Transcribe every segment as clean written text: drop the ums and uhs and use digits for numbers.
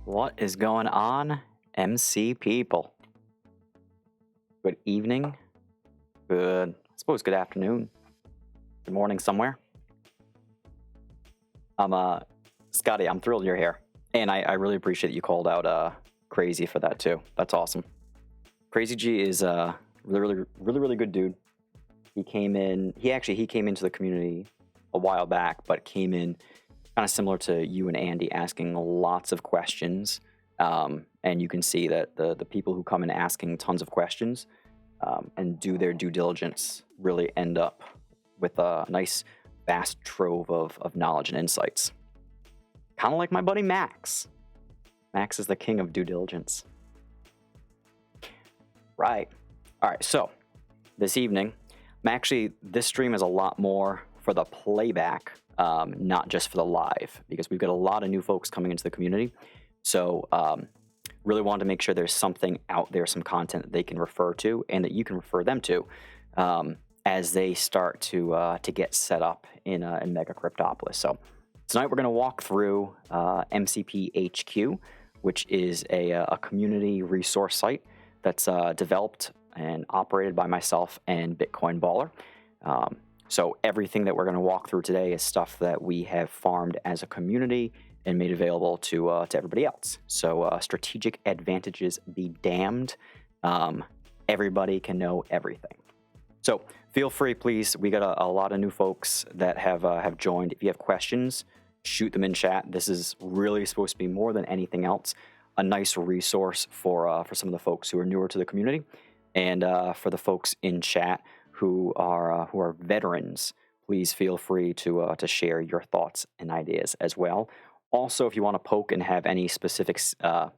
What is going on, MC people? Good evening, I suppose good afternoon, good morning somewhere. Scotty, I'm thrilled you're here. And I really appreciate that you called out Crazy for that too. That's awesome. Crazy G is a really good dude. He came into the community a while back, but came in kind of similar to you and Andy, asking lots of questions. And you can see that the people who come in asking tons of questions and do their due diligence really end up with a nice vast trove of knowledge and insights. Kind of like my buddy Max. Max is the king of due diligence. Right. All right, so this evening, this stream is a lot more for the playback, not just for the live, because we've got a lot of new folks coming into the community. So really wanted to make sure there's something out there, some content that they can refer to and that you can refer them to as they start to get set up in MegaCryptoPolis. So tonight we're going to walk through MCPHQ, which is a community resource site that's developed and operated by myself and Bitcoin Baller. So everything that we're going to walk through today is stuff that we have farmed as a community and made available to everybody else. So strategic advantages be damned. Everybody can know everything. So feel free, please. We got a lot of new folks that have joined. If you have questions, shoot them in chat. This is really supposed to be, more than anything else, a nice resource for some of the folks who are newer to the community, and for the folks in chat who are veterans. Please feel free to share your thoughts and ideas as well. Also, if you want to poke and have any specific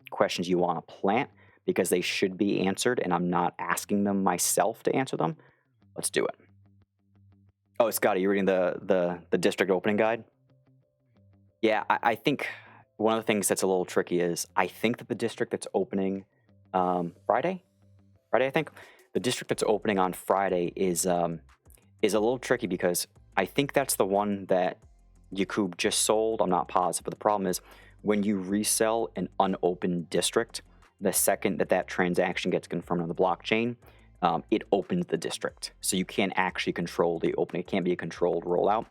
questions you want to plant, because they should be answered and I'm not asking them myself to answer them, let's do it. Oh, Scotty, you're reading the district opening guide? Yeah, I think one of the things that's a little tricky is I think that the district that's opening Friday, I think. The district that's opening on Friday is a little tricky because I think that's the one that Yakub just sold. I'm not positive, but the problem is when you resell an unopened district, the second that transaction gets confirmed on the blockchain, it opens the district. So you can't actually control the opening. It can't be a controlled rollout.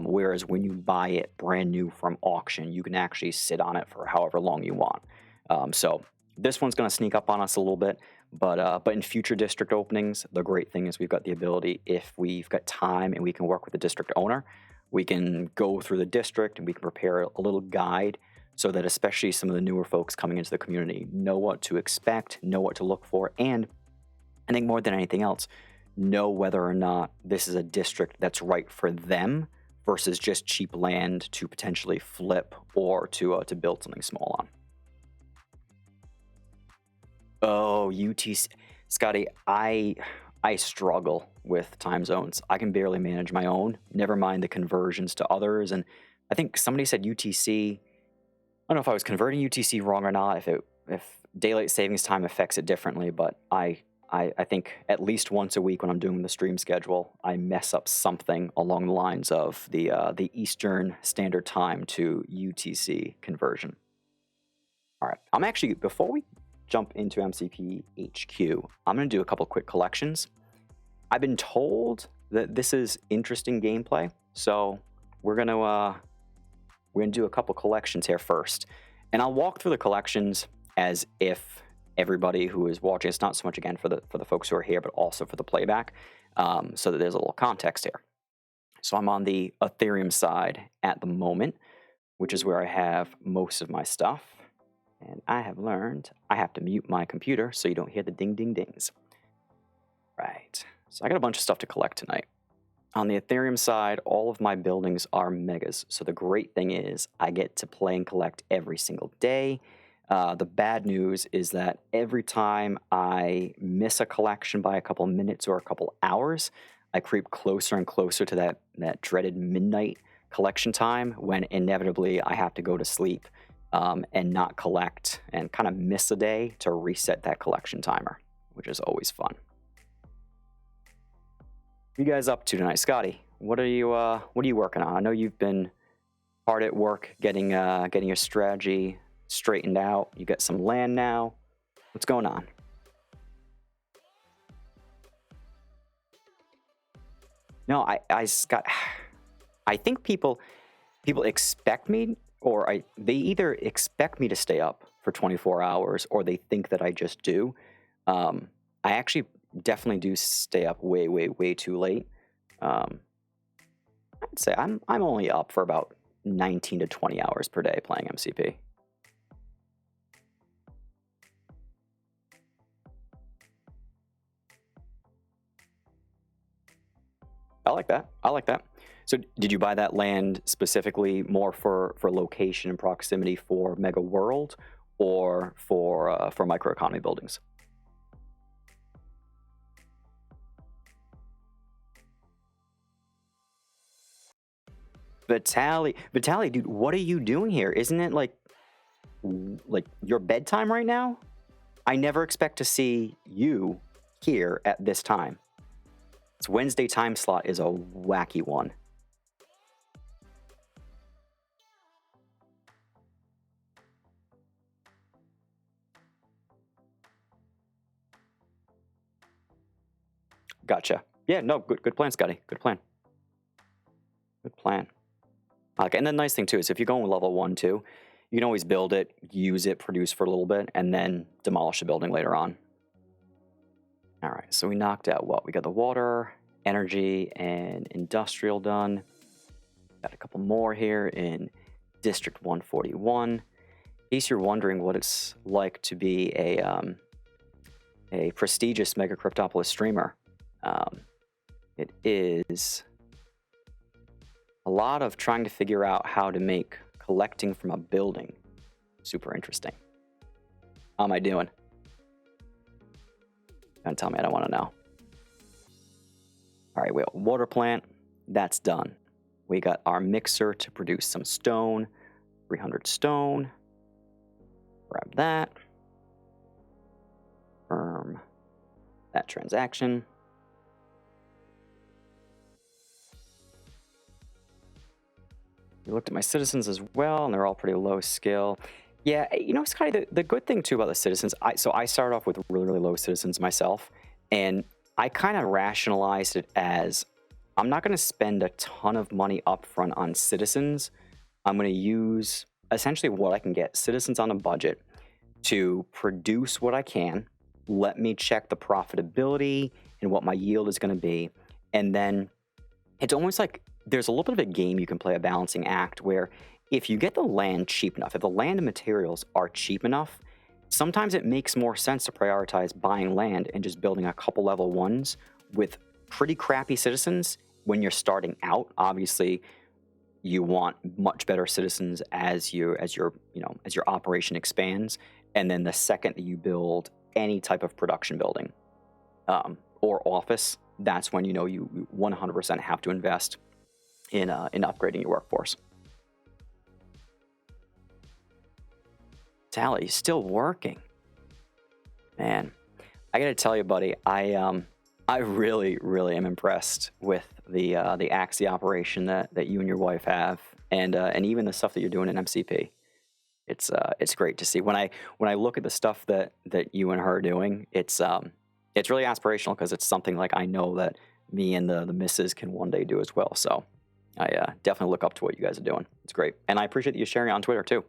Whereas when you buy it brand new from auction, you can actually sit on it for however long you want. So this one's going to sneak up on us a little bit, but in future district openings, the great thing is we've got the ability, if we've got time and we can work with the district owner, we can go through the district and we can prepare a little guide so that especially some of the newer folks coming into the community know what to expect, know what to look for, and I think more than anything else, know whether or not this is a district that's right for them versus just cheap land to potentially flip or to build something small on. Oh, UTC. Scotty, I struggle with time zones. I can barely manage my own, never mind the conversions to others. And I think somebody said UTC. I don't know if I was converting UTC wrong or not, if daylight savings time affects it differently, but I think at least once a week when I'm doing the stream schedule, I mess up something along the lines of the Eastern Standard Time to UTC conversion. All right, I'm actually, before we jump into MCPHQ, I'm going to do a couple quick collections. I've been told that this is interesting gameplay, so we're going to do a couple collections here first, and I'll walk through the collections as if everybody who is watching, it's not so much again for the folks who are here, but also for the playback, so that there's a little context here. So I'm on the Ethereum side at the moment, which is where I have most of my stuff. And I have learned I have to mute my computer so you don't hear the ding, ding, dings. Right. So I got a bunch of stuff to collect tonight. On the Ethereum side, all of my buildings are megas. So the great thing is I get to play and collect every single day. The bad news is that every time I miss a collection by a couple minutes or a couple hours, I creep closer and closer to that dreaded midnight collection time when inevitably I have to go to sleep and not collect and kind of miss a day to reset that collection timer, which is always fun. What are you guys up to tonight? Scotty, what are you working on? I know you've been hard at work getting your strategy straightened out? You got some land now? What's going on? No, Scott, I think people expect me, or they either expect me to stay up for 24 hours, or they think that I just do. I actually definitely do stay up way, way, way too late. I'd say I'm only up for about 19 to 20 hours per day playing MCP. I like that. I like that. So did you buy that land specifically more for location and proximity for Mega World, or for microeconomy buildings? Vitaly, dude, what are you doing here? Isn't it like your bedtime right now? I never expect to see you here at this time. This Wednesday time slot is a wacky one. Gotcha. Yeah, no, good plan, Scotty. Good plan. Good plan. Okay, and the nice thing too is if you're going with level 1, 2, you can always build it, use it, produce for a little bit, and then demolish the building later on. All right, so we knocked out what? We got the water, energy, and industrial done. Got a couple more here in District 141. In case you're wondering what it's like to be a prestigious MegaCryptoPolis streamer, it is a lot of trying to figure out how to make collecting from a building super interesting. How am I doing? Don't tell me, I don't want to know. All right, we got water plant. That's done. We got our mixer to produce some stone. 300 stone. Grab that. Confirm that transaction. We looked at my citizens as well, and they're all pretty low skill. Yeah, you know, Scotty, the good thing too about the citizens, so I started off with really, really low citizens myself, and I kind of rationalized it as I'm not going to spend a ton of money upfront on citizens. I'm going to use essentially what I can get, citizens on a budget, to produce what I can. Let me check the profitability and what my yield is going to be. And then it's almost like there's a little bit of a game you can play, a balancing act, where if you get the land cheap enough, if the land and materials are cheap enough, sometimes it makes more sense to prioritize buying land and just building a couple level 1s with pretty crappy citizens when you're starting out. Obviously, you want much better citizens as your operation expands, and then the second that you build any type of production building or office, that's when you 100% have to invest in upgrading your workforce. Tally, still working, man. I gotta tell you, buddy, I really, really am impressed with the Axie operation that you and your wife have, and even the stuff that you're doing in MCP. It's great to see. When I look at the stuff that you and her are doing, it's really aspirational, because it's something like I know that me and the missus can one day do as well. So I definitely look up to what you guys are doing. It's great, and I appreciate that you sharing it on Twitter too.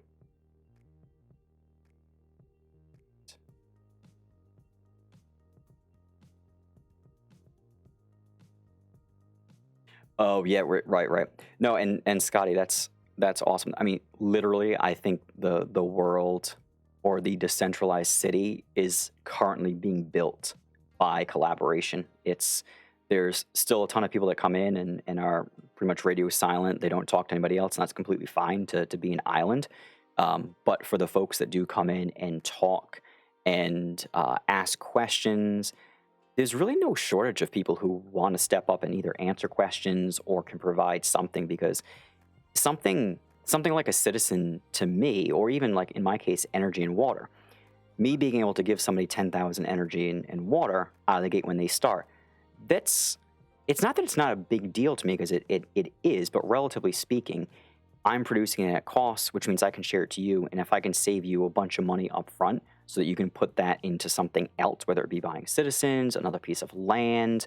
Oh yeah, right. No, and Scotty, that's awesome. I mean, literally, I think the world, or the decentralized city, is currently being built by collaboration. There's still a ton of people that come in and are pretty much radio silent. They don't talk to anybody else, and that's completely fine to be an island. But for the folks that do come in and talk and ask questions, there's really no shortage of people who want to step up and either answer questions or can provide something, because something like a citizen to me, or even like in my case, energy and water, me being able to give somebody 10,000 energy and water out of the gate when they start, it's not that it's not a big deal to me, because it is, but relatively speaking, I'm producing it at cost, which means I can share it to you. And if I can save you a bunch of money up front so that you can put that into something else, whether it be buying citizens, another piece of land,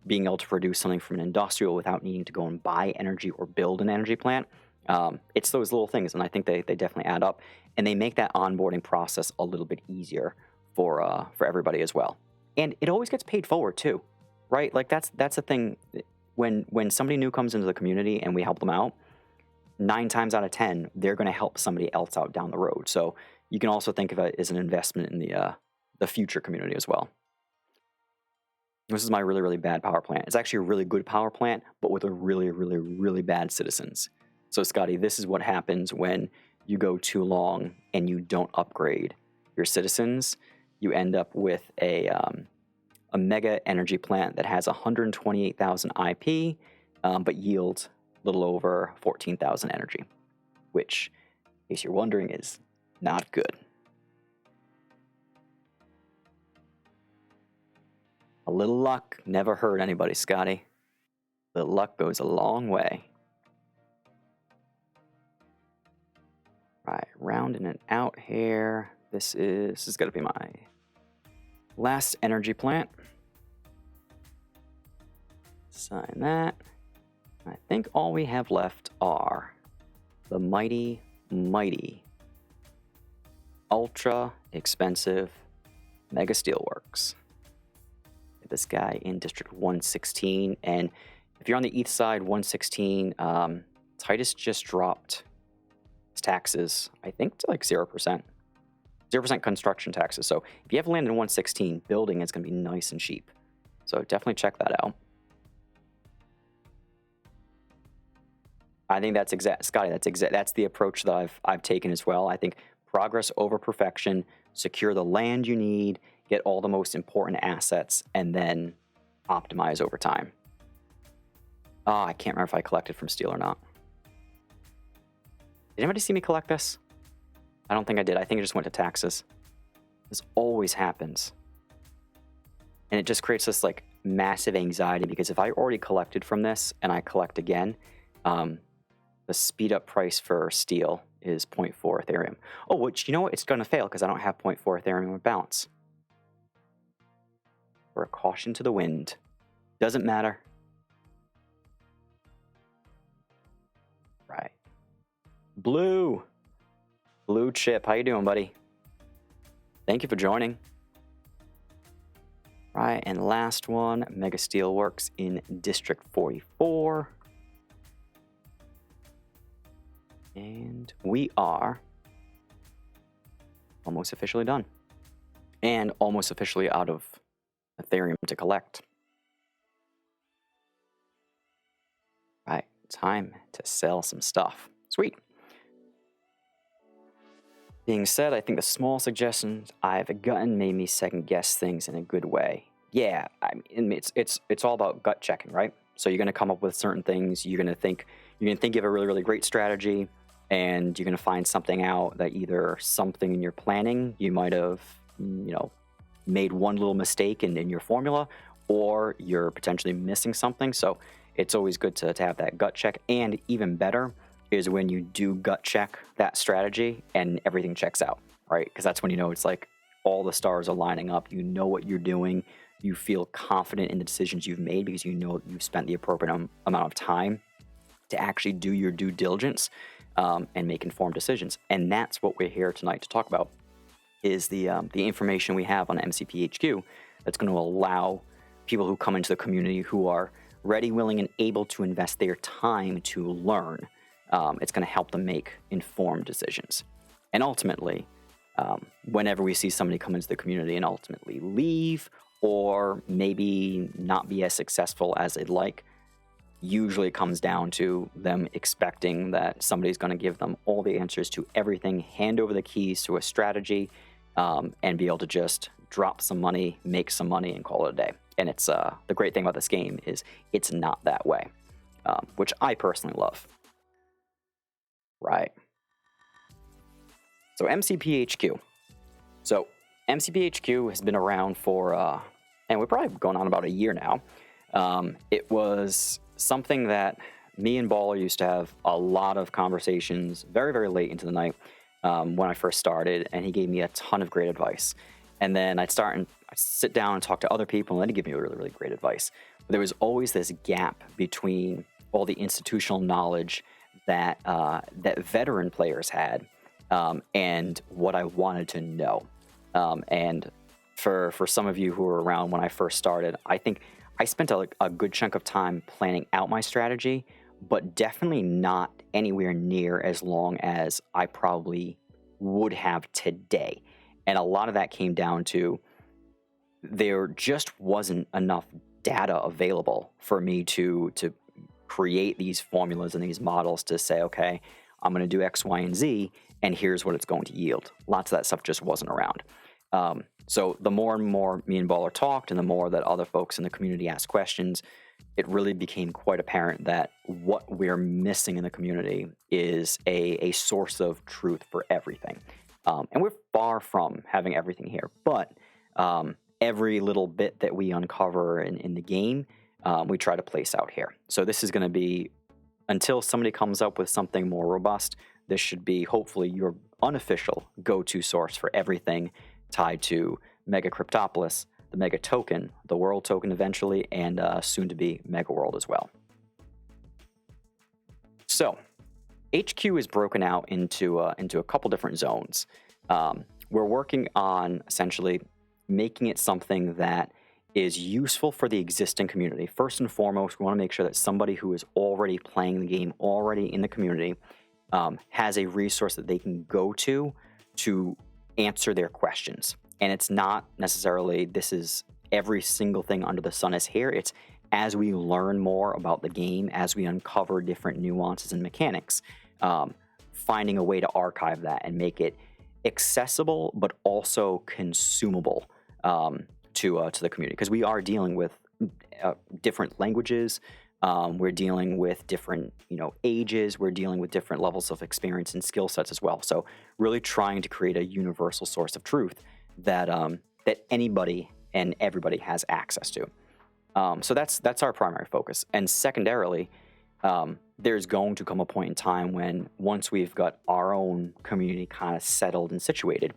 being able to produce something from an industrial without needing to go and buy energy or build an energy plant. It's those little things, and I think they definitely add up, and they make that onboarding process a little bit easier for everybody as well. And it always gets paid forward too, right? Like that's the thing. When somebody new comes into the community and we help them out, 9 times out of 10, they're going to help somebody else out down the road. So you can also think of it as an investment in the future community as well. This is my really, really bad power plant. It's actually a really good power plant, but with a really, really, really bad citizens. So Scotty, this is what happens when you go too long and you don't upgrade your citizens. You end up with a mega energy plant that has 128,000 IP, but yields a little over 14,000 energy, which, in case you're wondering, is not good. A little luck never hurt anybody, Scotty. The luck goes a long way. Right, rounding it out here. This is going to be my last energy plant. Sign that. I think all we have left are the mighty, mighty, ultra expensive Mega Steelworks. This guy in District 116, and if you're on the east side, 116, Titus just dropped his taxes, I think, to like 0%. 0% construction taxes. So if you have land in 116, building is going to be nice and cheap. So definitely check that out. I think that's exact, Scotty. That's the approach that I've taken as well. I think progress over perfection. Secure the land you need. Get all the most important assets, and then optimize over time. I can't remember if I collected from steel or not. Did anybody see me collect this? I don't think I did. I think it just went to taxes. This always happens. And it just creates this like massive anxiety, because if I already collected from this and I collect again, the speed up price for steel is 0.4 Ethereum. Oh, which, you know what? It's going to fail because I don't have 0.4 Ethereum with balance. For a caution to the wind. Doesn't matter. Right. Blue Chip, how you doing, buddy? Thank you for joining. Right, and last one, Mega Steelworks in District 44. And we are almost officially done. And almost officially out of Ethereum to collect. Right, time to sell some stuff. Sweet. Being said, I think the small suggestions I've gotten made me second guess things in a good way. Yeah, I mean, it's all about gut checking, right? So you're going to come up with certain things. You're going to think you have a really, really great strategy, and you're going to find something out that either something in your planning you might have, made one little mistake in your formula, or you're potentially missing something. So it's always good to have that gut check. And even better is when you do gut check that strategy and everything checks out, right? Because that's when it's like all the stars are lining up. You know what you're doing. You feel confident in the decisions you've made because you know you've spent the appropriate amount of time to actually do your due diligence and make informed decisions. And that's what we're here tonight to talk about. Is the information we have on MCPHQ that's going to allow people who come into the community who are ready, willing, and able to invest their time to learn. It's going to help them make informed decisions. And ultimately, whenever we see somebody come into the community and ultimately leave, or maybe not be as successful as they'd like, usually it comes down to them expecting that somebody's going to give them all the answers to everything, hand over the keys to a strategy, and be able to just drop some money, make some money, and call it a day. And it's the great thing about this game is it's not that way, which I personally love. Right. So MCPHQ. So MCPHQ has been around for, and we're probably going on about a year now. It was something that me and Baller used to have a lot of conversations very, very late into the night when I first started, and he gave me a ton of great advice. And then I'd sit down and talk to other people, and then he'd give me really, really great advice. But there was always this gap between all the institutional knowledge that that veteran players had and what I wanted to know. And for some of you who were around when I first started, I think I spent a good chunk of time planning out my strategy, but definitely not anywhere near as long as I probably would have today. And a lot of that came down to there just wasn't enough data available for me to create these formulas and these models to say, okay, I'm going to do X, Y, and Z, and here's what it's going to yield. Lots of that stuff just wasn't around. So the more and more me and Baller talked, and the more that other folks in the community asked questions, it really became quite apparent that what we're missing in the community is a source of truth for everything. And we're far from having everything here, but every little bit that we uncover in the game, we try to place out here. So this is going to be, until somebody comes up with something more robust, this should be hopefully your unofficial go-to source for everything tied to MegaCryptoPolis, the Mega Token, the World Token eventually, and soon to be Mega World as well. So HQ is broken out into a couple different zones. We're working on essentially making it something that is useful for the existing community. First and foremost, we want to make sure that somebody who is already playing the game, already in the community, has a resource that they can go to answer their questions. And it's not necessarily this is every single thing under the sun is here. It's as we learn more about the game, as we uncover different nuances and mechanics, finding a way to archive that and make it accessible but also consumable to the community, because we are dealing with different languages. We're dealing with different, ages. We're dealing with different levels of experience and skill sets as well. So really trying to create a universal source of truth that that anybody and everybody has access to. So that's our primary focus. And secondarily, there's going to come a point in time when once we've got our own community kind of settled and situated,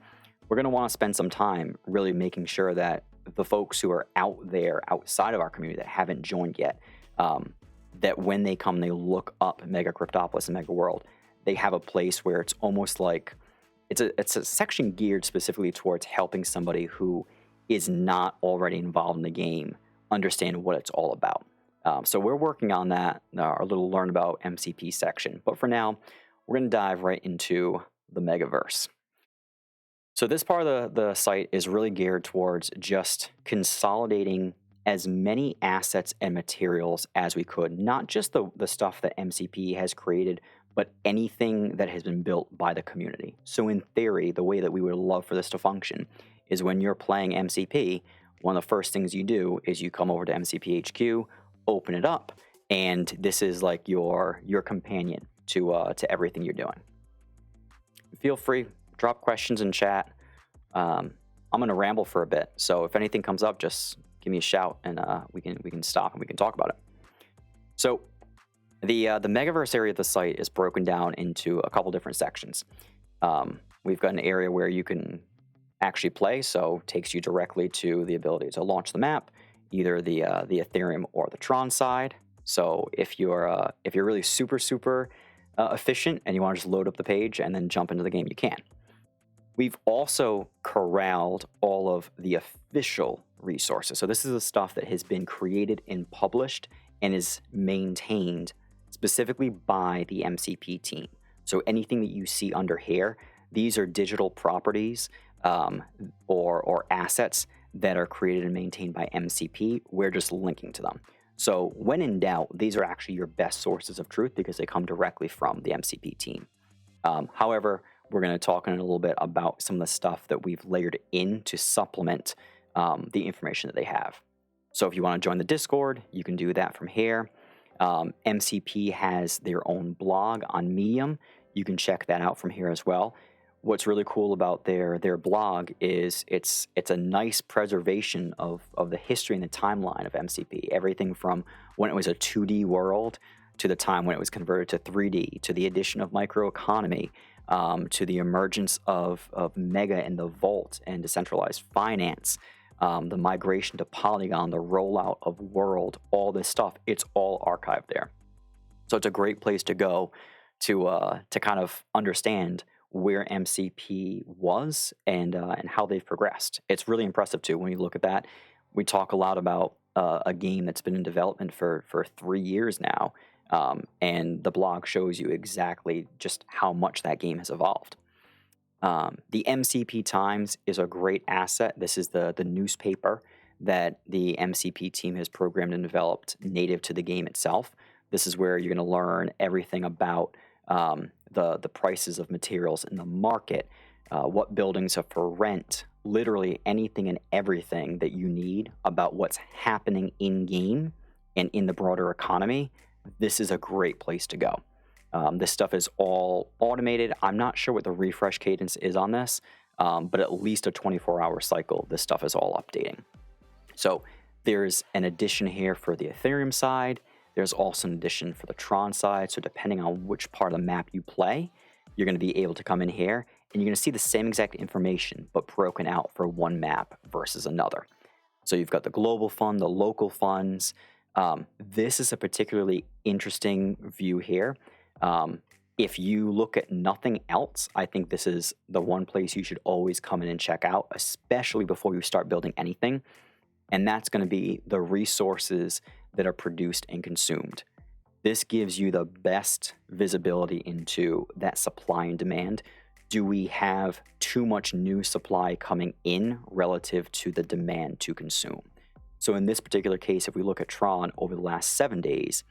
we're going to want to spend some time really making sure that the folks who are out there outside of our community that haven't joined yet, that when they come, they look up MegaCryptoPolis and Mega World, they have a place where it's almost like it's a section geared specifically towards helping somebody who is not already involved in the game understand what it's all about. So we're working on that, our little learn about MCP section. But for now, we're going to dive right into the Megaverse. So this part of the site is really geared towards just consolidating as many assets and materials as we could, not just the stuff that MCP has created, but anything that has been built by the community. So in theory, the way that we would love for this to function is when you're playing MCP, one of the first things you do is you come over to MCPHQ, open it up, and this is like your companion to everything you're doing. Feel free, drop questions in chat. I'm gonna ramble for a bit, so if anything comes up, just give me a shout, and we can stop and we can talk about it. So the Megaverse area of the site is broken down into a couple different sections. We've got an area where you can actually play, so it takes you directly to the ability to launch the map, either the Ethereum or the Tron side. So if you're really super efficient and you want to just load up the page and then jump into the game, you can. We've also corralled all of the official resources. So this is the stuff that has been created and published and is maintained specifically by the MCP team. So anything that you see under here, these are digital properties or assets that are created and maintained by MCP. We're just linking to them. So when in doubt, these are actually your best sources of truth because they come directly from the MCP team. However, we're going to talk in a little bit about some of the stuff that we've layered in to supplement the information that they have. So if you want to join the Discord, you can do that from here. MCP has their own blog on Medium. You can check that out from here as well. What's really cool about their blog is it's a nice preservation of the history and the timeline of MCP. Everything from when it was a 2D world to the time when it was converted to 3D, to the addition of microeconomy, to the emergence of Mega and the Vault and decentralized finance, the migration to Polygon, the rollout of World, all this stuff, it's all archived there. So it's a great place to go to kind of understand where MCP was and how they've progressed. It's really impressive too when you look at that. We talk a lot about a game that's been in development for 3 years now, and the blog shows you exactly just how much that game has evolved. The MCP Times is a great asset. This is the newspaper that the MCP team has programmed and developed native to the game itself. This is where you're going to learn everything about the prices of materials in the market, what buildings are for rent, literally anything and everything that you need about what's happening in game and in the broader economy. This is a great place to go. This stuff is all automated. I'm not sure what the refresh cadence is on this, but at least a 24-hour cycle, this stuff is all updating. So there's an addition here for the Ethereum side. There's also an addition for the Tron side. So depending on which part of the map you play, you're going to be able to come in here and you're going to see the same exact information, but broken out for one map versus another. So you've got the global fund, the local funds. This is a particularly interesting view here. If you look at nothing else, I think this is the one place you should always come in and check out, especially before you start building anything. And that's going to be the resources that are produced and consumed. This gives you the best visibility into that supply and demand. Do we have too much new supply coming in relative to the demand to consume? So in this particular case, if we look at Tron over the last 7 days,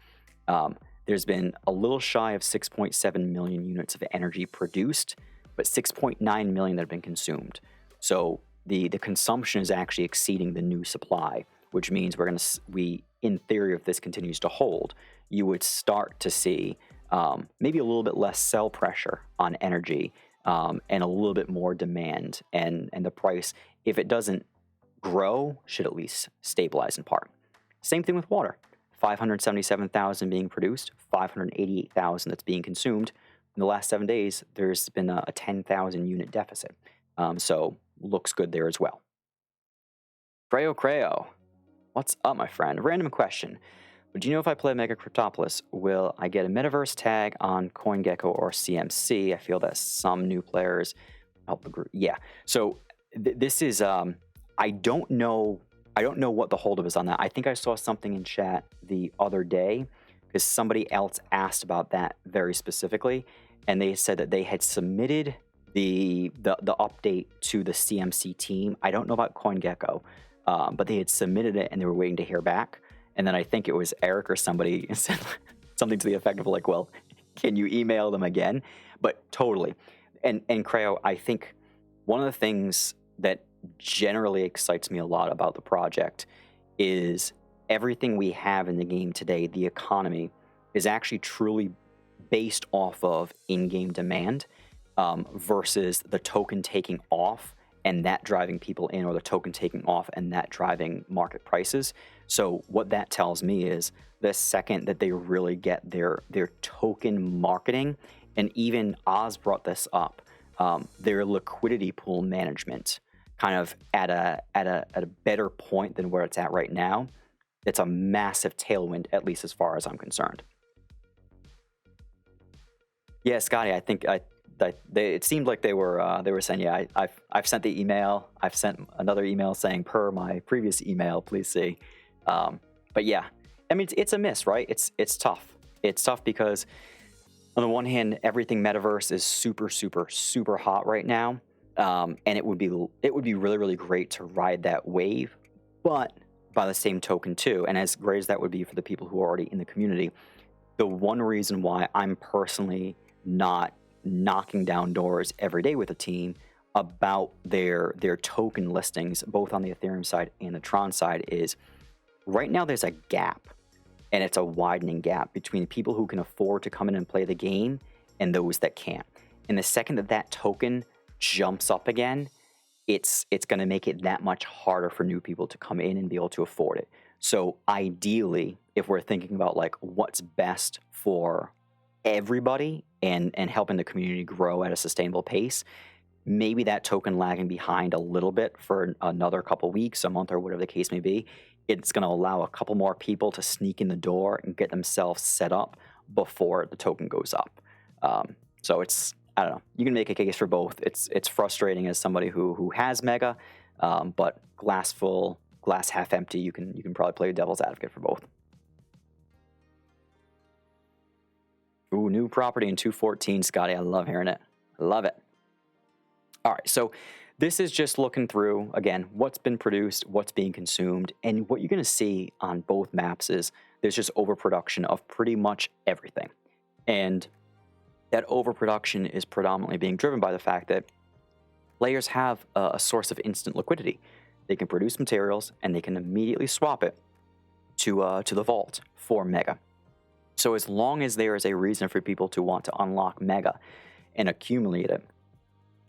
there's been a little shy of 6.7 million units of energy produced, but 6.9 million that have been consumed. So the consumption is actually exceeding the new supply, which means we, in theory, if this continues to hold, you would start to see maybe a little bit less sell pressure on energy and a little bit more demand, and the price, if it doesn't grow, should at least stabilize in part. Same thing with water. 577,000 being produced, 588,000 that's being consumed. In the last 7 days, there's been a 10,000 unit deficit. So looks good there as well. Creo, what's up, my friend? Random question. But do you know if I play MegaCryptoPolis, will I get a metaverse tag on CoinGecko or CMC? I feel that some new players help the group. Yeah. So this is I don't know what the holdup is on that. I think I saw something in chat the other day because somebody else asked about that very specifically, and they said that they had submitted the update to the CMC team. I don't know about CoinGecko, but they had submitted it and they were waiting to hear back. And then I think it was Eric or somebody said something to the effect of like, well, can you email them again? But totally. And Creo, I think one of the things that generally excites me a lot about the project is everything we have in the game today, the economy, is actually truly based off of in-game demand versus the token taking off and that driving people in, or the token taking off and that driving market prices. So what that tells me is the second that they really get their token marketing, and even Oz brought this up, their liquidity pool management kind of at a better point than where it's at right now, it's a massive tailwind, at least as far as I'm concerned. Yeah, Scotty, I think it seemed like they were saying, yeah, I've sent the email. I've sent another email saying per my previous email, please see. But yeah, I mean, it's a miss, right? It's tough. It's tough because on the one hand, everything metaverse is super, super, super hot right now. And it would be really, really great to ride that wave. But by the same token too, and as great as that would be for the people who are already in the community, the one reason why I'm personally not knocking down doors every day with a team about their token listings, both on the Ethereum side and the Tron side, is right now there's a gap, and it's a widening gap between people who can afford to come in and play the game and those that can't. And the second that token jumps up again, it's going to make it that much harder for new people to come in and be able to afford it. So ideally, if we're thinking about like what's best for everybody and helping the community grow at a sustainable pace, maybe that token lagging behind a little bit for another couple weeks, a month, or whatever the case may be, it's going to allow a couple more people to sneak in the door and get themselves set up before the token goes up. So it's, I don't know, you can make a case for both. It's frustrating as somebody who has Mega, but glass full, glass half empty, you can probably play devil's advocate for both. Ooh, new property in 214, Scotty. I love hearing it. I love it. All right, so this is just looking through, again, what's been produced, what's being consumed, and what you're going to see on both maps is there's just overproduction of pretty much everything. And that overproduction is predominantly being driven by the fact that players have a source of instant liquidity. They can produce materials, and they can immediately swap it to the vault for Mega. So as long as there is a reason for people to want to unlock Mega and accumulate it,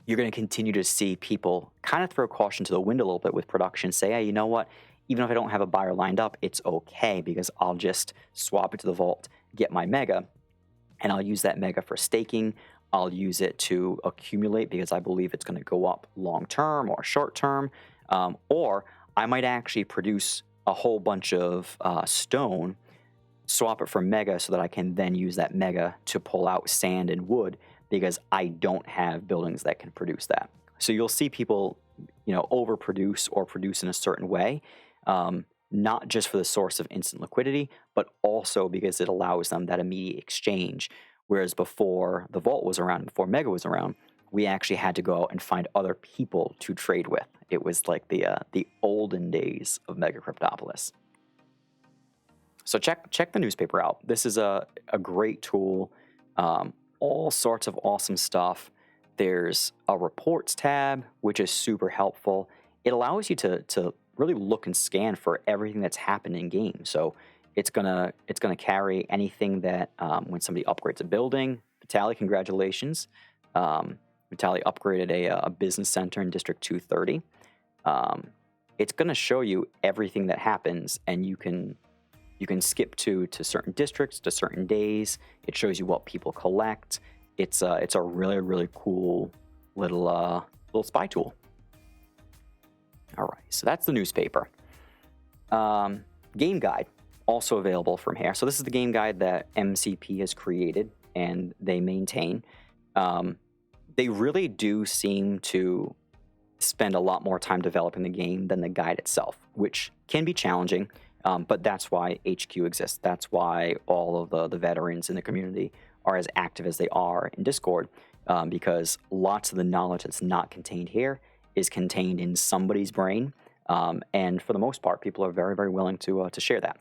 you're going to continue to see people kind of throw caution to the wind a little bit with production, say, hey, you know what, even if I don't have a buyer lined up, it's okay because I'll just swap it to the vault, get my Mega, and I'll use that Mega for staking. I'll use it to accumulate because I believe it's going to go up long term or short term, or I might actually produce a whole bunch of stone, swap it for Mega so that I can then use that Mega to pull out sand and wood because I don't have buildings that can produce that. So you'll see people, overproduce or produce in a certain way, not just for the source of instant liquidity, but also because it allows them that immediate exchange. Whereas before the vault was around, before Mega was around, we actually had to go out and find other people to trade with. It was like the olden days of MegaCryptoPolis. So check the newspaper out. This is a great tool. All sorts of awesome stuff. There's a reports tab, which is super helpful. It allows you to really look and scan for everything that's happened in game. So it's gonna carry anything that when somebody upgrades a building. Vitaly, congratulations. Vitaly upgraded a business center in District 230. It's gonna show you everything that happens, and you can skip to certain districts, to certain days. It shows you what people collect. It's a really, really cool little spy tool. All right, so that's the newspaper. Game guide, also available from here. So this is the game guide that MCP has created and they maintain. They really do seem to spend a lot more time developing the game than the guide itself, which can be challenging. But that's why HQ exists. That's why all of the veterans in the community are as active as they are in Discord, because lots of the knowledge that's not contained here is contained in somebody's brain. And for the most part, people are very, very willing to share that.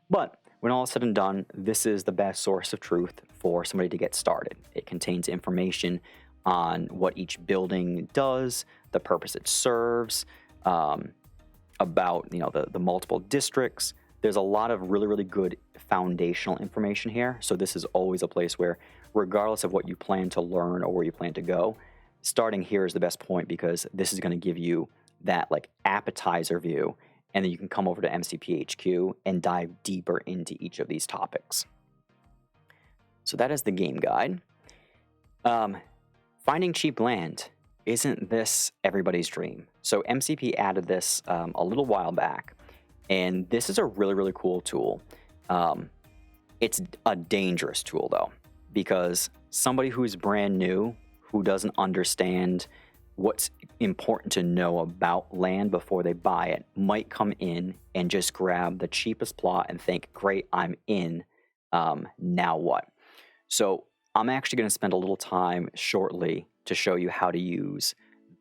But when all is said and done, this is the best source of truth for somebody to get started. It contains information on what each building does, the purpose it serves, about the multiple districts. There's a lot of really, really good foundational information here. So this is always a place where, regardless of what you plan to learn or where you plan to go, starting here is the best point because this is going to give you that like appetizer view, and then you can come over to MCPHQ and dive deeper into each of these topics. So that is the game guide. Finding cheap land. Isn't this everybody's dream? So MCP added this a little while back, and this is a really, really cool tool. It's a dangerous tool, though, because somebody who's brand new, who doesn't understand what's important to know about land before they buy it, might come in and just grab the cheapest plot and think, great, I'm in, now what? So I'm actually going to spend a little time shortly to show you how to use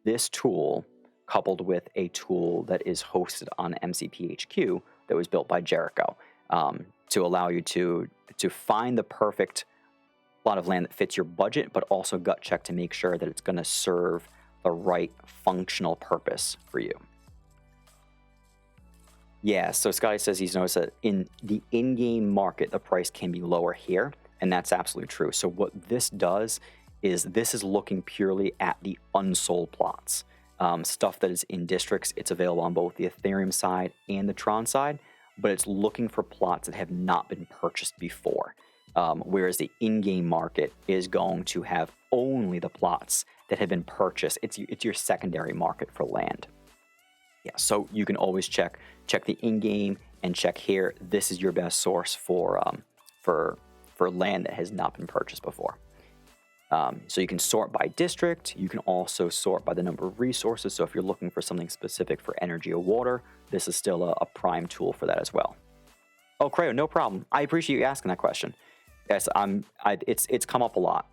this tool coupled with a tool that is hosted on MCPHQ that was built by Jericho, to allow you to find the perfect plot of land that fits your budget, but also gut check to make sure that it's going to serve the right functional purpose for you. Yeah, so Scotty says he's noticed that in the in-game market, the price can be lower here, and that's absolutely true. So what this does is this is looking purely at the unsold plots. Stuff that is in districts, it's available on both the Ethereum side and the Tron side, but it's looking for plots that have not been purchased before. Whereas the in-game market is going to have only the plots that have been purchased. It's your secondary market for land. Yeah, so you can always check the in-game and check here. This is your best source for land that has not been purchased before. So you can sort by district. You can also sort by the number of resources. So if you're looking for something specific for energy or water, this is still a prime tool for that as well. Oh, Creo, no problem. I appreciate you asking that question. Yes, it's come up a lot.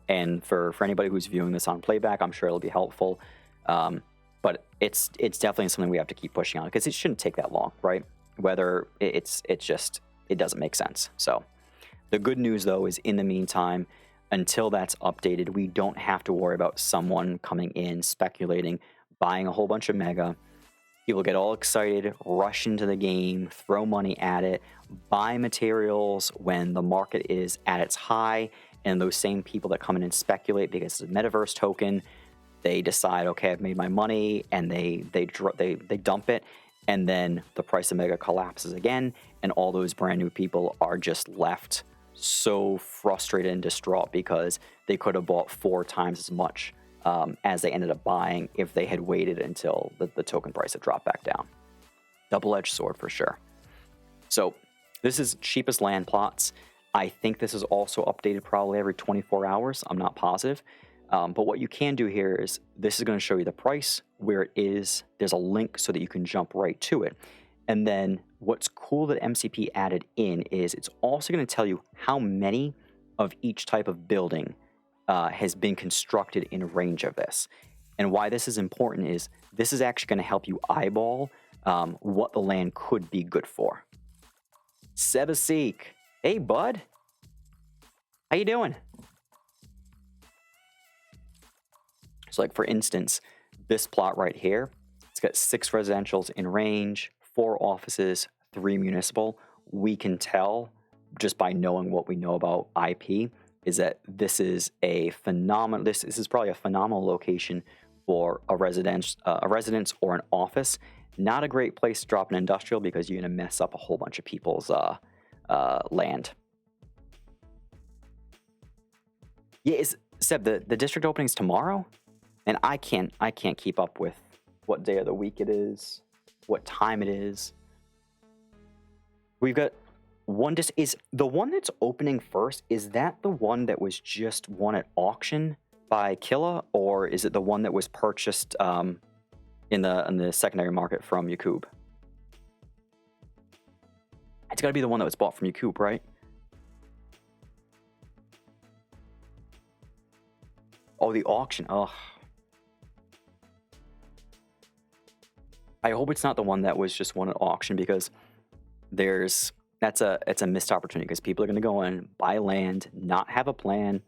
And for anybody who's viewing this on playback, I'm sure it'll be helpful. But it's definitely something we have to keep pushing on because it shouldn't take that long, right? Whether it doesn't make sense. So the good news though is in the meantime, until that's updated, we don't have to worry about someone coming in, speculating, buying a whole bunch of Mega. People get all excited, rush into the game, throw money at it, buy materials when the market is at its high, and those same people that come in and speculate because it's a metaverse token, they decide, okay, I've made my money, and they dump it, and then the price of Mega collapses again, and all those brand new people are just left so frustrated and distraught because they could have bought 4 times as much as they ended up buying if they had waited until the token price had dropped back down. Double-edged sword for sure. So this is cheapest land plots. I think this is also updated probably every 24 hours. I'm not positive. But what you can do here is this is going to show you the price, where it is. There's a link so that you can jump right to it. And then what's cool that MCP added in is it's also going to tell you how many of each type of building has been constructed in range of this. And why this is important is this is actually going to help you eyeball what the land could be good for. Sebaseek, hey bud, how you doing? So like for instance, this plot right here, it's got 6 residentials in range, 4 offices, 3 municipal. We can tell just by knowing what we know about IP is that this is a phenomenal. This is probably a phenomenal location for a residence or an office. Not a great place to drop an industrial because you're gonna mess up a whole bunch of people's land. Yeah, Seb, the district opening's tomorrow, and I can't keep up with what day of the week it is, what time it is. We've got one. Is the one that's opening first? Is that the one that was just won at auction by Killa, or is it the one that was purchased in the secondary market from Yakub? It's got to be the one that was bought from Yakub, right? Oh, the auction. Oh, I hope it's not the one that was just won at auction because it's a missed opportunity because people are going to go in, buy land, not have a plan,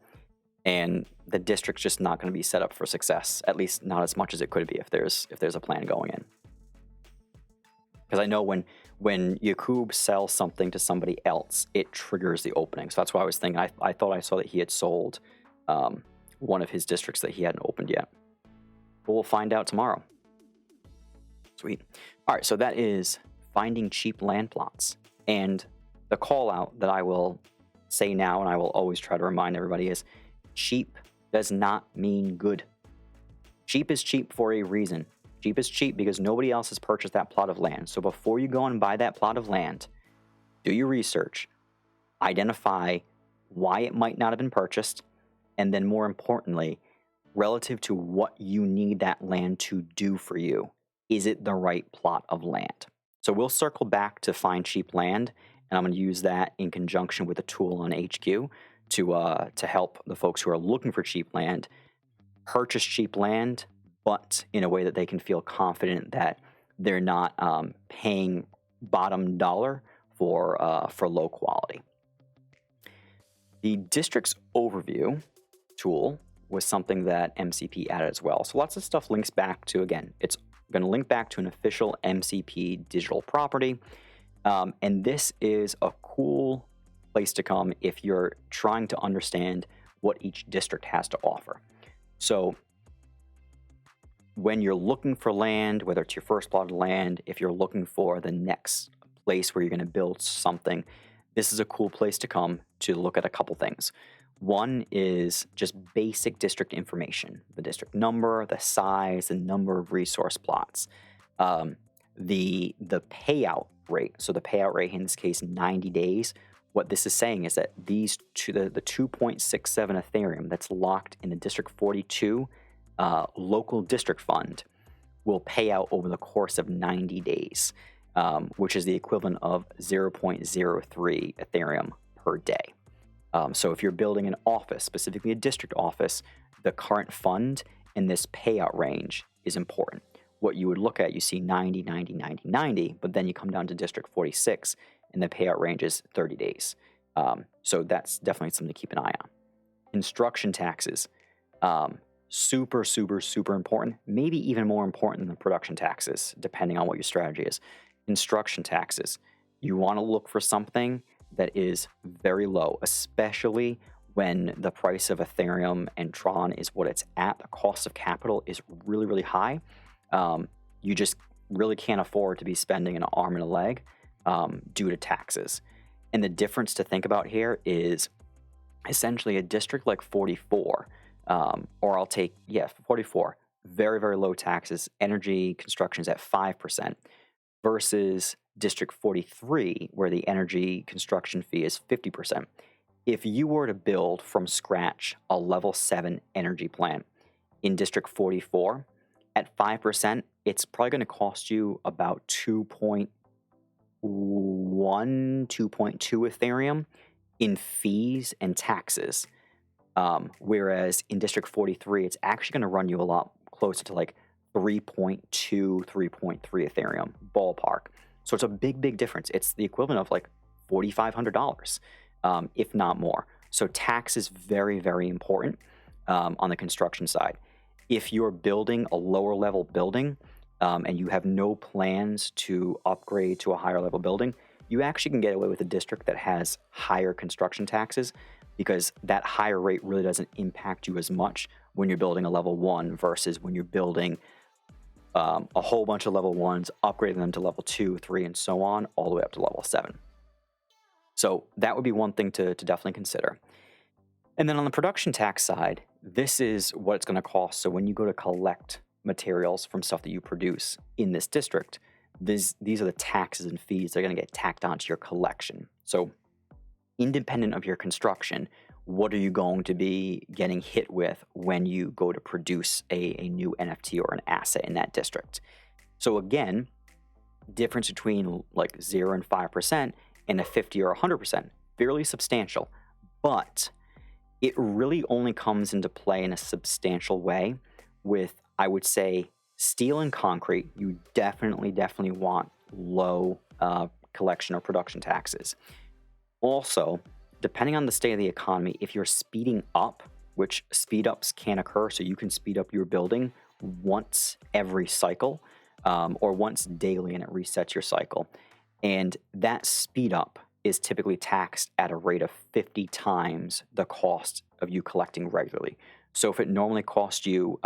and the district's just not going to be set up for success. At least not as much as it could be if there's a plan going in. Because I know when Yakub sells something to somebody else, it triggers the opening. So that's why I was thinking. I thought I saw that he had sold one of his districts that he hadn't opened yet. But we'll find out tomorrow. Sweet. All right, so that is finding cheap land plots. And the call out that I will say now, and I will always try to remind everybody, is cheap does not mean good. Cheap is cheap for a reason. Cheap is cheap because nobody else has purchased that plot of land. So before you go and buy that plot of land, do your research, identify why it might not have been purchased, and then more importantly, relative to what you need that land to do for you, is it the right plot of land? So we'll circle back to find cheap land, and I'm going to use that in conjunction with a tool on HQ to help the folks who are looking for cheap land purchase cheap land, but in a way that they can feel confident that they're not paying bottom dollar for low quality. The district's overview tool was something that MCP added as well. So lots of stuff links back to, again, it's going to link back to an official MCP digital property. And this is a cool place to come if you're trying to understand what each district has to offer. So when you're looking for land, whether it's your first plot of land, if you're looking for the next place where you're going to build something, this is a cool place to come to look at a couple things. One is just basic district information, the district number, the size, the number of resource plots, the payout rate. So the payout rate in this case, 90 days. What this is saying is that these the 2.67 Ethereum that's locked in the District 42 local district fund will pay out over the course of 90 days, which is the equivalent of 0.03 Ethereum per day. So if you're building an office, specifically a district office, the current fund in this payout range is important. What you would look at, you see 90, 90, 90, 90, but then you come down to District 46, and the payout range is 30 days. So that's definitely something to keep an eye on. Construction taxes, super, super, super important, maybe even more important than production taxes, depending on what your strategy is. Construction taxes, you want to look for something that is very low, especially when the price of Ethereum and Tron is what it's at. The cost of capital is really, really high. You just really can't afford to be spending an arm and a leg due to taxes. And the difference to think about here is essentially a district like 44, or I'll take, 44, very, very low taxes, energy construction is at 5%, versus District 43, where the energy construction fee is 50%. If you were to build from scratch a level 7 energy plant in District 44, at 5%, it's probably going to cost you about 2.1, 2.2 Ethereum in fees and taxes. Whereas in District 43, it's actually going to run you a lot closer to like 3.2, 3.3 Ethereum ballpark. So it's a big, big difference. It's the equivalent of like $4,500, if not more. So tax is very, very important on the construction side. If you're building a lower level building and you have no plans to upgrade to a higher level building, you actually can get away with a district that has higher construction taxes, because that higher rate really doesn't impact you as much when you're building a level 1 versus when you're building a whole bunch of level 1s, upgrading them to level 2, 3, and so on, all the way up to level 7. So that would be one thing to definitely consider. And then on the production tax side, this is what it's going to cost. So when you go to collect materials from stuff that you produce in this district, these are the taxes and fees that are going to get tacked onto your collection. So independent of your construction, what are you going to be getting hit with when you go to produce a new NFT or an asset in that district? So again, difference between like 0 and 5% and a 50 or 100%, fairly substantial, but it really only comes into play in a substantial way with, I would say, steel and concrete. You definitely want low collection or production taxes. Also, depending on the state of the economy, if you're speeding up, which speed ups can occur, so you can speed up your building once every cycle or once daily, and it resets your cycle. And that speed up is typically taxed at a rate of 50 times the cost of you collecting regularly. So if it normally costs you,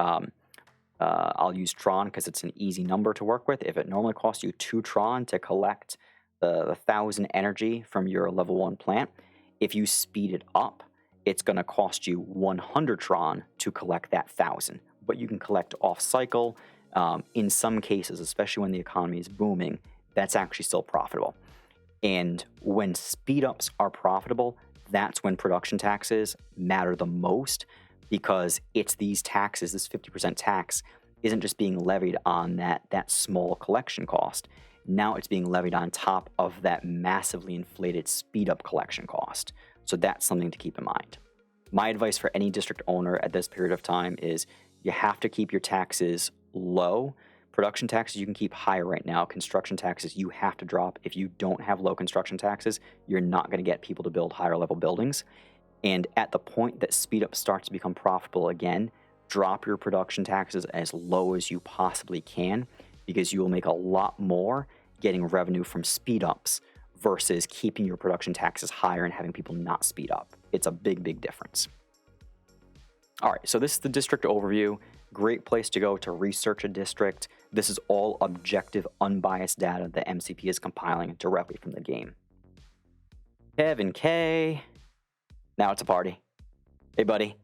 I'll use Tron because it's an easy number to work with. If it normally costs you 2 Tron to collect the 1,000 energy from your level 1 plant, if you speed it up, it's going to cost you 100 Tron to collect that 1,000. But you can collect off cycle. In some cases, especially when the economy is booming, that's actually still profitable. And when speed ups are profitable, that's when production taxes matter the most, because it's these taxes, this 50% tax isn't just being levied on that small collection cost. Now it's being levied on top of that massively inflated speed up collection cost. So that's something to keep in mind. My advice for any district owner at this period of time is you have to keep your taxes low. Production taxes you can keep higher right now. Construction taxes you have to drop. If you don't have low construction taxes, you're not going to get people to build higher level buildings. And at the point that speed up starts to become profitable again, drop your production taxes as low as you possibly can, because you will make a lot more getting revenue from speed ups versus keeping your production taxes higher and having people not speed up. It's a big, big difference. All right, so this is the district overview. Great place to go to research a district. This is all objective, unbiased data that MCP is compiling directly from the game. Kevin K. Now it's a party. Hey, buddy.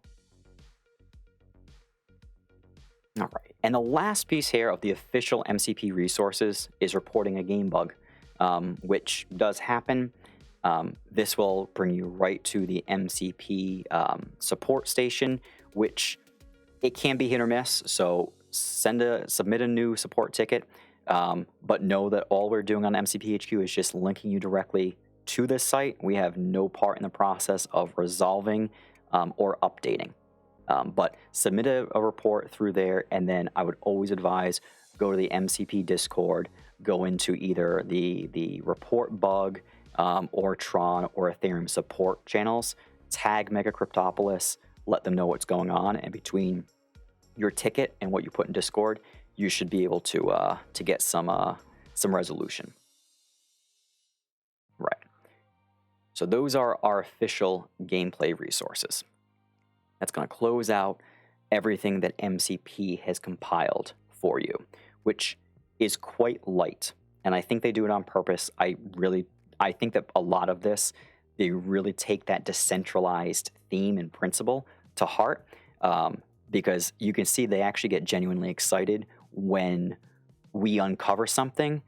All right. And the last piece here of the official MCP resources is reporting a game bug, which does happen. This will bring you right to the MCP support station, which it can be hit or miss. So submit a new support ticket, but know that all we're doing on MCPHQ is just linking you directly to this site. We have no part in the process of resolving or updating. But submit a report through there, and then I would always advise go to the MCP Discord, go into either the report bug or Tron or Ethereum support channels, tag MegaCryptoPolis, let them know what's going on, and between your ticket and what you put in Discord, you should be able to get some resolution. Right. So those are our official gameplay resources. That's going to close out everything that MCP has compiled for you, which is quite light. And I think they do it on purpose. I think that a lot of this, they really take that decentralized theme and principle to heart, because you can see they actually get genuinely excited when we uncover something.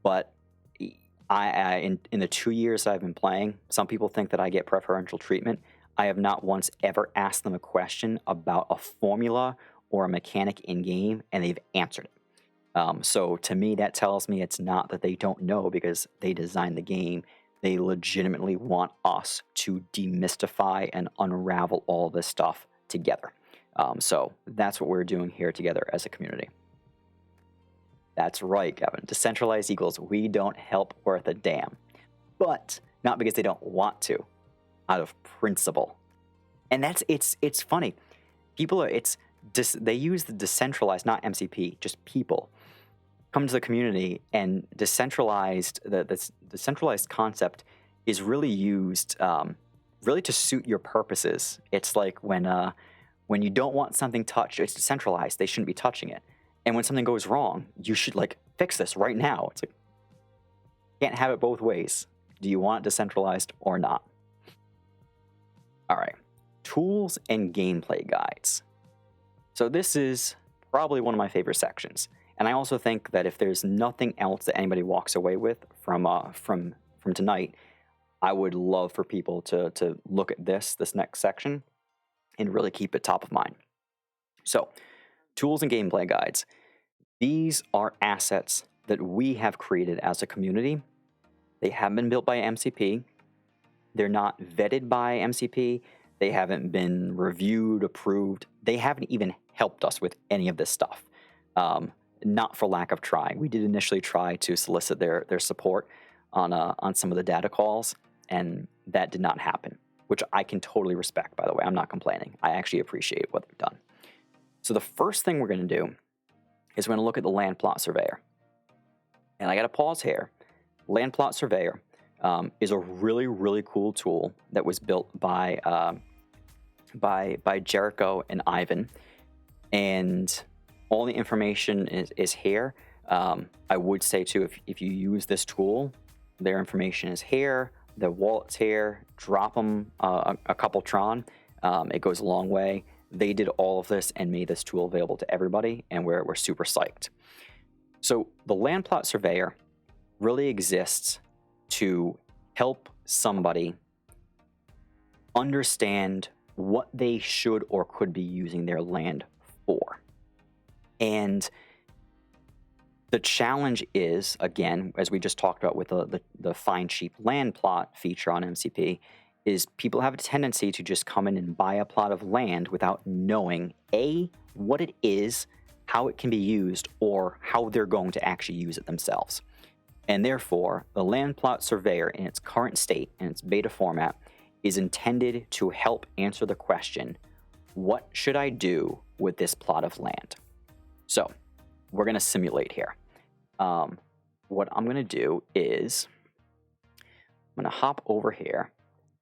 But in the 2 years I've been playing, some people think that I get preferential treatment. I have not once ever asked them a question about a formula or a mechanic in game, and they've answered it. So to me, that tells me it's not that they don't know because they designed the game. They legitimately want us to demystify and unravel all this stuff together. So that's what we're doing here together as a community. That's right, Kevin. Decentralized equals we don't help worth a damn. But not because they don't want to, out of principle. And it's funny. They use the decentralized, not MCP, just people, come to the community, and decentralized, the decentralized concept is really used really to suit your purposes. It's like when you don't want something touched, it's decentralized, they shouldn't be touching it. And when something goes wrong, you should fix this right now. It's like, can't have it both ways. Do you want it decentralized or not? All right, tools and gameplay guides. So this is probably one of my favorite sections. And I also think that if there's nothing else that anybody walks away with from tonight, I would love for people to look at this next section and really keep it top of mind. So, tools and gameplay guides. These are assets that we have created as a community. They haven't been built by MCP. They're not vetted by MCP. They haven't been reviewed, approved. They haven't even helped us with any of this stuff. Not for lack of trying. We did initially try to solicit their support on some of the data calls, and that did not happen, which I can totally respect, by the way. I'm not complaining. I actually appreciate what they've done. So the first thing we're going to do is we're going to look at the land plot surveyor. And I got to pause here. Land plot surveyor is a really, really cool tool that was built by Jericho and Ivan. And all the information is here. I would say, too, if you use this tool, their information is here, the wallet's here, drop them a couple Tron. It goes a long way. They did all of this and made this tool available to everybody, and we're super psyched. So the land plot surveyor really exists to help somebody understand what they should or could be using their land for. And the challenge is, again, as we just talked about with the find cheap land plot feature on MCP, is people have a tendency to just come in and buy a plot of land without knowing, A, what it is, how it can be used, or how they're going to actually use it themselves. And therefore, the land plot surveyor in its current state, in its beta format, is intended to help answer the question, what should I do with this plot of land? So we're going to simulate here. What I'm going to do is I'm going to hop over here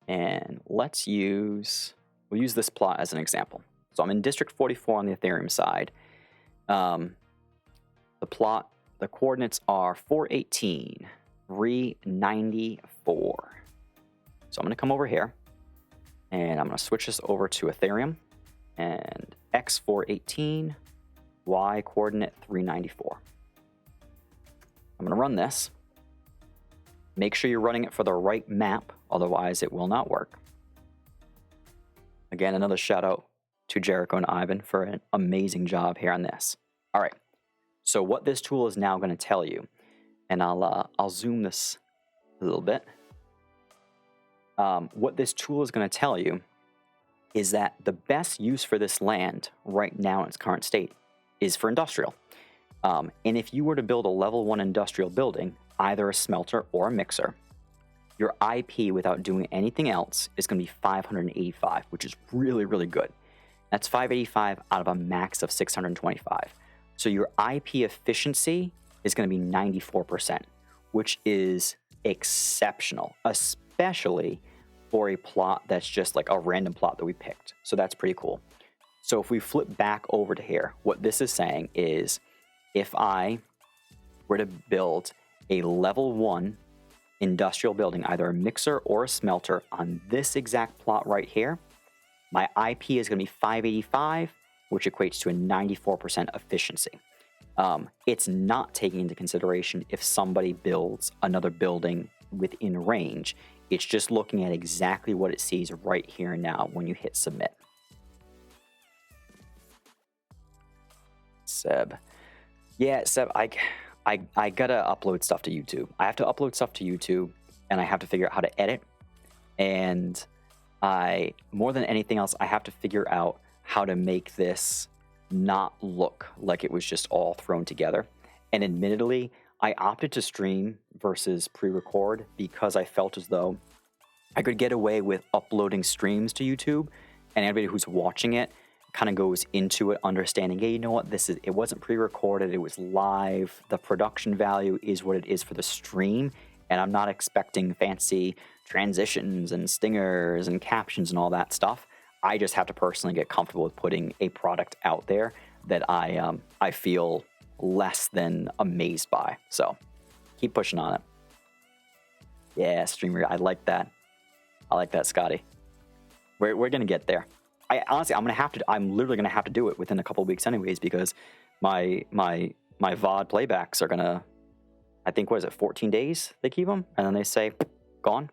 and we'll use this plot as an example. So I'm in District 44 on the Ethereum side. The coordinates are 418, 394. So I'm going to come over here, and I'm going to switch this over to Ethereum, and X418, Y coordinate 394. I'm going to run this. Make sure you're running it for the right map, otherwise it will not work. Again, another shout out to Jericho and Ivan for an amazing job here on this. All right, so what this tool is now going to tell you, and I'll zoom this a little bit. What this tool is going to tell you is that the best use for this land right now in its current state is for industrial. And if you were to build a level 1 industrial building, either a smelter or a mixer, your IP without doing anything else is going to be 585, which is really, really good. That's 585 out of a max of 625. So your IP efficiency is going to be 94%, which is exceptional, especially for a plot that's just like a random plot that we picked. So that's pretty cool. So if we flip back over to here, what this is saying is if I were to build a level 1 industrial building, either a mixer or a smelter on this exact plot right here, my IP is going to be 585, which equates to a 94% efficiency. It's not taking into consideration if somebody builds another building within range. It's just looking at exactly what it sees right here and now when you hit submit. Seb. Yeah, Seb, I gotta upload stuff to YouTube. I have to upload stuff to YouTube, and I have to figure out how to edit. And more than anything else, I have to figure out how to make this not look like it was just all thrown together. And admittedly, I opted to stream versus pre-record because I felt as though I could get away with uploading streams to YouTube, and everybody who's watching it kind of goes into it understanding, hey, you know what, it wasn't pre-recorded, it was live, the production value is what it is for the stream, and I'm not expecting fancy transitions and stingers and captions and all that stuff. I just have to personally get comfortable with putting a product out there that I feel less than amazed by. So keep pushing on it. Yeah, streamer, I like that. I like that, Scotty. We're gonna get there. I'm literally gonna have to do it within a couple of weeks anyways, because my VOD playbacks are gonna, I think, what is it, 14 days they keep them, and then they say gone.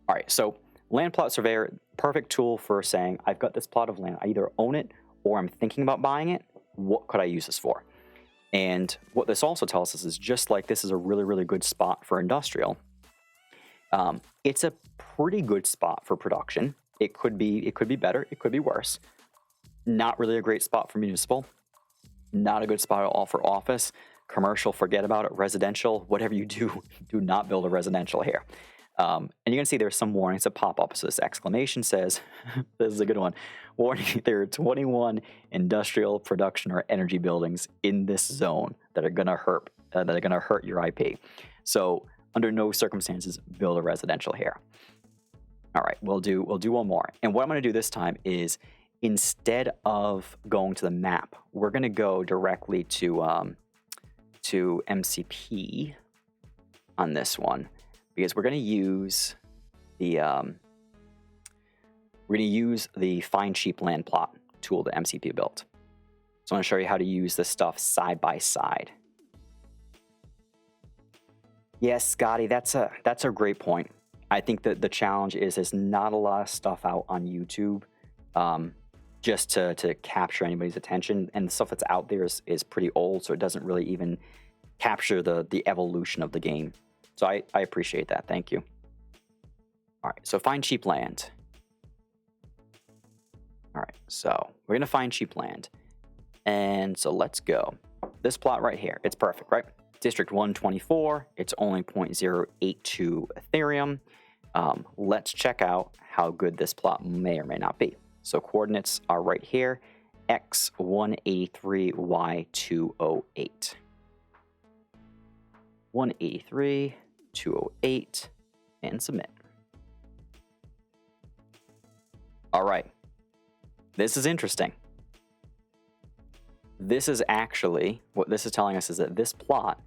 All right, so Land Plot Surveyor, perfect tool for saying I've got this plot of land, I either own it or I'm thinking about buying it. What could I use this for? And what this also tells us is, just like this is a really, really good spot for industrial, it's a pretty good spot for production. It could be better, it could be worse. Not really a great spot for municipal. Not a good spot at all for office. Commercial, forget about it. Residential, whatever you do, do not build a residential here. And you can see there's some warnings that pop up. So this exclamation says, this is a good one, warning, there are 21 industrial, production, or energy buildings in this zone that are gonna hurt your IP. So under no circumstances build a residential here. All right, we'll do one more. And what I'm gonna do this time is, instead of going to the map, we're gonna go directly to MCP on this one, because we're gonna use the Find Cheap Land Plot tool that MCP built. So I'm gonna show you how to use this stuff side by side. Yes, Scotty, that's a great point. I think that the challenge is there's not a lot of stuff out on YouTube just to capture anybody's attention, and the stuff that's out there is pretty old, so it doesn't really even capture the evolution of the game. So I appreciate that. Thank you. All right, so find cheap land. All right, so we're gonna find cheap land. And so let's go. This plot right here, it's perfect, right? District 124, it's only 0.082 Ethereum. Let's check out how good this plot may or may not be. So coordinates are right here, X183, Y208. 183, 208, and submit. All right. This is interesting. This is actually, what this is telling us is that this plot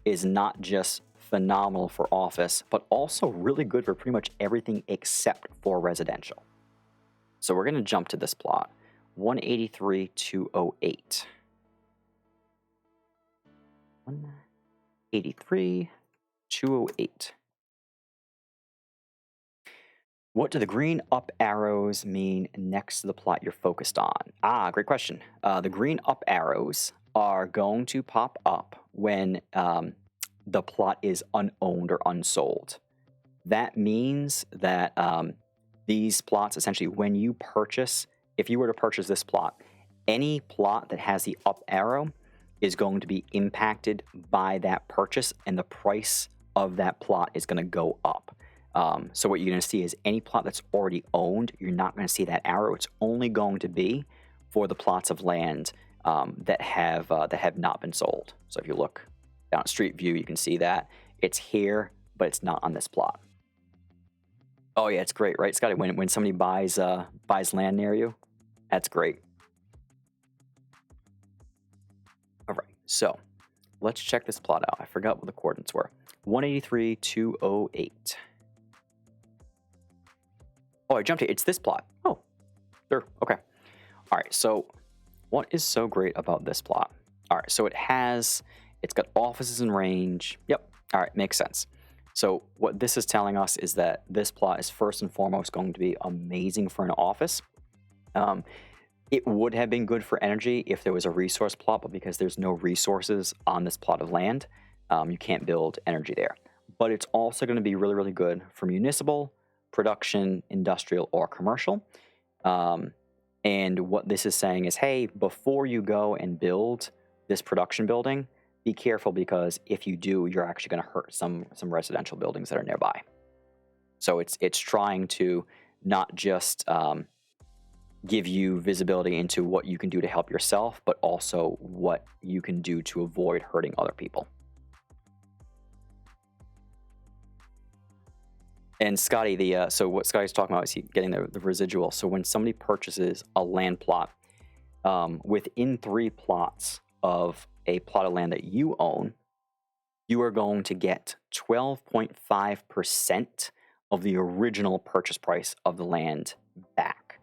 is not just phenomenal for office, but also really good for pretty much everything except for residential. So we're going to jump to this plot, 183,208. 183,208. What do the green up arrows mean next to the plot you're focused on? Great question. The green up arrows are going to pop up when the plot is unowned or unsold. That means that these plots, essentially, when you purchase, if you were to purchase this plot, any plot that has the up arrow is going to be impacted by that purchase, and the price of that plot is going to go up. So what you're going to see is any plot that's already owned, you're not going to see that arrow. It's only going to be for the plots of land that have not been sold. So if you look down at Street View, you can see that it's here, but it's not on this plot. Oh yeah, it's great, right, Scotty? When somebody buys land near you, that's great. All right, so let's check this plot out. I forgot what the coordinates were. 183,208. Oh, I jumped it. It's this plot. Oh, sure. Okay. All right. So what is so great about this plot? All right. So it's got offices in range. Yep. All right. Makes sense. So what this is telling us is that this plot is first and foremost going to be amazing for an office. It would have been good for energy if there was a resource plot, but because there's no resources on this plot of land, you can't build energy there. But it's also going to be really, really good for municipal, production, industrial, or commercial. And what this is saying is, hey, before you go and build this production building, be careful, because if you do, you're actually going to hurt some residential buildings that are nearby. So it's trying to not just give you visibility into what you can do to help yourself, but also what you can do to avoid hurting other people. And Scotty, so what Scotty's talking about is getting the residual. So when somebody purchases a land plot, within 3 plots of a plot of land that you own, you are going to get 12.5% of the original purchase price of the land back.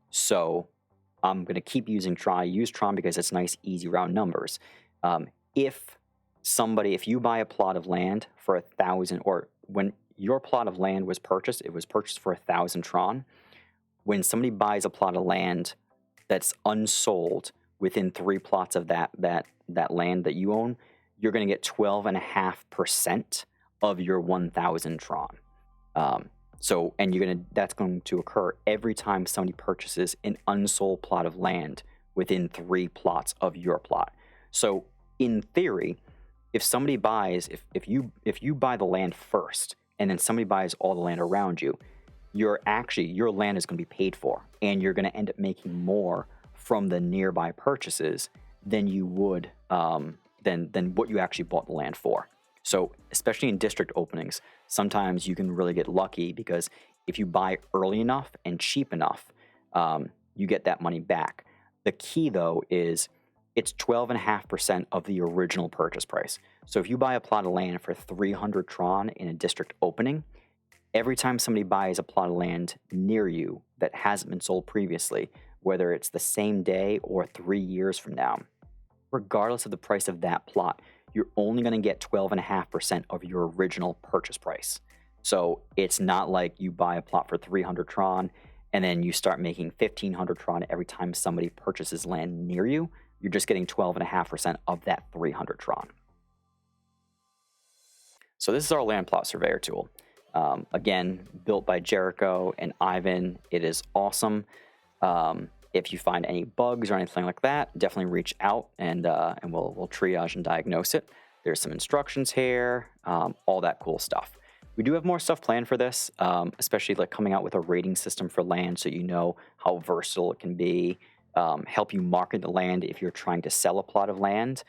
So I'm going to keep using Tron. I use Tron because it's nice, easy, round numbers. If you buy a plot of land for 1,000, or when your plot of land was purchased, it was purchased for 1,000 Tron. When somebody buys a plot of land that's unsold within 3 plots of that land that you own, you're going to get 12.5% of your 1,000 Tron. That's going to occur every time somebody purchases an unsold plot of land within 3 plots of your plot. So in theory, if somebody buys, if you buy the land first, and then somebody buys all the land around you, your land is going to be paid for, and you're going to end up making more from the nearby purchases than you would than what you actually bought the land for. So especially in district openings, sometimes you can really get lucky, because if you buy early enough and cheap enough, you get that money back. The key, though, is it's 12.5% of the original purchase price. So if you buy a plot of land for 300 Tron in a district opening, every time somebody buys a plot of land near you that hasn't been sold previously, whether it's the same day or 3 years from now, regardless of the price of that plot, you're only going to get 12.5% of your original purchase price. So it's not like you buy a plot for 300 Tron and then you start making 1,500 Tron every time somebody purchases land near you. You're just getting 12.5% of that 300 Tron. So this is our land plot surveyor tool. Again, built by Jericho and Ivan. It is awesome. If you find any bugs or anything like that, definitely reach out and we'll triage and diagnose it. There's some instructions here, all that cool stuff. We do have more stuff planned for this, especially like coming out with a rating system for land, so you know how versatile it can be. Help you market the land if you're trying to sell a plot of land.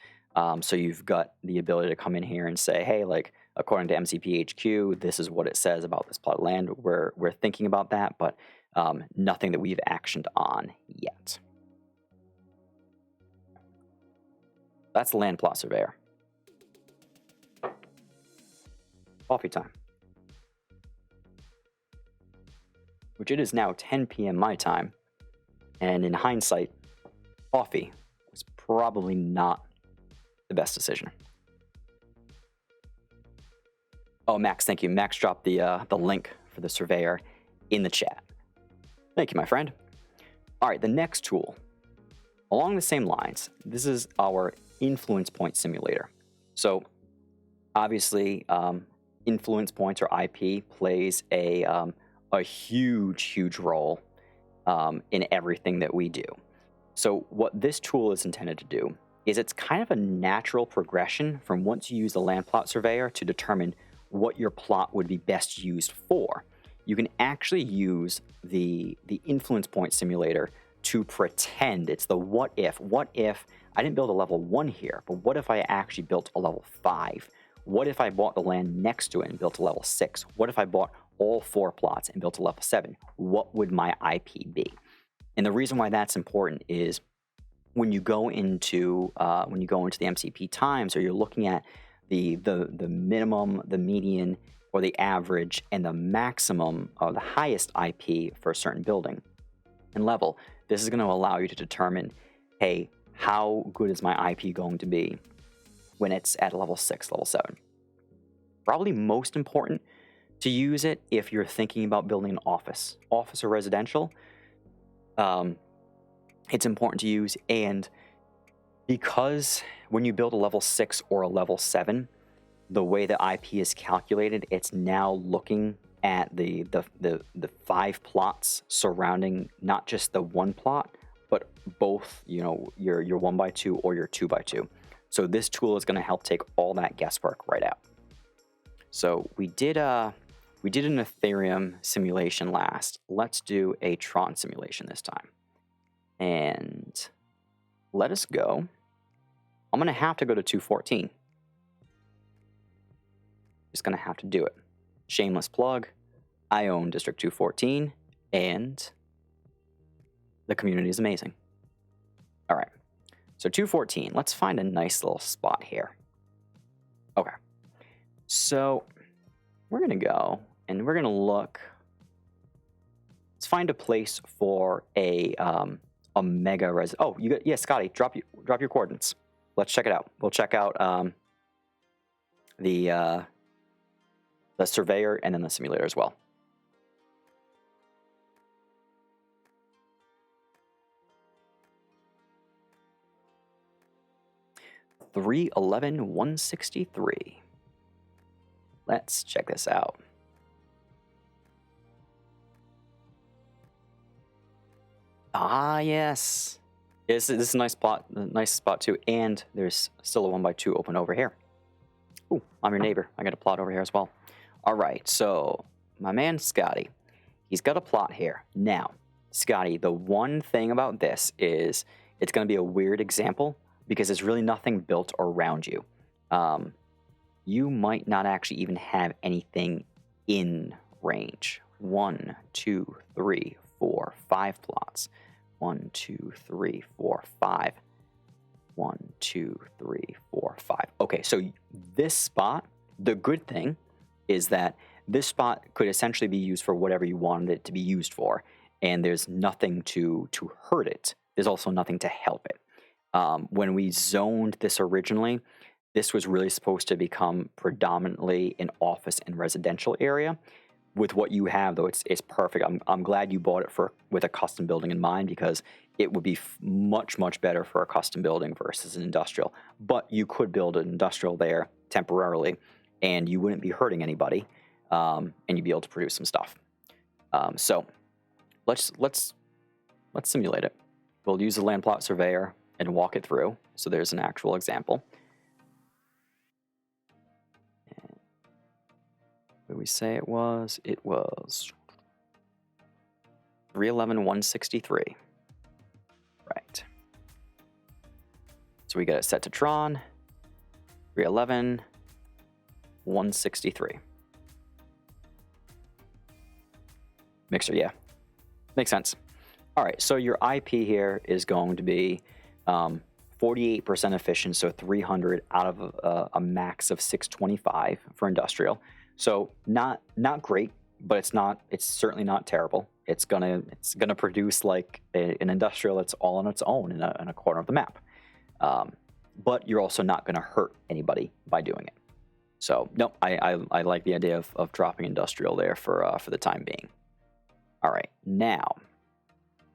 So you've got the ability to come in here and say, hey, like, according to MCPHQ, this is what it says about this plot of land. We're thinking about that, but nothing that we've actioned on yet. That's the land plot surveyor. Coffee time. Which it is now 10 p.m. my time, and in hindsight, coffee was probably not the best decision. Oh, Max, thank you. Max dropped the link for the surveyor in the chat. Thank you, my friend. All right, the next tool, along the same lines, this is our influence point simulator. So, obviously, influence points or IP plays a huge role in everything that we do. So what this tool is intended to do is it's kind of a natural progression from once you use the land plot surveyor to determine what your plot would be best used for. You can actually use the influence point simulator to pretend it's the what if. What if I didn't build a level 1 here, but what if I actually built a level 5? What if I bought the land next to it and built a level 6? What if I bought all 4 plots and built a level 7? What would my IP be? And the reason why that's important is when you go into the MCP times, or you're looking at the minimum, the median, or the average, and the maximum of the highest IP for a certain building and level, this is going to allow you to determine, hey, how good is my IP going to be when it's at level 6, level 7? Probably most important to use it if you're thinking about building an office or residential. It's important to use, and because when you build a level 6 or a level 7, the way the IP is calculated, it's now looking at the 5 plots surrounding not just the 1 plot, but both, your 1x2 or your 2x2. So this tool is going to help take all that guesswork right out. So we did an Ethereum simulation last. Let's do a Tron simulation this time. And let us go. I'm going to have to go to 214. Just going to have to do it. Shameless plug. I own District 214, and the community is amazing. All right. So 214, let's find a nice little spot here. Okay. So we're going to go and we're going to look. Let's find a place for a mega res. Oh, Scotty, drop your coordinates. Let's check it out. We'll check out the surveyor and then the simulator as well. $311,163. Let's check this out. Ah, yes. This is a nice spot too, and there's still a 1x2 open over here. Ooh, I'm your neighbor. I got a plot over here as well. All right, so my man Scotty, he's got a plot here. Now, Scotty, the one thing about this is it's going to be a weird example because there's really nothing built around you. You might not actually even have anything in range. 1, 2, 3, 4, 5 plots. 1, 2, 3, 4, 5. 1, 2, 3, 4, 5. Okay, so this spot, the good thing is that this spot could essentially be used for whatever you wanted it to be used for, and there's nothing to hurt it. There's also nothing to help it. When we zoned this originally, this was really supposed to become predominantly an office and residential area. With what you have, though, it's perfect. I'm glad you bought it with a custom building in mind, because it would be much better for a custom building versus an industrial. But you could build an industrial there temporarily, and you wouldn't be hurting anybody, and you'd be able to produce some stuff. So let's simulate it. We'll use the land plot surveyor and walk it through. So there's an actual example. What did we say it was? It was 311,163. Right. So we got it set to Tron. 311. 163. Mixer, yeah. Makes sense. All right, so your IP here is going to be 48% efficient, so 300 out of a max of 625 for industrial. So not great, but it's certainly not terrible. It's gonna produce like an industrial that's all on its own in a corner of the map. But you're also not gonna hurt anybody by doing it. So no, I like the idea of dropping industrial there for the time being. All right, now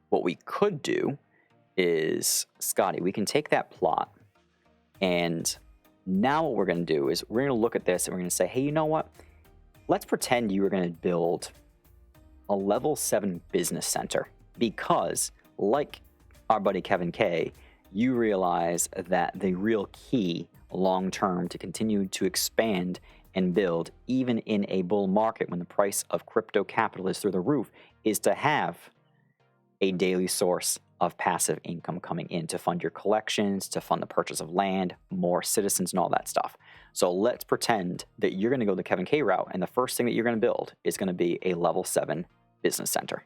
what we could do is, Scotty, we can take that plot, and now what we're going to do is we're going to look at this and we're going to say, hey, you know what? Let's pretend you were going to build a level 7 business center, because like our buddy Kevin K, you realize that the real key long term to continue to expand and build, even in a bull market when the price of crypto capital is through the roof, is to have a daily source of passive income coming in to fund your collections, to fund the purchase of land, more citizens, and all that stuff. So let's pretend that you're going to go the Kevin K route, and the first thing that you're going to build is going to be a level 7 business center.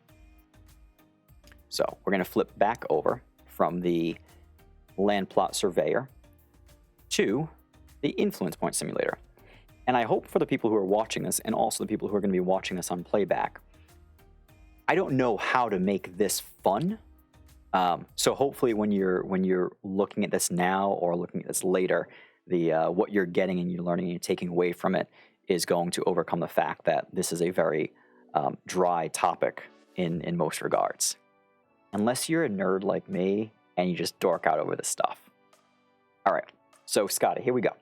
So we're going to flip back over from the land plot surveyor to the influence point simulator. And I hope for the people who are watching this, and also the people who are going to be watching this on playback, I don't know how to make this fun. So hopefully when you're looking at this now or looking at this later, the what you're getting and you're learning and you're taking away from it is going to overcome the fact that this is a very dry topic in most regards. Unless you're a nerd like me and you just dork out over this stuff. All right, so Scotty, here we go.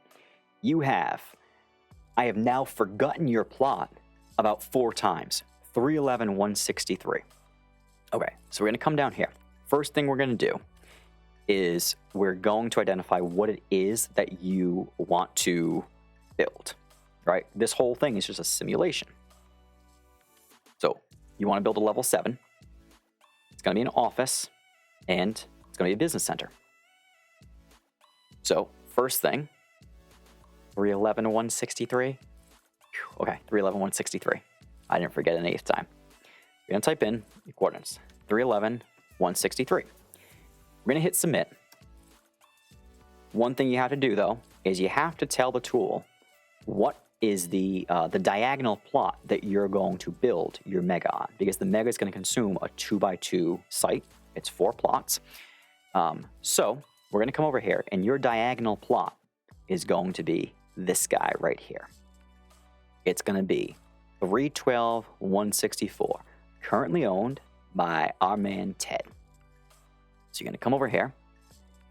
I have now forgotten your plot about 4 times. 311, 163. Okay, so we're going to come down here. First thing we're going to do is we're going to identify what it is that you want to build, right? This whole thing is just a simulation. So you want to build a level 7. It's going to be an office, and it's going to be a business center. So first thing, 311, 163. Okay, 311, 163. I didn't forget an 8th time. We're going to type in the coordinates, 311, 163. We're going to hit submit. One thing you have to do, though, is you have to tell the tool what is the diagonal plot that you're going to build your mega on, because the mega is going to consume a 2x2 site. It's 4 plots. So we're going to come over here, and your diagonal plot is going to be this guy right here. It's going to be 312, 164, currently owned by our man Ted. So you're going to come over here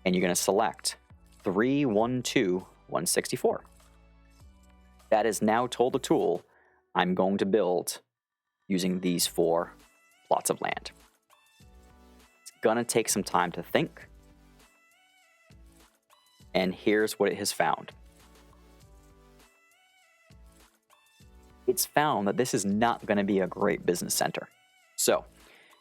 and you're going to select 312, 164. That has now told the tool I'm going to build using these 4 plots of land. It's going to take some time to think. And here's what it has found. It's found that this is not going to be a great business center. So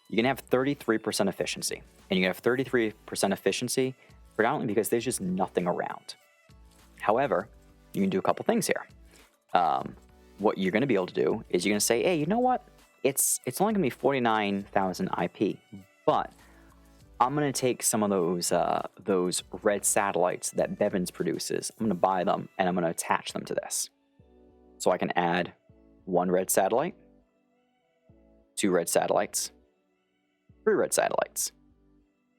you're going to have 33% efficiency. And you're going to have 33% efficiency predominantly because there's just nothing around. However, you can do a couple things here. What you're going to be able to do is you're going to say, hey, you know what? It's only going to be 49,000 IP, but I'm going to take some of those red satellites that Bevins produces. I'm going to buy them and I'm going to attach them to this. So I can add 1 red satellite, 2 red satellites, 3 red satellites.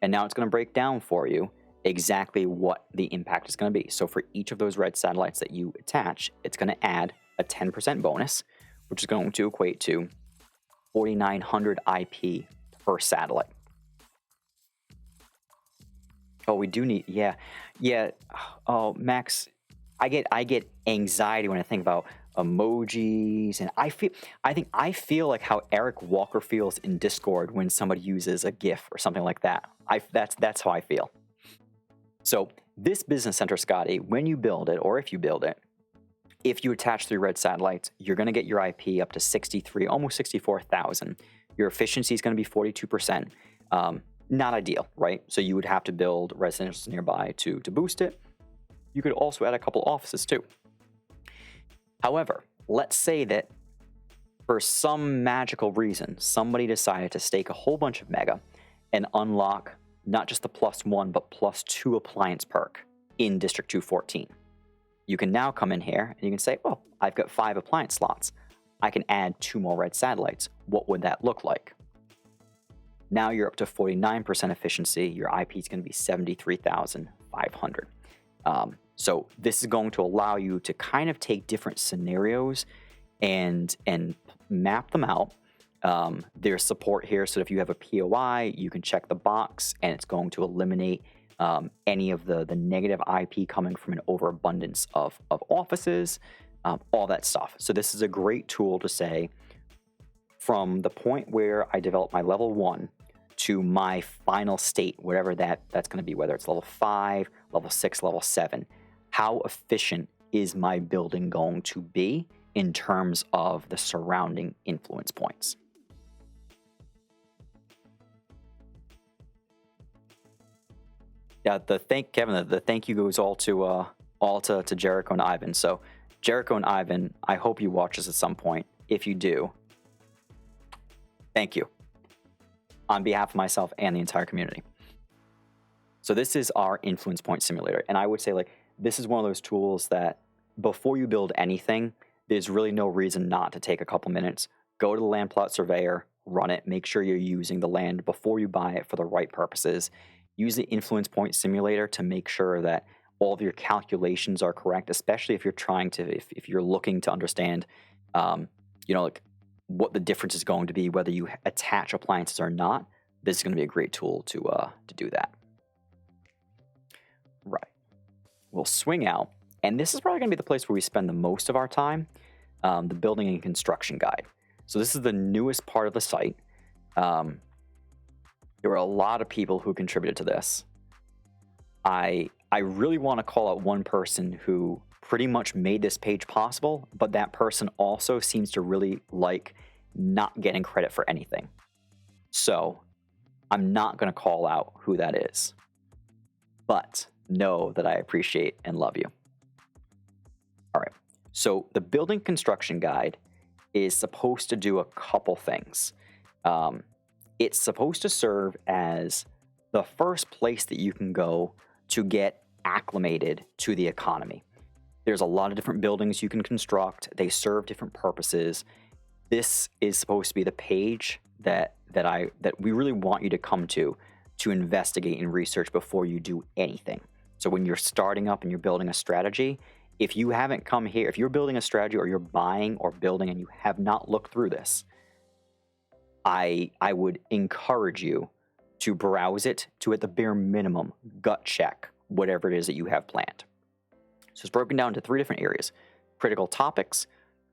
And now it's going to break down for you exactly what the impact is going to be. So for each of those red satellites that you attach, it's going to add a 10% bonus, which is going to equate to 4,900 IP per satellite. Oh, we do need, yeah. Oh, Max, I get anxiety when I think about emojis, and I feel like how Eric Walker feels in Discord when somebody uses a GIF or something like that. That's how I feel. So this business center, Scotty, when you build it, or if you build it, if you attach 3 red satellites, you're going to get your IP up to 63, almost 64,000. Your efficiency is going to be 42%. Not ideal, right? So you would have to build residences nearby to boost it. You could also add a couple offices too. However, let's say that for some magical reason, somebody decided to stake a whole bunch of mega and unlock not just the +1, but +2 appliance perk in District 214. You can now come in here and you can say, well, I've got 5 appliance slots. I can add 2 more red satellites. What would that look like? Now you're up to 49% efficiency. Your IP is going to be 73,500. So this is going to allow you to kind of take different scenarios and map them out. There's support here, so if you have a POI, you can check the box, and it's going to eliminate any of the negative IP coming from an overabundance of offices, all that stuff. So this is a great tool to say, from the point where I develop my level 1 to my final state, whatever that's going to be, whether it's level 5, level 6, level 7, how efficient is my building going to be in terms of the surrounding influence points? Yeah, Kevin, the thank you goes all to Jericho and Ivan. So Jericho and Ivan, I hope you watch this at some point. If you do, thank you on behalf of myself and the entire community. So this is our influence point simulator. And I would say, like, this is one of those tools that before you build anything, there's really no reason not to take a couple minutes, go to the land plot surveyor, run it, make sure you're using the land before you buy it for the right purposes. Use the influence point simulator to make sure that all of your calculations are correct, especially if you're trying to, if you're looking to understand, like what the difference is going to be, whether you attach appliances or not. This is going to be a great tool to do that. Right. We'll swing out, and this is probably going to be the place where we spend the most of our time, the building and construction guide. So this is the newest part of the site. There were a lot of people who contributed to this. I really want to call out one person who pretty much made this page possible, but that person also seems to really like not getting credit for anything. So I'm not going to call out who that is, but know that I appreciate and love you. All right. So the building construction guide is supposed to do a couple things. It's supposed to serve as the first place that you can go to get acclimated to the economy. There's a lot of different buildings you can construct. They serve different purposes. This is supposed to be the page that we really want you to come to investigate and research before you do anything. So when you're starting up and you're building a strategy, if you haven't come here, if you're building a strategy or you're buying or building and you have not looked through this, I would encourage you to browse it to, at the bare minimum, gut check whatever it is that you have planned. So it's broken down into 3 different areas. Critical topics,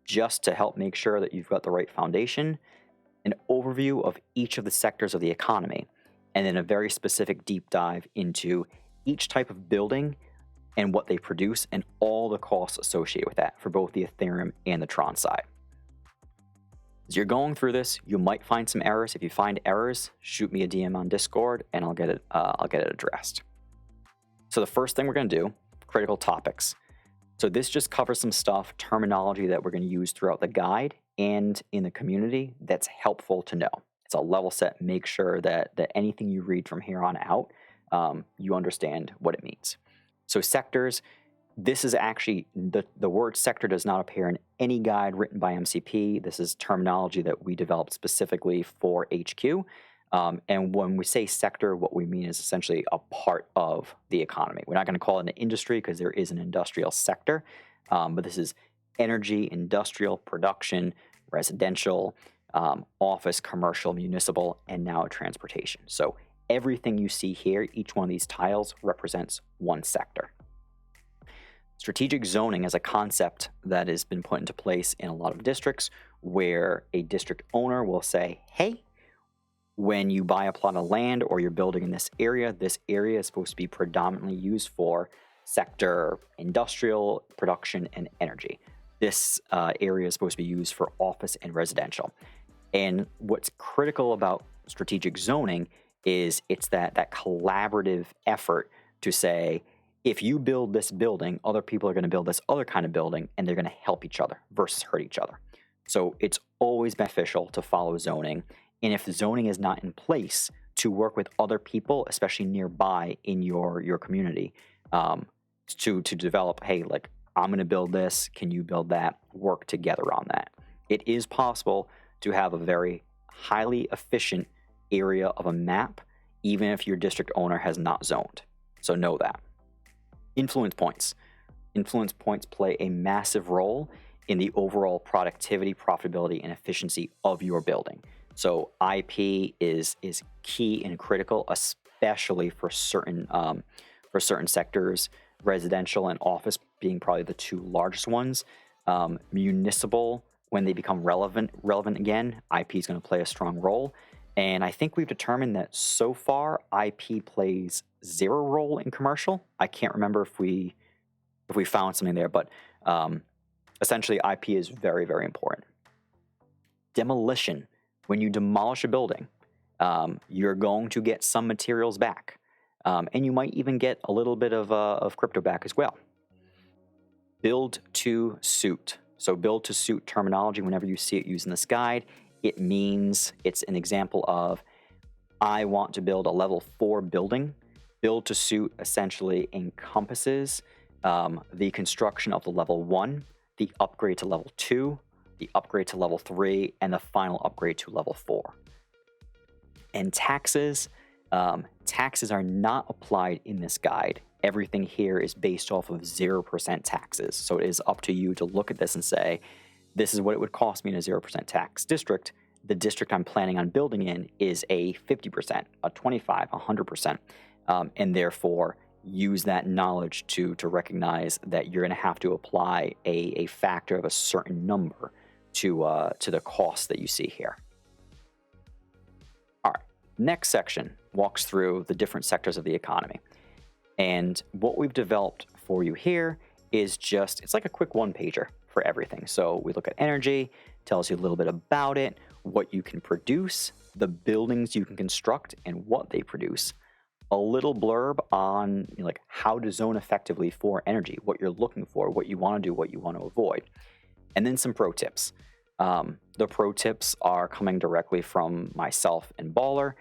just to help make sure that you've got the right foundation, an overview of each of the sectors of the economy, and then a very specific deep dive into each type of building and what they produce and all the costs associated with that for both the Ethereum and the Tron side. As you're going through this, you might find some errors. If you find errors, shoot me a DM on Discord and I'll get it addressed. So the first thing we're going to do, critical topics. So this just covers some stuff, terminology that we're going to use throughout the guide and in the community that's helpful to know. It's a level set, make sure that anything you read from here on out, you understand what it means. So sectors, this is actually, the word sector does not appear in any guide written by MCP. This is terminology that we developed specifically for HQ. And when we say sector, what we mean is essentially a part of the economy. We're not going to call it an industry because there is an industrial sector, but this is energy, industrial, production, residential, office, commercial, municipal, and now transportation. So everything you see here, each one of these tiles represents one sector. Strategic zoning is a concept that has been put into place in a lot of districts where a district owner will say, hey, when you buy a plot of land or you're building in this area is supposed to be predominantly used for sector industrial, production, and energy. This area is supposed to be used for office and residential. And what's critical about strategic zoning is it's that collaborative effort to say, if you build this building, other people are going to build this other kind of building, and they're going to help each other versus hurt each other. So it's always beneficial to follow zoning. And if zoning is not in place, to work with other people, especially nearby in your community, to develop, hey, like, I'm going to build this, can you build that? Work together on that. It is possible to have a very highly efficient area of a map, even if your district owner has not zoned. So know that. Influence points. Influence points play a massive role in the overall productivity, profitability, and efficiency of your building. So IP is key and critical, especially for certain sectors, residential and office being probably the two largest ones. Municipal, when they become relevant again, IP is going to play a strong role. And I think we've determined that so far IP plays zero role in commercial. I can't remember if we found something there, but essentially IP is very, very important. Demolition. When you demolish a building, you're going to get some materials back. And you might even get a little bit of crypto back as well. Build to suit. So build to suit terminology, whenever you see it used in this guide, it means it's an example of, I want to build a level 4 building. Build to suit essentially encompasses the construction of the level 1, the upgrade to level 2, the upgrade to level 3, and the final upgrade to level 4. And taxes. Taxes are not applied in this guide. Everything here is based off of 0% taxes. So it is up to you to look at this and say, this is what it would cost me in a 0% tax district. The district I'm planning on building in is a 50%, a 25%, 100%. And therefore, use that knowledge to recognize that you're going to have to apply a factor of a certain number to the cost that you see here. All right, next section walks through the different sectors of the economy. And what we've developed for you here is just, it's like a quick one-pager for everything. So we look at energy, tells you a little bit about it, what you can produce, the buildings you can construct, and what they produce. A little blurb on like how to zone effectively for energy, what you're looking for, what you want to do, what you want to avoid. And then some pro tips. The pro tips are coming directly from myself and Baller.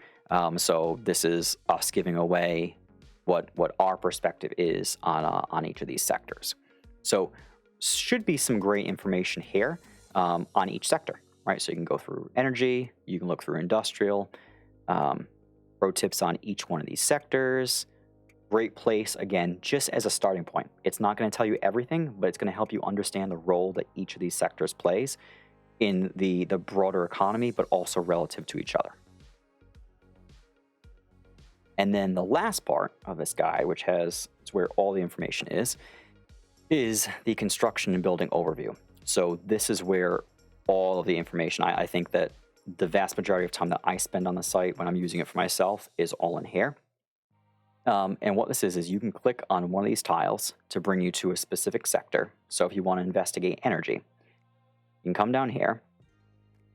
So this is us giving away what our perspective is on each of these sectors. So should be some great information here on each sector, right? So you can go through energy, you can look through industrial, pro tips on each one of these sectors. Great place, again, just as a starting point. It's not going to tell you everything, but it's going to help you understand the role that each of these sectors plays in the broader economy, but also relative to each other. And then the last part of this guide, which it's where all the information is the construction and building overview. So this is where all of the information, I think that the vast majority of time that I spend on the site when I'm using it for myself is all in here. And what this is you can click on one of these tiles to bring you to a specific sector. So if you want to investigate energy, you can come down here,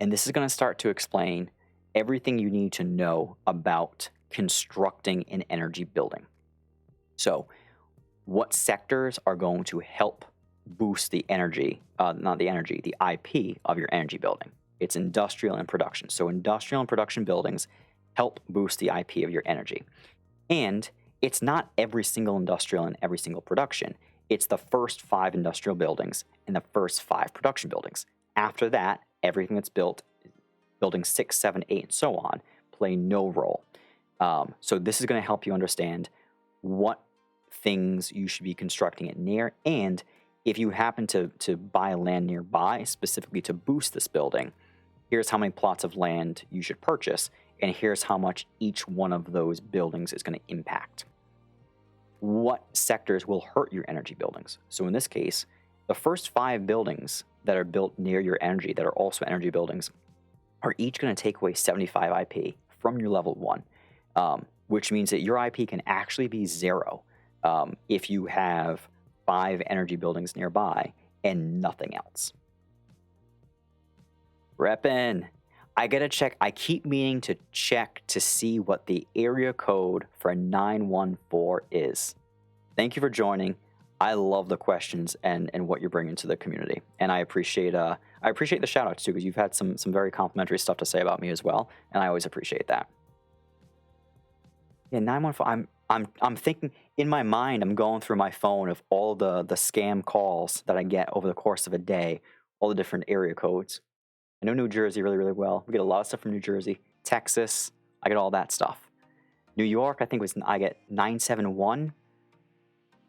and this is going to start to explain everything you need to know about constructing an energy building. So what sectors are going to help boost the energy, the IP of your energy building? It's industrial and production. So industrial and production buildings help boost the IP of your energy. And it's not every single industrial and every single production. It's the first 5 industrial buildings and the first 5 production buildings. After that, everything that's built, buildings 6, 7, 8, and so on, play no role. So this is going to help you understand what things you should be constructing it near, and if you happen to buy land nearby specifically to boost this building, here's how many plots of land you should purchase, and here's how much each one of those buildings is going to impact. What sectors will hurt your energy buildings? So in this case, the first 5 buildings that are built near your energy that are also energy buildings are each going to take away 75 IP from your level 1, which means that your IP can actually be 0 if you have 5 energy buildings nearby and nothing else. Reppin'. I gotta check. I keep meaning to check to see what the area code for 914 is. Thank you for joining. I love the questions and what you're bringing to the community, and I appreciate the shout outs too, because you've had some very complimentary stuff to say about me as well, and I always appreciate that. Yeah, 914. I'm thinking in my mind. I'm going through my phone of all the scam calls that I get over the course of a day, all the different area codes. I know New Jersey really well. We get a lot of stuff from New Jersey, Texas. I get all that stuff. New York, I think I get 971.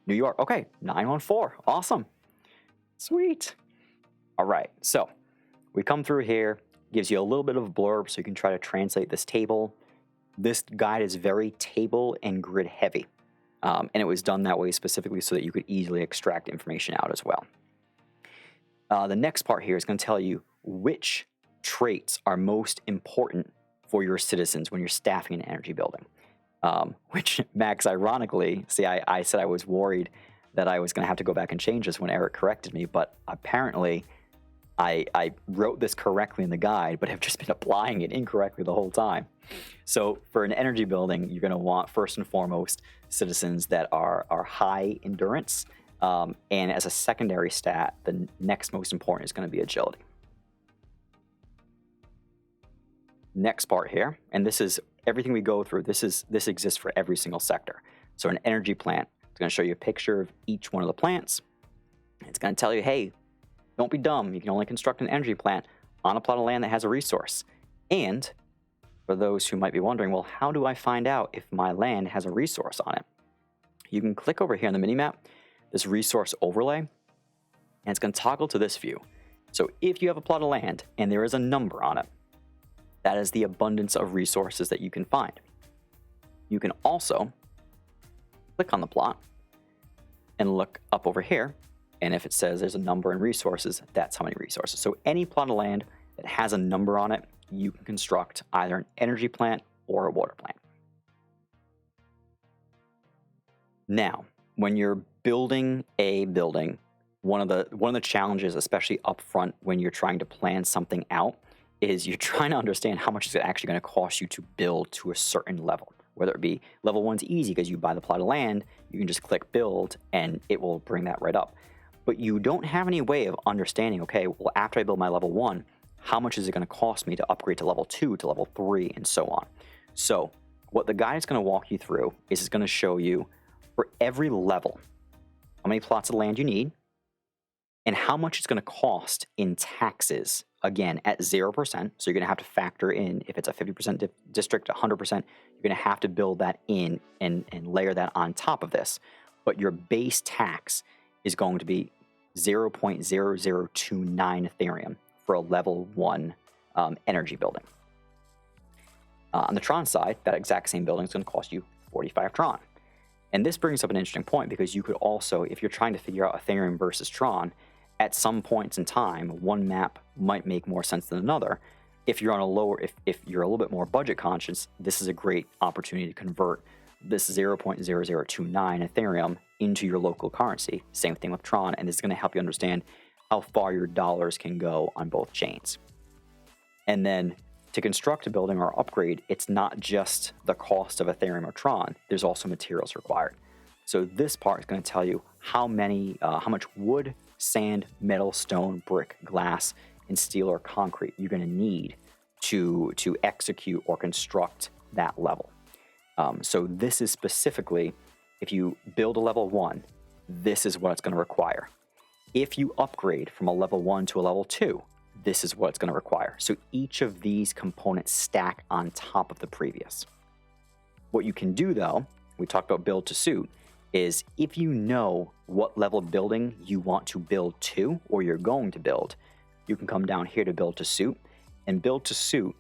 New York, okay, 914. Awesome, sweet. All right, so we come through here. Gives you a little bit of a blurb so you can try to translate this table. This guide is very table and grid heavy, and it was done that way specifically so that you could easily extract information out as well. The next part here is going to tell you which traits are most important for your citizens when you're staffing an energy building. Which, Max, ironically, see, I said I was worried that I was going to have to go back and change this when Eric corrected me, but apparently I wrote this correctly in the guide, but have just been applying it incorrectly the whole time. So for an energy building, you're going to want, first and foremost, citizens that are high endurance. And as a secondary stat, the next most important is going to be agility. Next part here, and this is everything we go through. This exists for every single sector. So an energy plant, it's going to show you a picture of each one of the plants. It's going to tell you, hey, don't be dumb. You can only construct an energy plant on a plot of land that has a resource. And for those who might be wondering, well, how do I find out if my land has a resource on it? You can click over here on the mini-map, this resource overlay, and it's going to toggle to this view. So if you have a plot of land and there is a number on it, that is the abundance of resources that you can find. You can also click on the plot and look up over here, and if it says there's a number in resources, that's how many resources. So any plot of land that has a number on it, you can construct either an energy plant or a water plant. Now, when you're building a building, one of the challenges, especially up front when you're trying to plan something out, is you're trying to understand how much is it actually going to cost you to build to a certain level. Whether it be level 1's easy because you buy the plot of land, you can just click build and it will bring that right up. But you don't have any way of understanding, okay, well, after I build my level 1, how much is it going to cost me to upgrade to level 2, to level 3, and so on. So what the guide is going to walk you through is it's going to show you for every level how many plots of land you need and how much it's going to cost in taxes, again, at 0%. So you're going to have to factor in, if it's a 50% district, 100%, you're going to have to build that in and layer that on top of this. But your base tax is going to be 0.0029 Ethereum for a level 1 energy building. On the Tron side, that exact same building is going to cost you 45 Tron. And this brings up an interesting point because you could also, if you're trying to figure out Ethereum versus Tron, at some points in time, one map might make more sense than another. If you're on a lower, if you're a little bit more budget conscious, this is a great opportunity to convert this 0.0029 Ethereum into your local currency. Same thing with Tron, and this is going to help you understand how far your dollars can go on both chains. And then to construct a building or upgrade, it's not just the cost of Ethereum or Tron. There's also materials required. So this part is going to tell you how much wood, sand, metal, stone, brick, glass, and steel or concrete you're going to need to execute or construct that level. So this is specifically, if you build a level 1, this is what it's going to require. If you upgrade from a level 1 to a level 2, this is what it's going to require. So each of these components stack on top of the previous. What you can do, though, we talked about build to suit, is if you know what level of building you want to build to or you're going to build, you can come down here to build to suit, and build to suit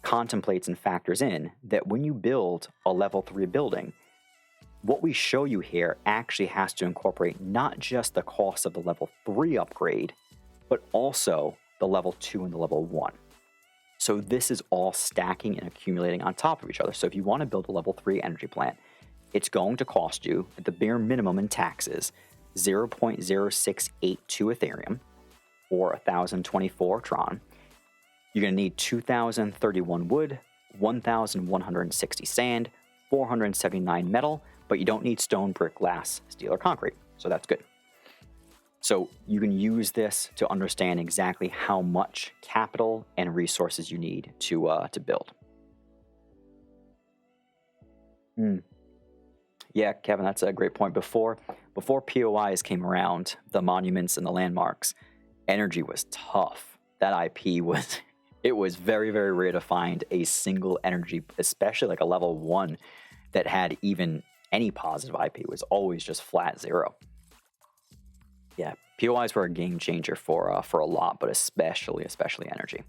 contemplates and factors in that when you build a level 3 building, what we show you here actually has to incorporate not just the cost of the level 3 upgrade, but also the level 2 and the level 1. So this is all stacking and accumulating on top of each other. So if you want to build a level 3 energy plant, it's going to cost you, at the bare minimum in taxes, 0.0682 Ethereum or 1,024 Tron. You're going to need 2,031 wood, 1,160 sand, 479 metal, but you don't need stone, brick, glass, steel, or concrete. So that's good. So you can use this to understand exactly how much capital and resources you need to build. Yeah, Kevin, that's a great point. Before POIs came around, the monuments and the landmarks, energy was tough. That IP was, it was very, very rare to find a single energy, especially like a level 1 that had even any positive IP. It was always just flat 0. Yeah, POIs were a game changer for a lot, but especially energy.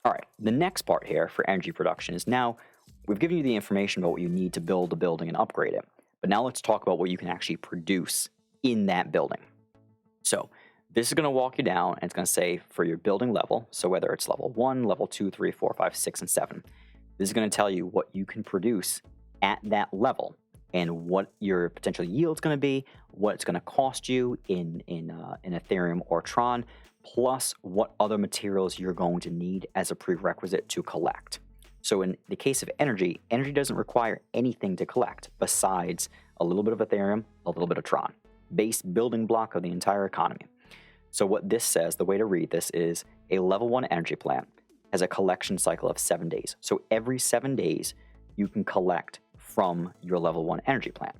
All right, the next part here for energy production is now we've given you the information about what you need to build a building and upgrade it. But now let's talk about what you can actually produce in that building. So this is going to walk you down, and it's going to say for your building level, so whether it's level 1, level 2, 3, 4, 5, 6, and 7, this is going to tell you what you can produce at that level and what your potential yield is going to be, what it's going to cost you in Ethereum or Tron, plus what other materials you're going to need as a prerequisite to collect. So in the case of energy, energy doesn't require anything to collect besides a little bit of Ethereum, a little bit of Tron, base building block of the entire economy. So what this says, the way to read this is a level 1 energy plant has a collection cycle of 7 days. So every 7 days, you can collect from your level 1 energy plant.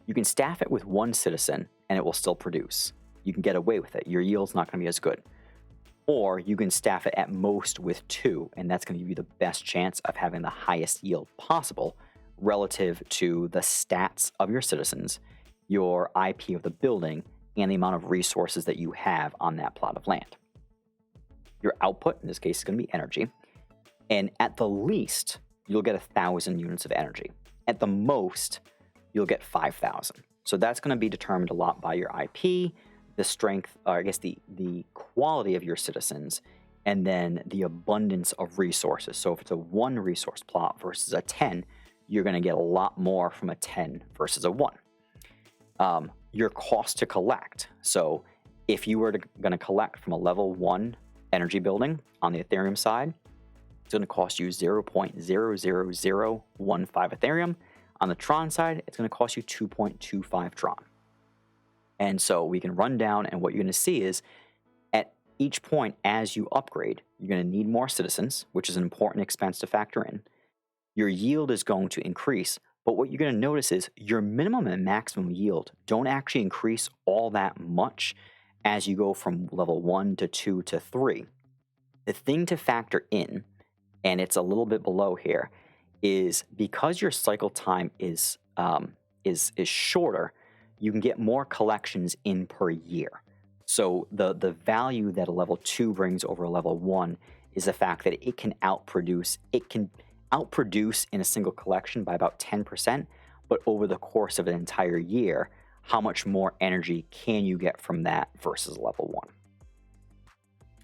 You can staff it with 1 citizen and it will still produce. You can get away with it. Your yield's not going to be as good. Or you can staff it at most with 2, and that's going to give you the best chance of having the highest yield possible relative to the stats of your citizens, your IP of the building, and the amount of resources that you have on that plot of land. Your output, in this case, is going to be energy. And at the least, you'll get 1,000 units of energy. At the most, you'll get 5,000. So that's going to be determined a lot by your IP, the strength, or I guess the quality of your citizens, and then the abundance of resources. So if it's a 1 resource plot versus a 10, you're going to get a lot more from a 10 versus a 1. Your cost to collect. So if you were going to collect from a level 1 energy building on the Ethereum side, it's going to cost you 0.00015 Ethereum. On the Tron side, it's going to cost you 2.25 Tron. And so we can run down, and what you're going to see is at each point as you upgrade, you're going to need more citizens, which is an important expense to factor in. Your yield is going to increase, but what you're going to notice is your minimum and maximum yield don't actually increase all that much as you go from level 1 to 2 to 3. The thing to factor in, and it's a little bit below here, is because your cycle time is shorter, you can get more collections in per year. So the value that a level 2 brings over a level 1 is the fact that it can outproduce in a single collection by about 10%, but over the course of an entire year, how much more energy can you get from that versus level 1?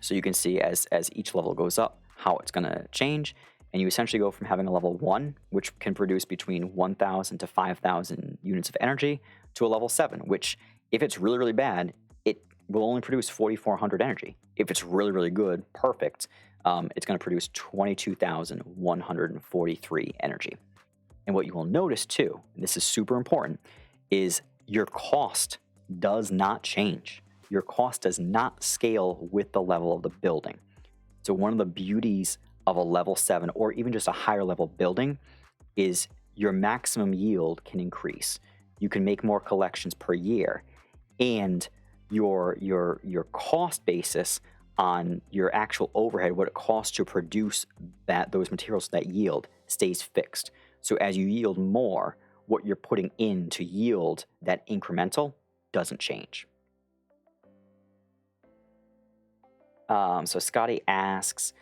So you can see as each level goes up, how it's going to change, and you essentially go from having a level 1, which can produce between 1,000 to 5,000 units of energy, to a level 7, which, if it's really, really bad, it will only produce 4,400 energy. If it's really, really good, perfect, it's going to produce 22,143 energy. And what you will notice too, and this is super important, is your cost does not change. Your cost does not scale with the level of the building. So one of the beauties of a level 7 or even just a higher level building is your maximum yield can increase. You can make more collections per year, and your cost basis on your actual overhead, what it costs to produce those materials, that yield stays fixed. So as you yield more, what you're putting in to yield that incremental doesn't change. So Scotty asks,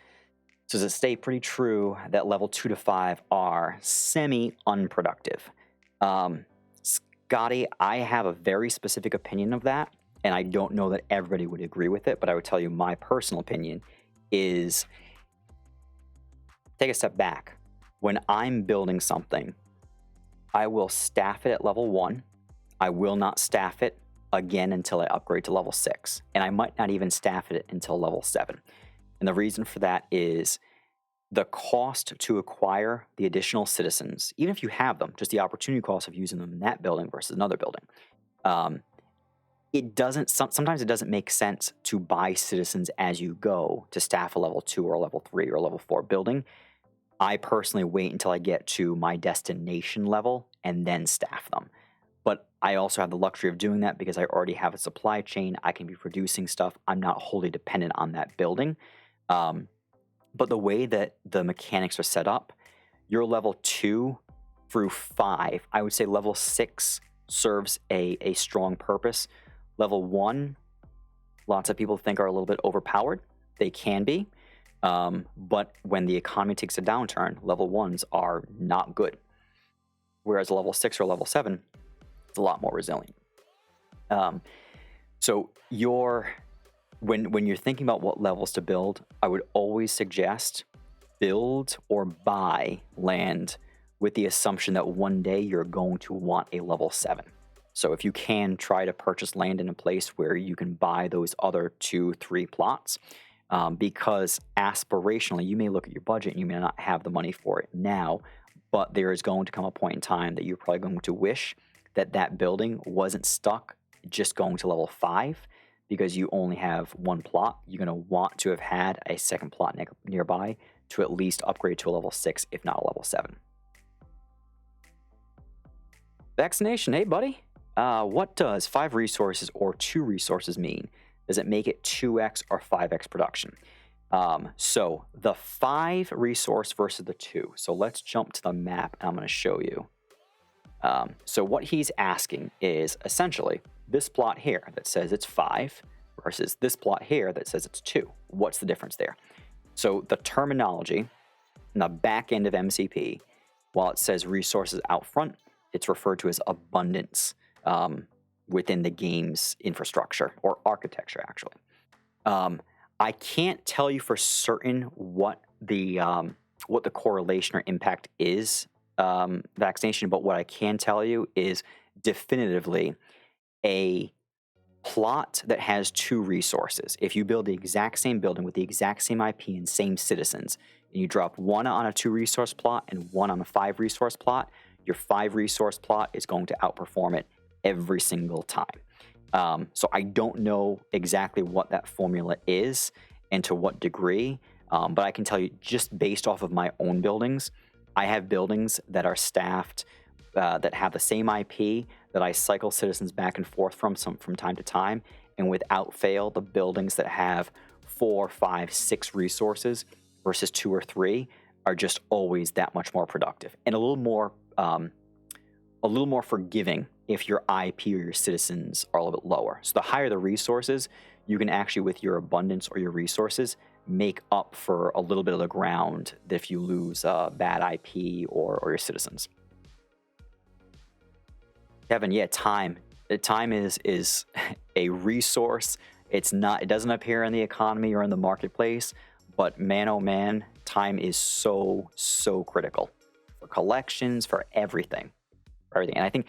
so does it stay pretty true that level 2 to 5 are semi-unproductive? Scotty, I have a very specific opinion of that, and I don't know that everybody would agree with it, but I would tell you my personal opinion is take a step back. When I'm building something, I will staff it at level 1. I will not staff it again until I upgrade to level 6, and I might not even staff it until level 7. And the reason for that is the cost to acquire the additional citizens, even if you have them, just the opportunity cost of using them in that building versus another building, um, it doesn't. Sometimes it doesn't make sense to buy citizens as you go to staff a level 2 or a level 3 or a level 4 building. I personally wait until I get to my destination level and then staff them. But I also have the luxury of doing that because I already have a supply chain. I can be producing stuff. I'm not wholly dependent on that building. But the way that the mechanics are set up, your level 2 through 5, I would say level 6 serves a strong purpose. Level 1, lots of people think are a little bit overpowered. They can be. But when the economy takes a downturn, level 1s are not good. Whereas level 6 or level 7, it's a lot more resilient. So when you're thinking about what levels to build, I would always suggest build or buy land with the assumption that one day you're going to want a level 7. So if you can, try to purchase land in a place where you can buy those other 2-3 plots, because aspirationally, you may look at your budget and you may not have the money for it now, but there is going to come a point in time that you're probably going to wish that that building wasn't stuck just going to level 5 because you only have one plot. You're going to want to have had a second plot nearby to at least upgrade to a level 6, if not a level 7. Vaccination, hey buddy. What does 5 resources or 2 resources mean? Does it make it 2x or 5x production? So the 5 resource versus the 2. So let's jump to the map and I'm going to show you. So what he's asking is essentially this plot here that says it's 5 versus this plot here that says it's 2. What's the difference there? So the terminology in the back end of MCP, while it says resources out front, it's referred to as abundance within the game's infrastructure or architecture, actually. I can't tell you for certain what the correlation or impact is, vaccination, but what I can tell you is definitively a plot that has 2 resources. If you build the exact same building with the exact same IP and same citizens, and you drop one on a 2 resource plot and one on a 5 resource plot, your 5 resource plot is going to outperform it every single time. So I don't know exactly what that formula is and to what degree, but I can tell you just based off of my own buildings, I have buildings that are staffed that have the same IP that I cycle citizens back and forth from time to time, and without fail, the buildings that have 4, 5, 6 resources versus 2 or 3 are just always that much more productive and a little more forgiving if your IP or your citizens are a little bit lower. So the higher the resources, you can actually, with your abundance or your resources, make up for a little bit of the ground if you lose bad IP or your citizens. Kevin, yeah, time. Time is a resource. It doesn't appear in the economy or in the marketplace, but man, oh man, time is so critical for collections, for everything. And I think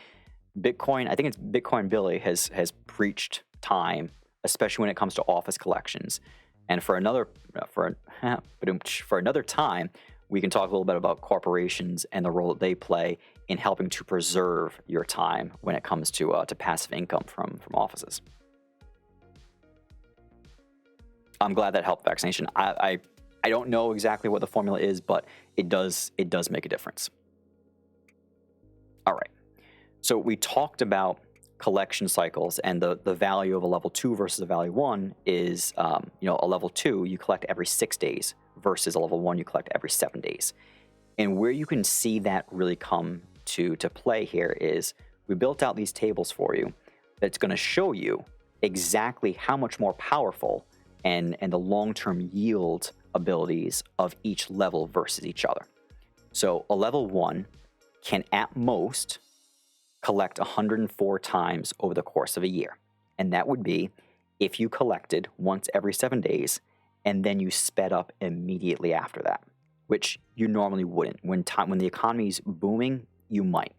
it's Bitcoin Billy has preached time, especially when it comes to office collections. And for another time, we can talk a little bit about corporations and the role that they play in helping to preserve your time when it comes to passive income from offices. I'm glad that helped, vaccination. I don't know exactly what the formula is, but it does make a difference. All right. So we talked about collection cycles and the value of a level 2 versus a value 1 is, a level 2 you collect every 6 days versus a level 1 you collect every 7 days. And where you can see that really come to play here is we built out these tables for you that's going to show you exactly how much more powerful and the long-term yield abilities of each level versus each other. So a level 1 can at most collect 104 times over the course of a year. And that would be if you collected once every 7 days and then you sped up immediately after that, which you normally wouldn't. When the economy's booming, you might.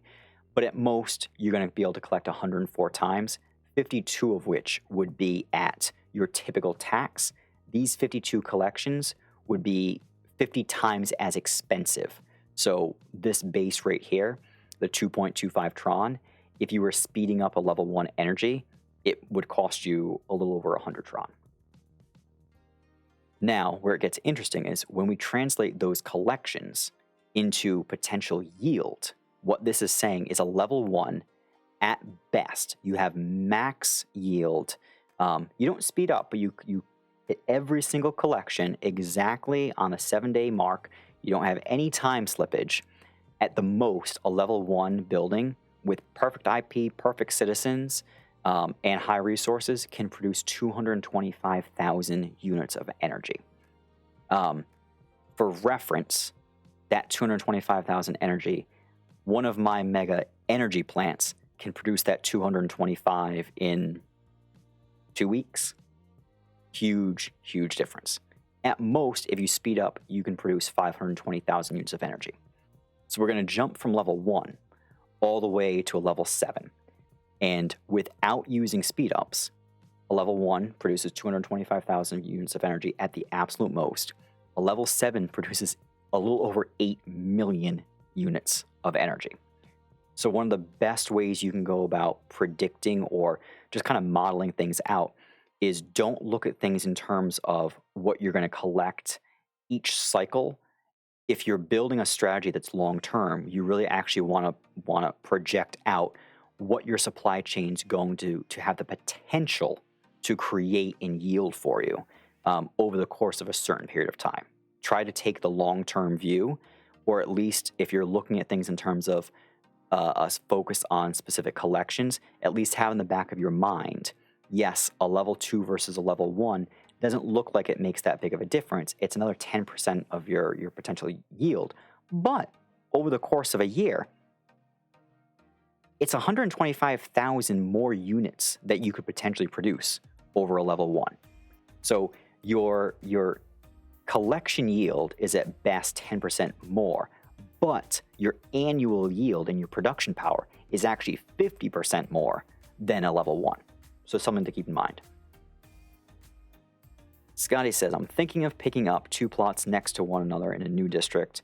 But at most, you're going to be able to collect 104 times, 52 of which would be at your typical tax. These 52 collections would be 50 times as expensive. So this base rate here, the 2.25 Tron, if you were speeding up a level 1 energy, it would cost you a little over 100 Tron. Now, where it gets interesting is when we translate those collections into potential yield, what this is saying is a level 1, at best, you have max yield. You don't speed up, but you hit every single collection exactly on the 7-day mark. You don't have any time slippage. At the most, a level 1 building with perfect IP, perfect citizens, and high resources can produce 225,000 units of energy. For reference, that 225,000 energy, one of my mega energy plants can produce that 225 in 2 weeks. Huge, huge difference. At most, if you speed up, you can produce 520,000 units of energy. So we're going to jump from level 1 all the way to a level 7. And without using speed ups, a level 1 produces 225,000 units of energy at the absolute most. A level 7 produces a little over 8 million units of energy. So one of the best ways you can go about predicting or just kind of modeling things out is don't look at things in terms of what you're going to collect each cycle. If you're building a strategy that's long term, you really actually want to project out what your supply chain's going to have the potential to create and yield for you over the course of a certain period of time. Try to take the long-term view, or at least if you're looking at things in terms of us focus on specific collections, at least have in the back of your mind, yes, a level 2 versus a level 1 doesn't look like it makes that big of a difference. It's another 10% of your potential yield. But over the course of a year, it's 125,000 more units that you could potentially produce over a level 1. So your collection yield is at best 10% more, but your annual yield and your production power is actually 50% more than a level 1. So something to keep in mind. Scotty says, I'm thinking of picking up 2 plots next to one another in a new district.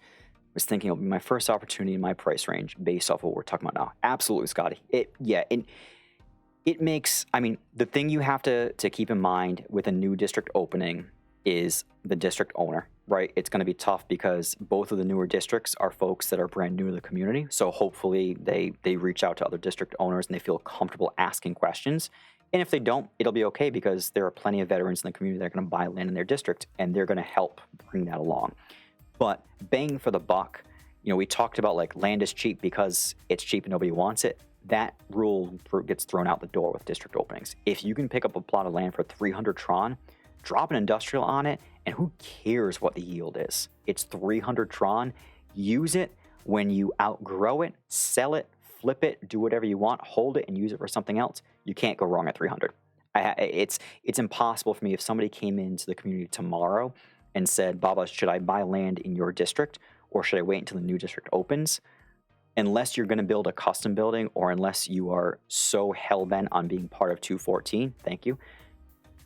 Was thinking it'll be my first opportunity in my price range based off of what we're talking about now. Absolutely, Scotty. It makes, I mean, the thing you have to keep in mind with a new district opening is the district owner, right? It's going to be tough because both of the newer districts are folks that are brand new to the community. So hopefully they reach out to other district owners and they feel comfortable asking questions. And if they don't, it'll be okay because there are plenty of veterans in the community that are going to buy land in their district and they're going to help bring that along. But bang for the buck, we talked about like land is cheap because it's cheap and nobody wants it. That rule gets thrown out the door with district openings. If you can pick up a plot of land for 300 Tron, drop an industrial on it, and who cares what the yield is? It's 300 Tron. Use it when you outgrow it, sell it, flip it, do whatever you want, hold it, and use it for something else. You can't go wrong at 300. It's impossible for me if somebody came into the community tomorrow and said, Baba, should I buy land in your district or should I wait until the new district opens? Unless you're going to build a custom building or unless you are so hell-bent on being part of 214, thank you,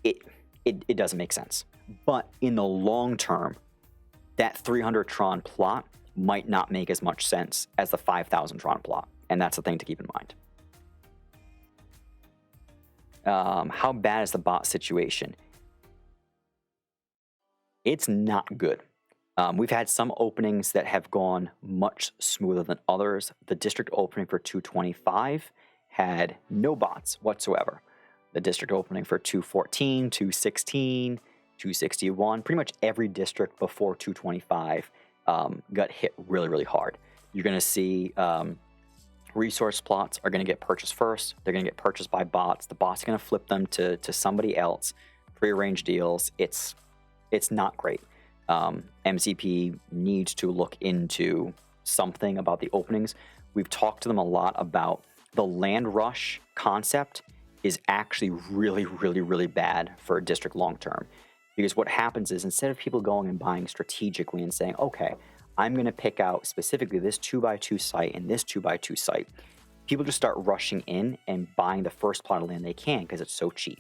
it doesn't make sense. But in the long term, that 300 Tron plot might not make as much sense as the 5,000 Tron plot. And that's the thing to keep in mind. How bad is the bot situation? It's not good. We've had some openings that have gone much smoother than others. The district opening for 225 had no bots whatsoever. The district opening for 214, 216, 261, pretty much every district before 225 got hit really, really hard. You're going to see resource plots are going to get purchased first. They're going to get purchased by bots. The bots are going to flip them to somebody else. Prearranged deals. It's not great. MCP needs to look into something about the openings. We've talked to them a lot about the land rush concept is actually really, really, really bad for a district long term. Because what happens is instead of people going and buying strategically and saying, okay, I'm going to pick out specifically this 2x2 site and this 2x2 site, people just start rushing in and buying the first plot of land they can because it's so cheap.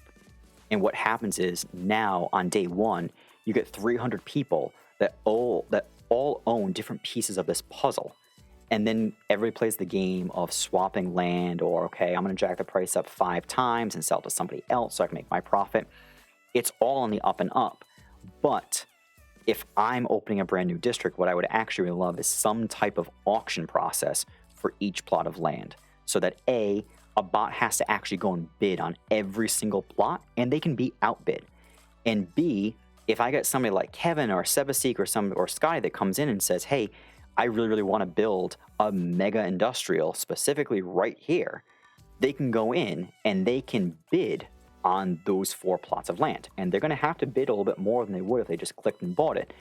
And what happens is now on day one, you get 300 people that all own different pieces of this puzzle. And then everybody plays the game of swapping land, or, okay, I'm going to jack the price up 5 times and sell it to somebody else so I can make my profit. It's all on the up and up. But if I'm opening a brand new district, what I would actually really love is some type of auction process for each plot of land, so that a bot has to actually go and bid on every single plot, and they can be outbid. And B, if I get somebody like Kevin or Sebaseek or Scotty that comes in and says, hey, I really, really want to build a mega industrial specifically right here, they can go in and they can bid on those 4 plots of land. And they're going to have to bid a little bit more than they would if they just clicked and bought it.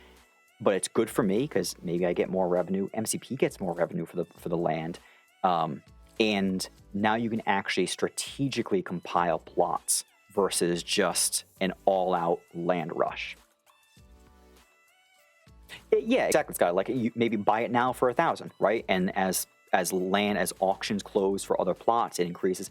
But it's good for me because maybe I get more revenue. MCP gets more revenue for the land. And now you can actually strategically compile plots versus just an all-out land rush. Yeah, exactly, Scott. Like, you maybe buy it now for 1,000, right? And as auctions close for other plots, it increases.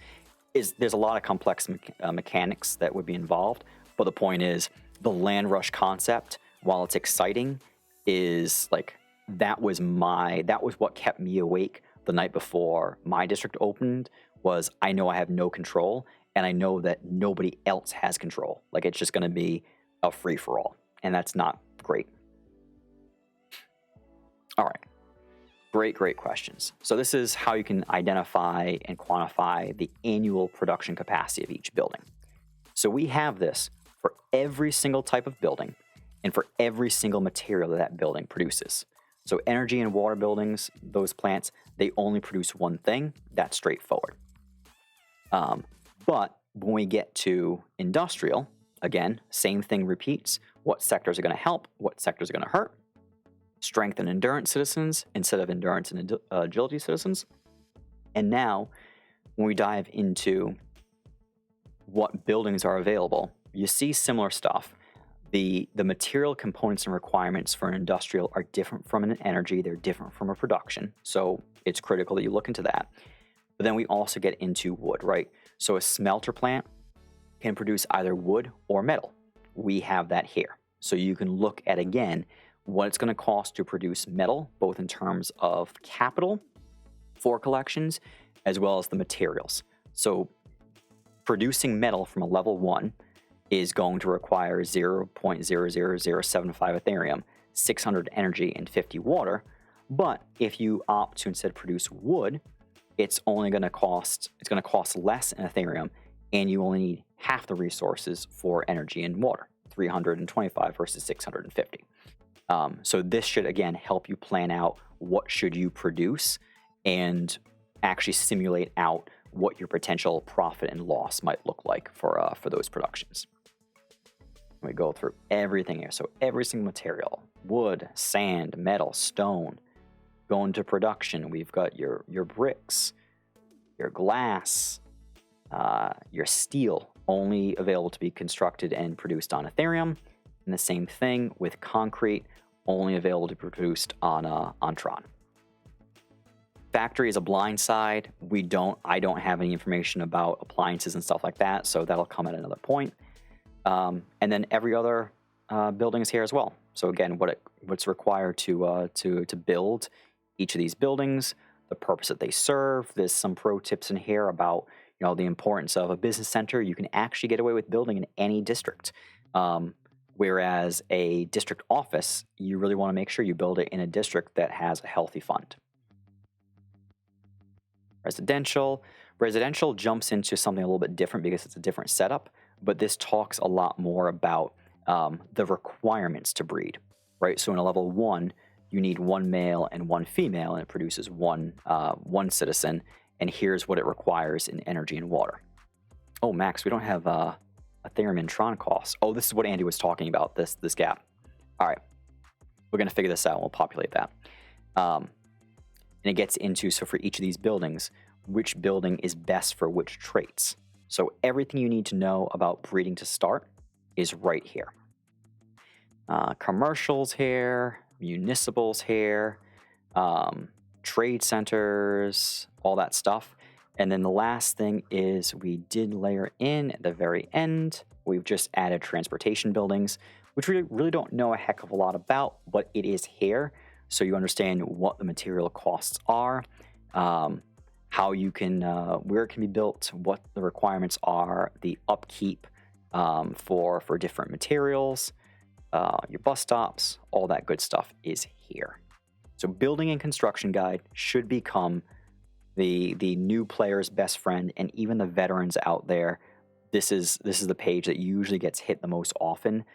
There's a lot of complex mechanics that would be involved, but the point is, the land rush concept, while it's exciting, is like that was what kept me awake the night before my district opened. Was I know I have no control, and I know that nobody else has control. Like, it's just going to be a free for all, and that's not great. All right. Great questions. So this is how you can identify and quantify the annual production capacity of each building. So we have this for every single type of building and for every single material that building produces. So energy and water buildings, those plants, they only produce one thing. That's straightforward. But when we get to industrial, again, same thing repeats. What sectors are going to help? What sectors are going to hurt? Strength and endurance citizens instead of endurance and agility citizens. And now, when we dive into what buildings are available, you see similar stuff. The material components and requirements for an industrial are different from an energy. They're different from a production. So it's critical that you look into that. But then we also get into wood, right? So a smelter plant can produce either wood or metal. We have that here. So you can look at, again, what it's going to cost to produce metal, both in terms of capital for collections, as well as the materials. So producing metal from a level 1 is going to require 0.00075 Ethereum, 600 energy, and 50 water. But if you opt to instead produce wood, it's going to cost less in Ethereum, and you only need half the resources for energy and water, 325 versus 650. So this should, again, help you plan out what should you produce and actually simulate out what your potential profit and loss might look like for those productions. We go through everything here. So every single material, wood, sand, metal, stone, going to production. We've got your bricks, your glass, your steel, only available to be constructed and produced on Ethereum. And the same thing with concrete, only available to be produced on Tron. Factory is a blind side. I don't have any information about appliances and stuff like that, so that'll come at another point. And then every other building is here as well. So again, what's required to build each of these buildings, the purpose that they serve. There's some pro tips in here about the importance of a business center. You can actually get away with building in any district. Whereas a district office, you really want to make sure you build it in a district that has a healthy fund. Residential jumps into something a little bit different because it's a different setup, but this talks a lot more about the requirements to breed, right? So in a level 1, you need 1 male and 1 female, and it produces one citizen, and here's what it requires in energy and water. Oh, Max, we don't have Ethereum and Tron costs. Oh, this is what Andy was talking about, this gap. All right, we're going to figure this out, and we'll populate that. And it gets into, so for each of these buildings, which building is best for which traits. So everything you need to know about breeding to start is right here. Commercials here, municipals here, trade centers, all that stuff. And then the last thing is we did layer in at the very end, we've just added transportation buildings, which we really don't know a heck of a lot about, but it is here. So you understand what the material costs are, how you can, where it can be built, what the requirements are, the upkeep for different materials, your bus stops, all that good stuff is here. So building and construction guide should become the new player's best friend, and even the veterans out there. This is the page that usually gets hit the most often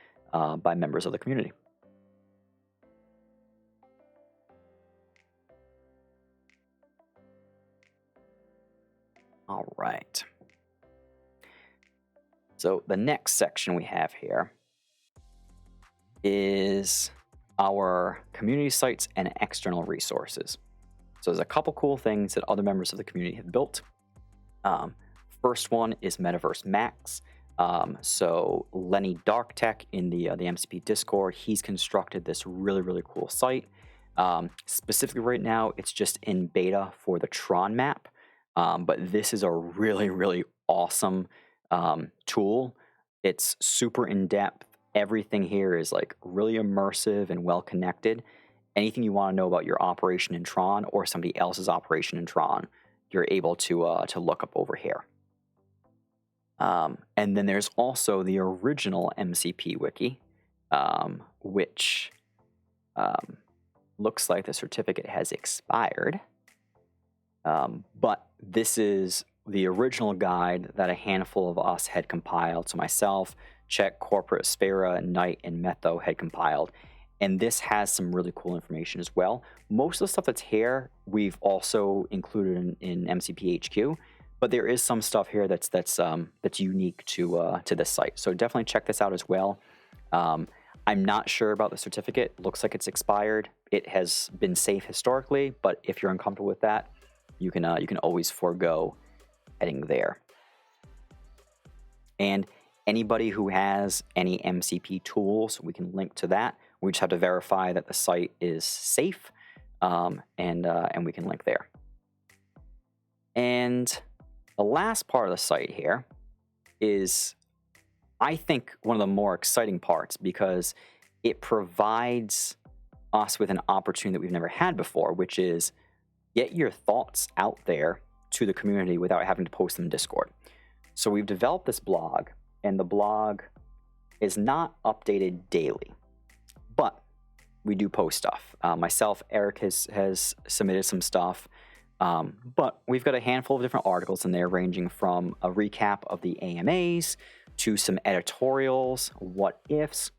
by members of the community. All right. So the next section we have here is our community sites and external resources. So there's a couple cool things that other members of the community have built. First one is Metaverse Max. So Lenny Darktech in the MCP Discord, he's constructed this really cool site. Specifically right now, it's just in beta for the Tron map. But this is a really awesome tool. It's super in-depth. Everything here is like really immersive and well connected. Anything you want to know about your operation in Tron or somebody else's operation in Tron, you're able to look up over here. And then there's also the original MCP wiki, which looks like the certificate has expired. But this is the original guide that a handful of us had compiled. So myself, Czech, Corporate, Spera, Knight, and Metho had compiled. And this has some really cool information as well. Most of the stuff that's here, we've also included in MCPHQ, but there is some stuff here that's unique to this site. So definitely check this out as well. I'm not sure about the certificate. Looks like it's expired. It has been safe historically, but if you're uncomfortable with that, you can always forego heading there. And anybody who has any MCP tools, we can link to that. We just have to verify that the site is safe, and we can link there. And the last part of the site here is, I think, one of the more exciting parts, because it provides us with an opportunity that we've never had before, which is get your thoughts out there to the community without having to post them in Discord. So we've developed this blog, and the blog is not updated daily, but we do post stuff. Myself, Eric has submitted some stuff, but we've got a handful of different articles in there, ranging from a recap of the AMAs to some editorials, what ifs.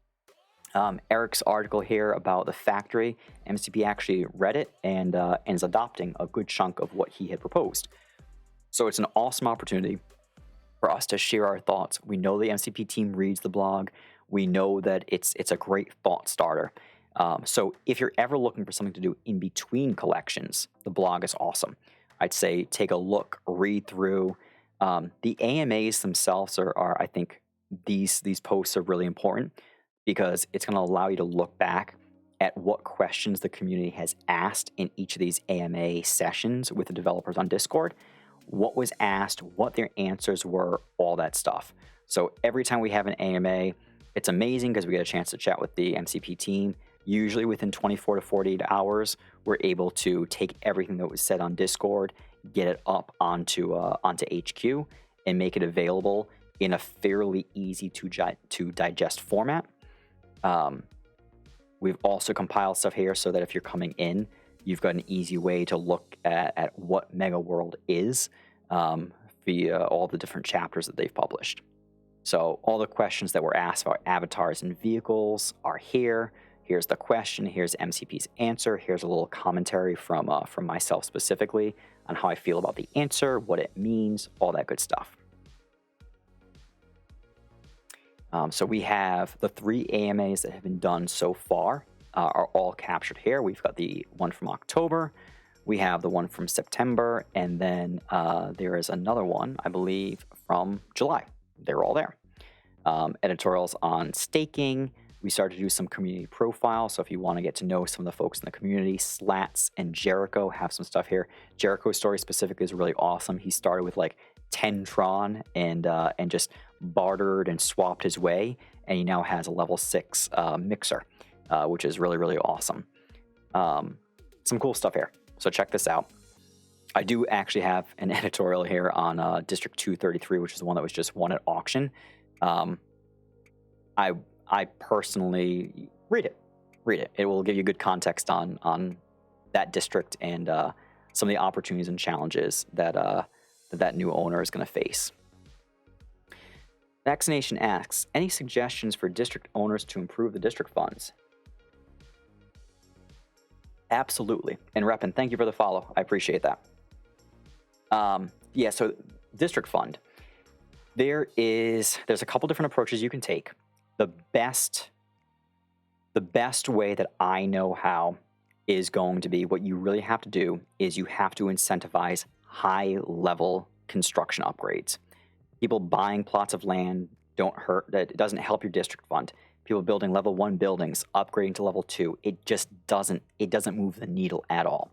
Eric's article here about the factory, MCP actually read it and is adopting a good chunk of what he had proposed. So it's an awesome opportunity for us to share our thoughts. We know the MCP team reads the blog. We know that it's a great thought starter. So if you're ever looking for something to do in between collections, the blog is awesome. I'd say take a look, read through. The AMAs themselves are I think these posts are really important, because it's going to allow you to look back at what questions the community has asked in each of these AMA sessions with the developers on Discord, what was asked, what their answers were, all that stuff. So every time we have an AMA, it's amazing because we get a chance to chat with the MCP team. Usually within 24 to 48 hours, we're able to take everything that was said on Discord, get it up onto HQ, and make it available in a fairly easy to digest format. We've also compiled stuff here so that if you're coming in, you've got an easy way to look at what Mega World is via all the different chapters that they've published. So all the questions that were asked about avatars and vehicles are here. Here's the question. Here's MCP's answer. Here's a little commentary from myself specifically on how I feel about the answer, what it means, all that good stuff. So we have the 3 AMAs that have been done so far are all captured here. We've got the one from October, we have the one from September, and then there is another one, I believe, from July. They're all there. Editorials on staking. We started to do some community profiles, so if you want to get to know some of the folks in the community, Slats and Jericho have some stuff here. Jericho's story specifically is really awesome. He started with like 10 Tron and just bartered and swapped his way, and he now has a level 6 mixer, which is really, really awesome. Some cool stuff here. So check this out. I do actually have an editorial here on District 233, which is the one that was just won at auction. I personally read it. It will give you good context on that district and some of the opportunities and challenges that that new owner is going to face. Vaccination asks, any suggestions for district owners to improve the district funds? Absolutely. And Repin, thank you for the follow. I appreciate that. Yeah, so district fund. There's a couple different approaches you can take. The best way that I know how is going to be, what you really have to do is you have to incentivize high-level construction upgrades. People buying plots of land it doesn't help your district fund. People building level 1 buildings, upgrading to level 2, it doesn't move the needle at all.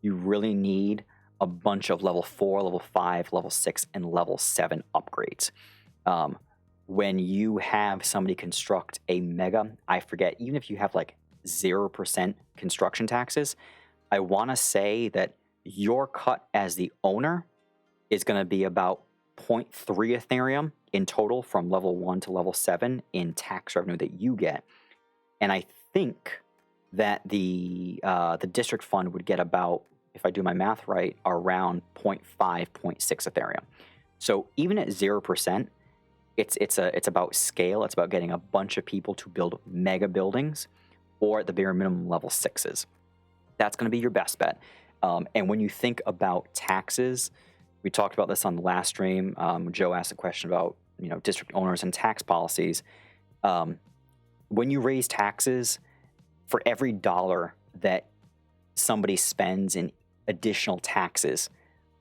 You really need a bunch of level 4, level 5, level 6, and level 7 upgrades. When you have somebody construct a mega, I forget, even if you have like 0% construction taxes, I want to say that your cut as the owner is going to be about 0.3 Ethereum in total from level 1 to level 7 in tax revenue that you get. And I think that the district fund would get about, if I do my math right, around 0.5, 0.6 Ethereum. So even at 0%, it's about scale. It's about getting a bunch of people to build mega buildings, or at the bare minimum level 6s. That's going to be your best bet. And when you think about taxes, we talked about this on the last stream. Joe asked a question about district owners and tax policies. When you raise taxes, for every dollar that somebody spends in additional taxes,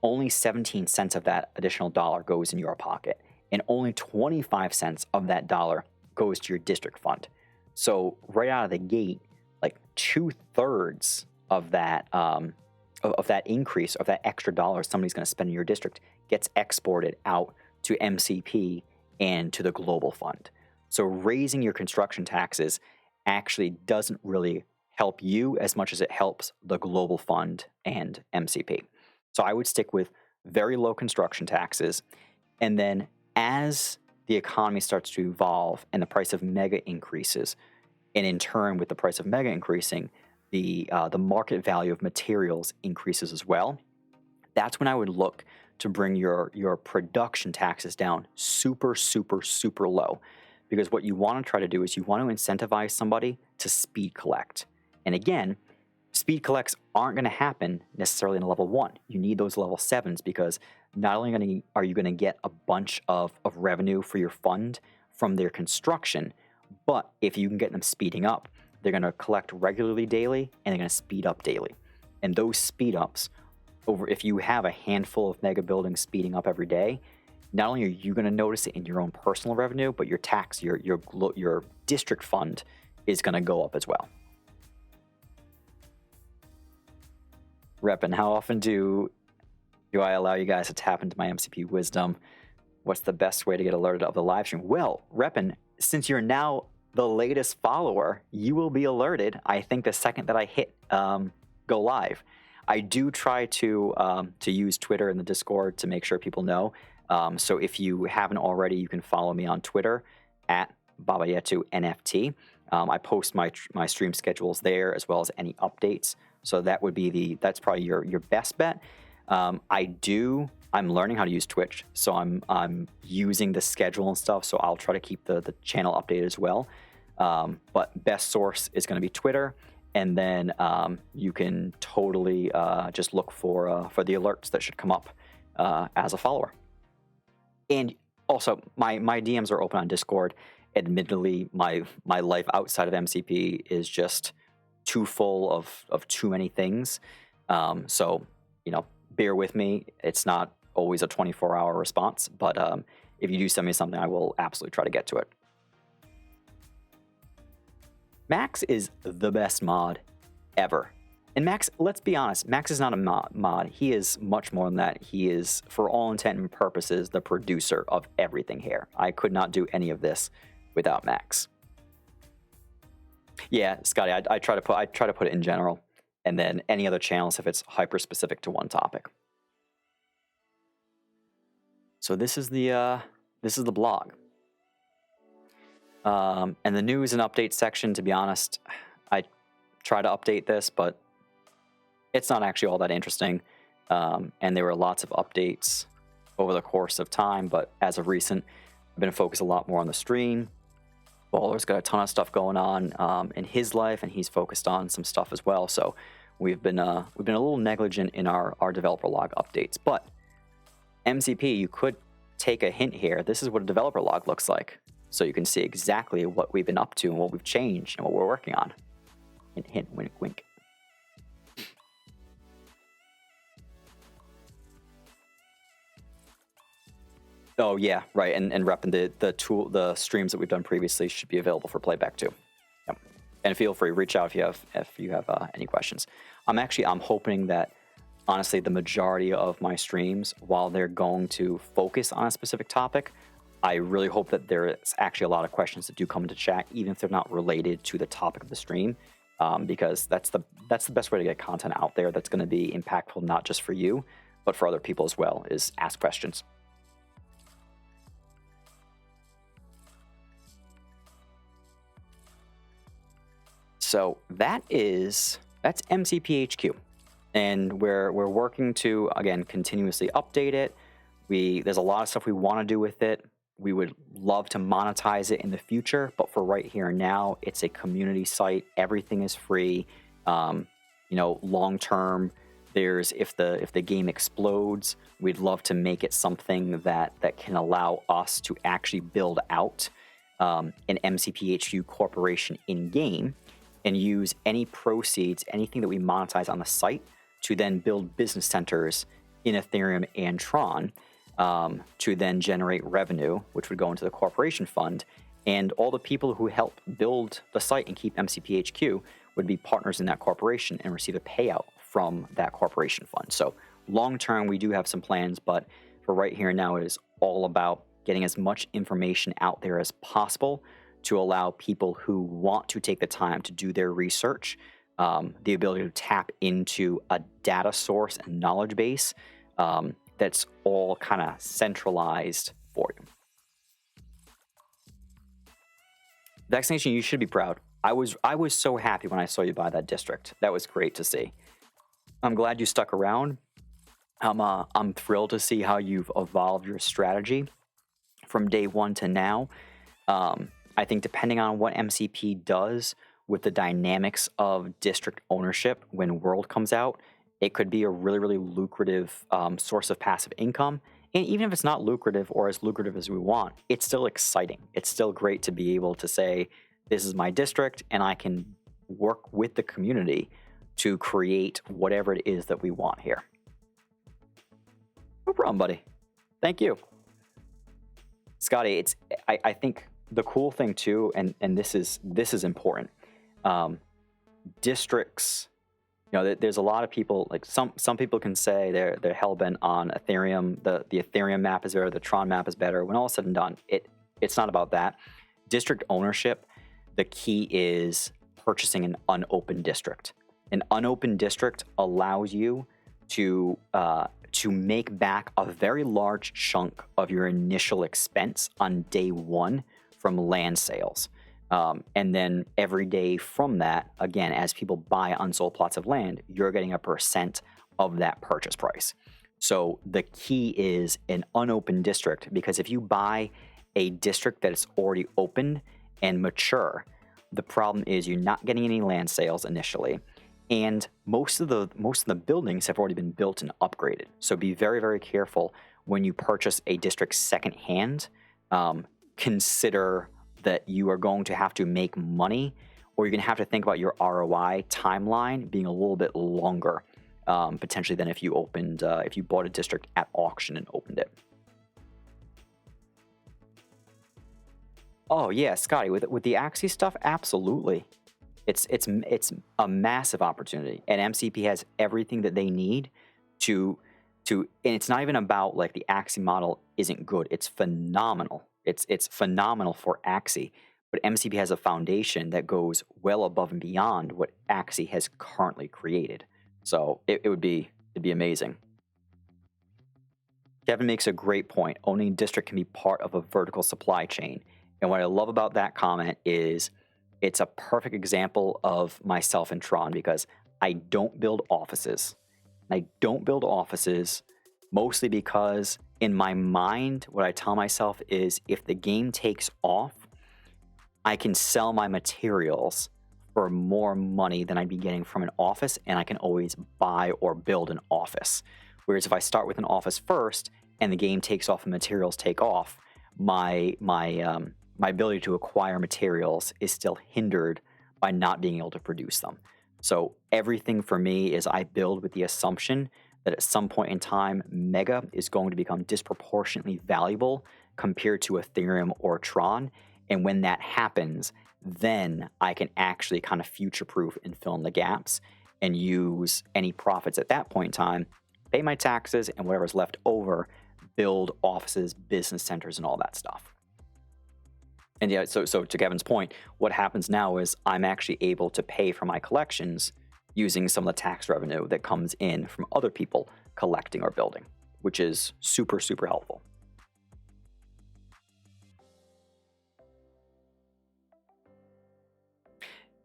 only 17 cents of that additional dollar goes in your pocket, and only 25 cents of that dollar goes to your district fund. So right out of the gate, like 2/3 of that increase, of that extra dollar somebody's going to spend in your district, gets exported out to MCP and to the global fund. So raising your construction taxes actually doesn't really help you as much as it helps the global fund and MCP. So I would stick with very low construction taxes, and then as the economy starts to evolve and the price of mega increases, and in turn with the price of mega increasing, the market value of materials increases as well. That's when I would look to bring your production taxes down super, super, super low. Because what you want to try to do is you want to incentivize somebody to speed collect. And again, speed collects aren't going to happen necessarily in a level 1. You need those level 7s, because not only are you going to get a bunch of revenue for your fund from their construction, but if you can get them speeding up, they're going to collect regularly daily, and they're going to speed up daily. And those speed ups, if you have a handful of mega buildings speeding up every day, not only are you going to notice it in your own personal revenue, but your tax, your district fund is going to go up as well. Reppin, how often do I allow you guys to tap into my MCP wisdom? What's the best way to get alerted of the live stream? Well, Reppin, since you're now the latest follower, you will be alerted, I think, the second that I hit go live. I do try to use Twitter and the Discord to make sure people know. So if you haven't already, you can follow me on Twitter at BabaYetu NFT. I post my stream schedules there, as well as any updates. So that would be that's probably your best bet. I'm learning how to use Twitch, so I'm using the schedule and stuff. So I'll try to keep the channel updated as well. But best source is going to be Twitter, and then you can totally just look for the alerts that should come up as a follower. And also, my DMs are open on Discord. Admittedly, my life outside of MCP is just too full of too many things. So, bear with me. It's not always a 24-hour response, but if you do send me something, I will absolutely try to get to it. Max is the best mod ever. And Max, let's be honest, Max is not a mod. He is much more than that. He is, for all intent and purposes, the producer of everything here. I could not do any of this without Max. Yeah, Scotty, I try to put it in general, and then any other channels if it's hyper specific to one topic. So this is the blog, and the news and updates section. To be honest, I try to update this, but it's not actually all that interesting. And there were lots of updates over the course of time, but as of recent, I've been focused a lot more on the stream. Baller's got a ton of stuff going on in his life, and he's focused on some stuff as well. So we've been a little negligent in our developer log updates. But MCP, you could take a hint here. This is what a developer log looks like, so you can see exactly what we've been up to and what we've changed and what we're working on. Hint, hint, wink, wink. Oh yeah, right. And repping the streams that we've done previously should be available for playback too. Yep. And feel free, reach out if you have any questions. I'm hoping that honestly the majority of my streams, while they're going to focus on a specific topic, I really hope that there's actually a lot of questions that do come into chat, even if they're not related to the topic of the stream, because that's the best way to get content out there that's going to be impactful not just for you, but for other people as well, is ask questions. So that's MCPHQ, and we're working to, again, continuously update it. There's a lot of stuff we want to do with it. We would love to monetize it in the future, but for right here and now, it's a community site. Everything is free. Long term, if the game explodes, we'd love to make it something that can allow us to actually build out an MCPHQ corporation in game, and use any proceeds, anything that we monetize on the site, to then build business centers in Ethereum and Tron, to then generate revenue, which would go into the corporation fund. And all the people who help build the site and keep MCPHQ would be partners in that corporation and receive a payout from that corporation fund. So long term, we do have some plans, but for right here and now, it is all about getting as much information out there as possible to allow people who want to take the time to do their research, the ability to tap into a data source and knowledge base that's all kind of centralized for you. Vaccination, you should be proud. I was so happy when I saw you buy that district. That was great to see. I'm glad you stuck around. I'm thrilled to see how you've evolved your strategy from day one to now. I think depending on what MCP does with the dynamics of district ownership when World comes out, it could be a really, really lucrative source of passive income. And even if it's not lucrative or as lucrative as we want, it's still exciting. It's still great to be able to say, this is my district, and I can work with the community to create whatever it is that we want here. No problem, buddy. Thank you. Scotty, I think the cool thing too, and this is important. Districts, there's a lot of people, like some people can say they're hell-bent on Ethereum. The Ethereum map is better, the Tron map is better. When all is said and done, it's not about that. District ownership, the key is purchasing an unopened district. An unopened district allows you to make back a very large chunk of your initial expense on day one from land sales. And then every day from that, again, as people buy unsold plots of land, you're getting a % of that purchase price. So the key is an unopened district, because if you buy a district that is already open and mature, the problem is you're not getting any land sales initially. And most of the buildings have already been built and upgraded. So be very, very careful when you purchase a district secondhand. Consider that you are going to have to make money, or you're going to have to think about your ROI timeline being a little bit longer, potentially, than if you bought a district at auction and opened it. Oh yeah, Scotty, with the Axie stuff, absolutely. It's a massive opportunity, and MCP has everything that they need to, and it's not even about like the Axie model isn't good. It's phenomenal. It's phenomenal for Axie, but MCP has a foundation that goes well above and beyond what Axie has currently created. So it'd be amazing. Kevin makes a great point. Owning district can be part of a vertical supply chain. And what I love about that comment is it's a perfect example of myself and Tron, because I don't build offices. I don't build offices mostly because in my mind, what I tell myself is if the game takes off, I can sell my materials for more money than I'd be getting from an office, and I can always buy or build an office. Whereas if I start with an office first and the game takes off and materials take off, my ability to acquire materials is still hindered by not being able to produce them. So everything for me is I build with the assumption that at some point in time, Mega is going to become disproportionately valuable compared to Ethereum or Tron. And when that happens, then I can actually kind of future-proof and fill in the gaps and use any profits at that point in time, pay my taxes, and whatever's left over, build offices, business centers, and all that stuff. And yeah, so to Kevin's point, what happens now is I'm actually able to pay for my collections using some of the tax revenue that comes in from other people collecting or building, which is super, super helpful.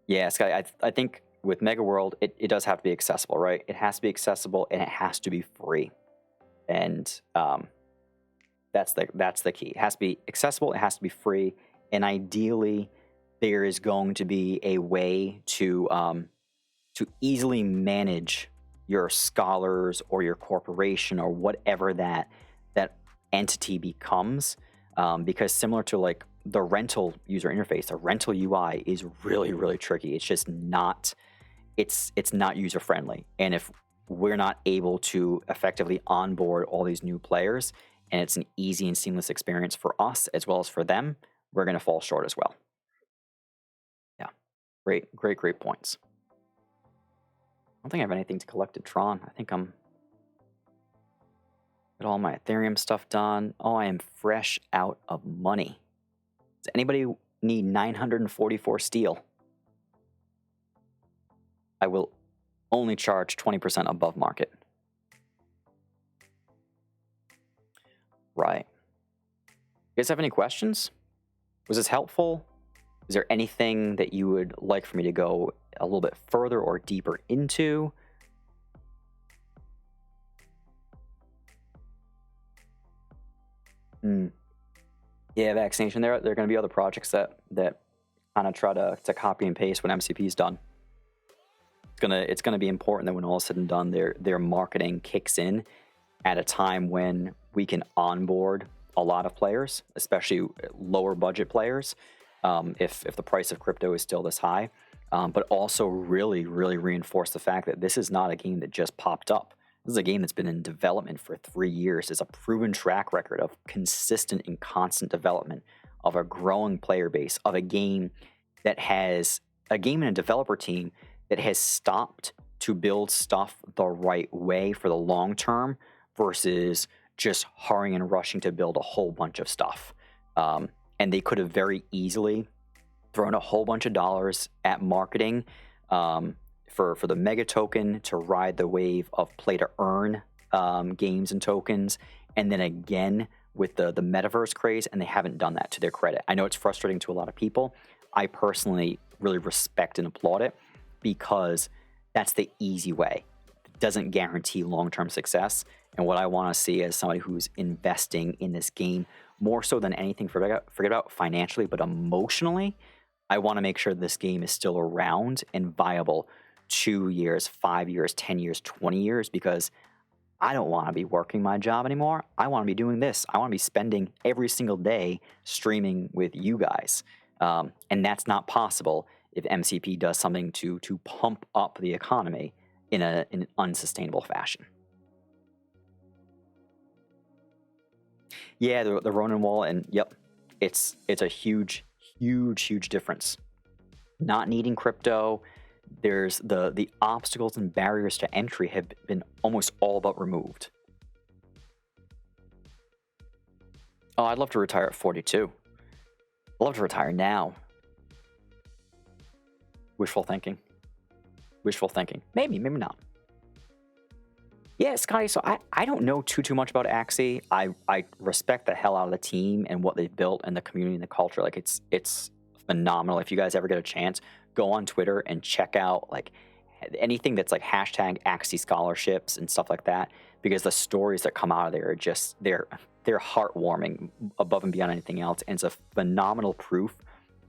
Yeah, Sky, I think with Mega World, it does have to be accessible, right? It has to be accessible and it has to be free. And that's the key. It has to be accessible, it has to be free, and ideally there is going to be a way to easily manage your scholars or your corporation or whatever that entity becomes, because similar to like the rental user interface, the rental UI is really, really tricky. It's just not it's not user friendly, and if we're not able to effectively onboard all these new players and it's an easy and seamless experience for us as well as for them, we're going to fall short as well. Yeah, great points. I don't think I have anything to collect at Tron. I think I'm got all my Ethereum stuff done. Oh, I am fresh out of money. Does anybody need 944 steel? I will only charge 20% above market. Right. You guys have any questions? Was this helpful? Is there anything that you would like for me to go a little bit further or deeper into? Yeah, vaccination. There are going to be other projects that kind of try to copy and paste when MCP is done. It's gonna be important that when all is said and done, their marketing kicks in at a time when we can onboard a lot of players, especially lower budget players, if the price of crypto is still this high, but also really reinforce the fact that this is not a game that just popped up. This is a game that's been in development for 3 years. It's a proven track record of consistent and constant development of a growing player base, of a game and a developer team that has stopped to build stuff the right way for the long term versus just hurrying and rushing to build a whole bunch of stuff. And they could have very easily thrown a whole bunch of dollars at marketing for the Mega token to ride the wave of play to earn games and tokens, and then again with the metaverse craze, and they haven't done that to their credit. I know it's frustrating to a lot of people. I personally really respect and applaud it, because that's the easy way. It doesn't guarantee long-term success. And what I want to see as somebody who's investing in this game, more so than anything, forget about financially, but emotionally, I want to make sure this game is still around and viable 2 years, 5 years, 10 years, 20 years, because I don't want to be working my job anymore. I want to be doing this. I want to be spending every single day streaming with you guys. And that's not possible if MCP does something to pump up the economy in an unsustainable fashion. Yeah, the Ronin wall, and yep, it's a huge difference. Not needing crypto, there's the obstacles and barriers to entry have been almost all but removed. Oh, I'd love to retire at 42. I'd love to retire now. Wishful thinking. Wishful thinking. Maybe, maybe not. Yeah, Scotty, so I don't know too much about Axie. I respect the hell out of the team and what they've built and the community and the culture. Like it's phenomenal. If you guys ever get a chance, go on Twitter and check out like anything that's like hashtag Axie scholarships and stuff like that, because the stories that come out of there are just they're heartwarming above and beyond anything else. And it's a phenomenal proof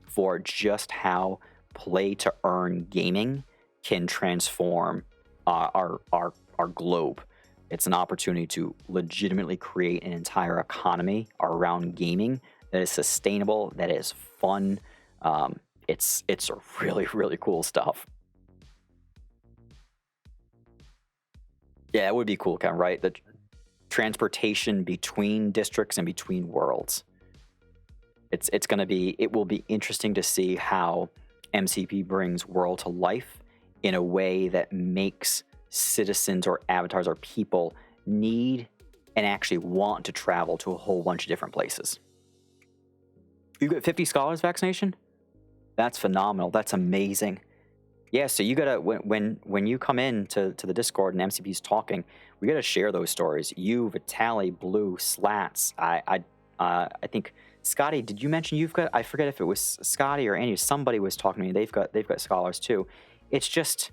for just how play to earn gaming can transform our globe. It's an opportunity to legitimately create an entire economy around gaming that is sustainable, that is fun. It's really cool stuff. Yeah, it would be cool, Ken, right? The transportation between districts and between worlds. It will be interesting to see how MCP brings world to life in a way that makes citizens or avatars or people need and actually want to travel to a whole bunch of different places. You got 50 scholars vaccination? That's phenomenal. That's amazing. Yeah, so you gotta when you come in to the Discord and MCP's talking, we gotta share those stories. You, Vitali, Blue, Slats. I think Scotty. Did you mention you've got? I forget if it was Scotty or Andy. Somebody was talking to me. They've got scholars too. It's just.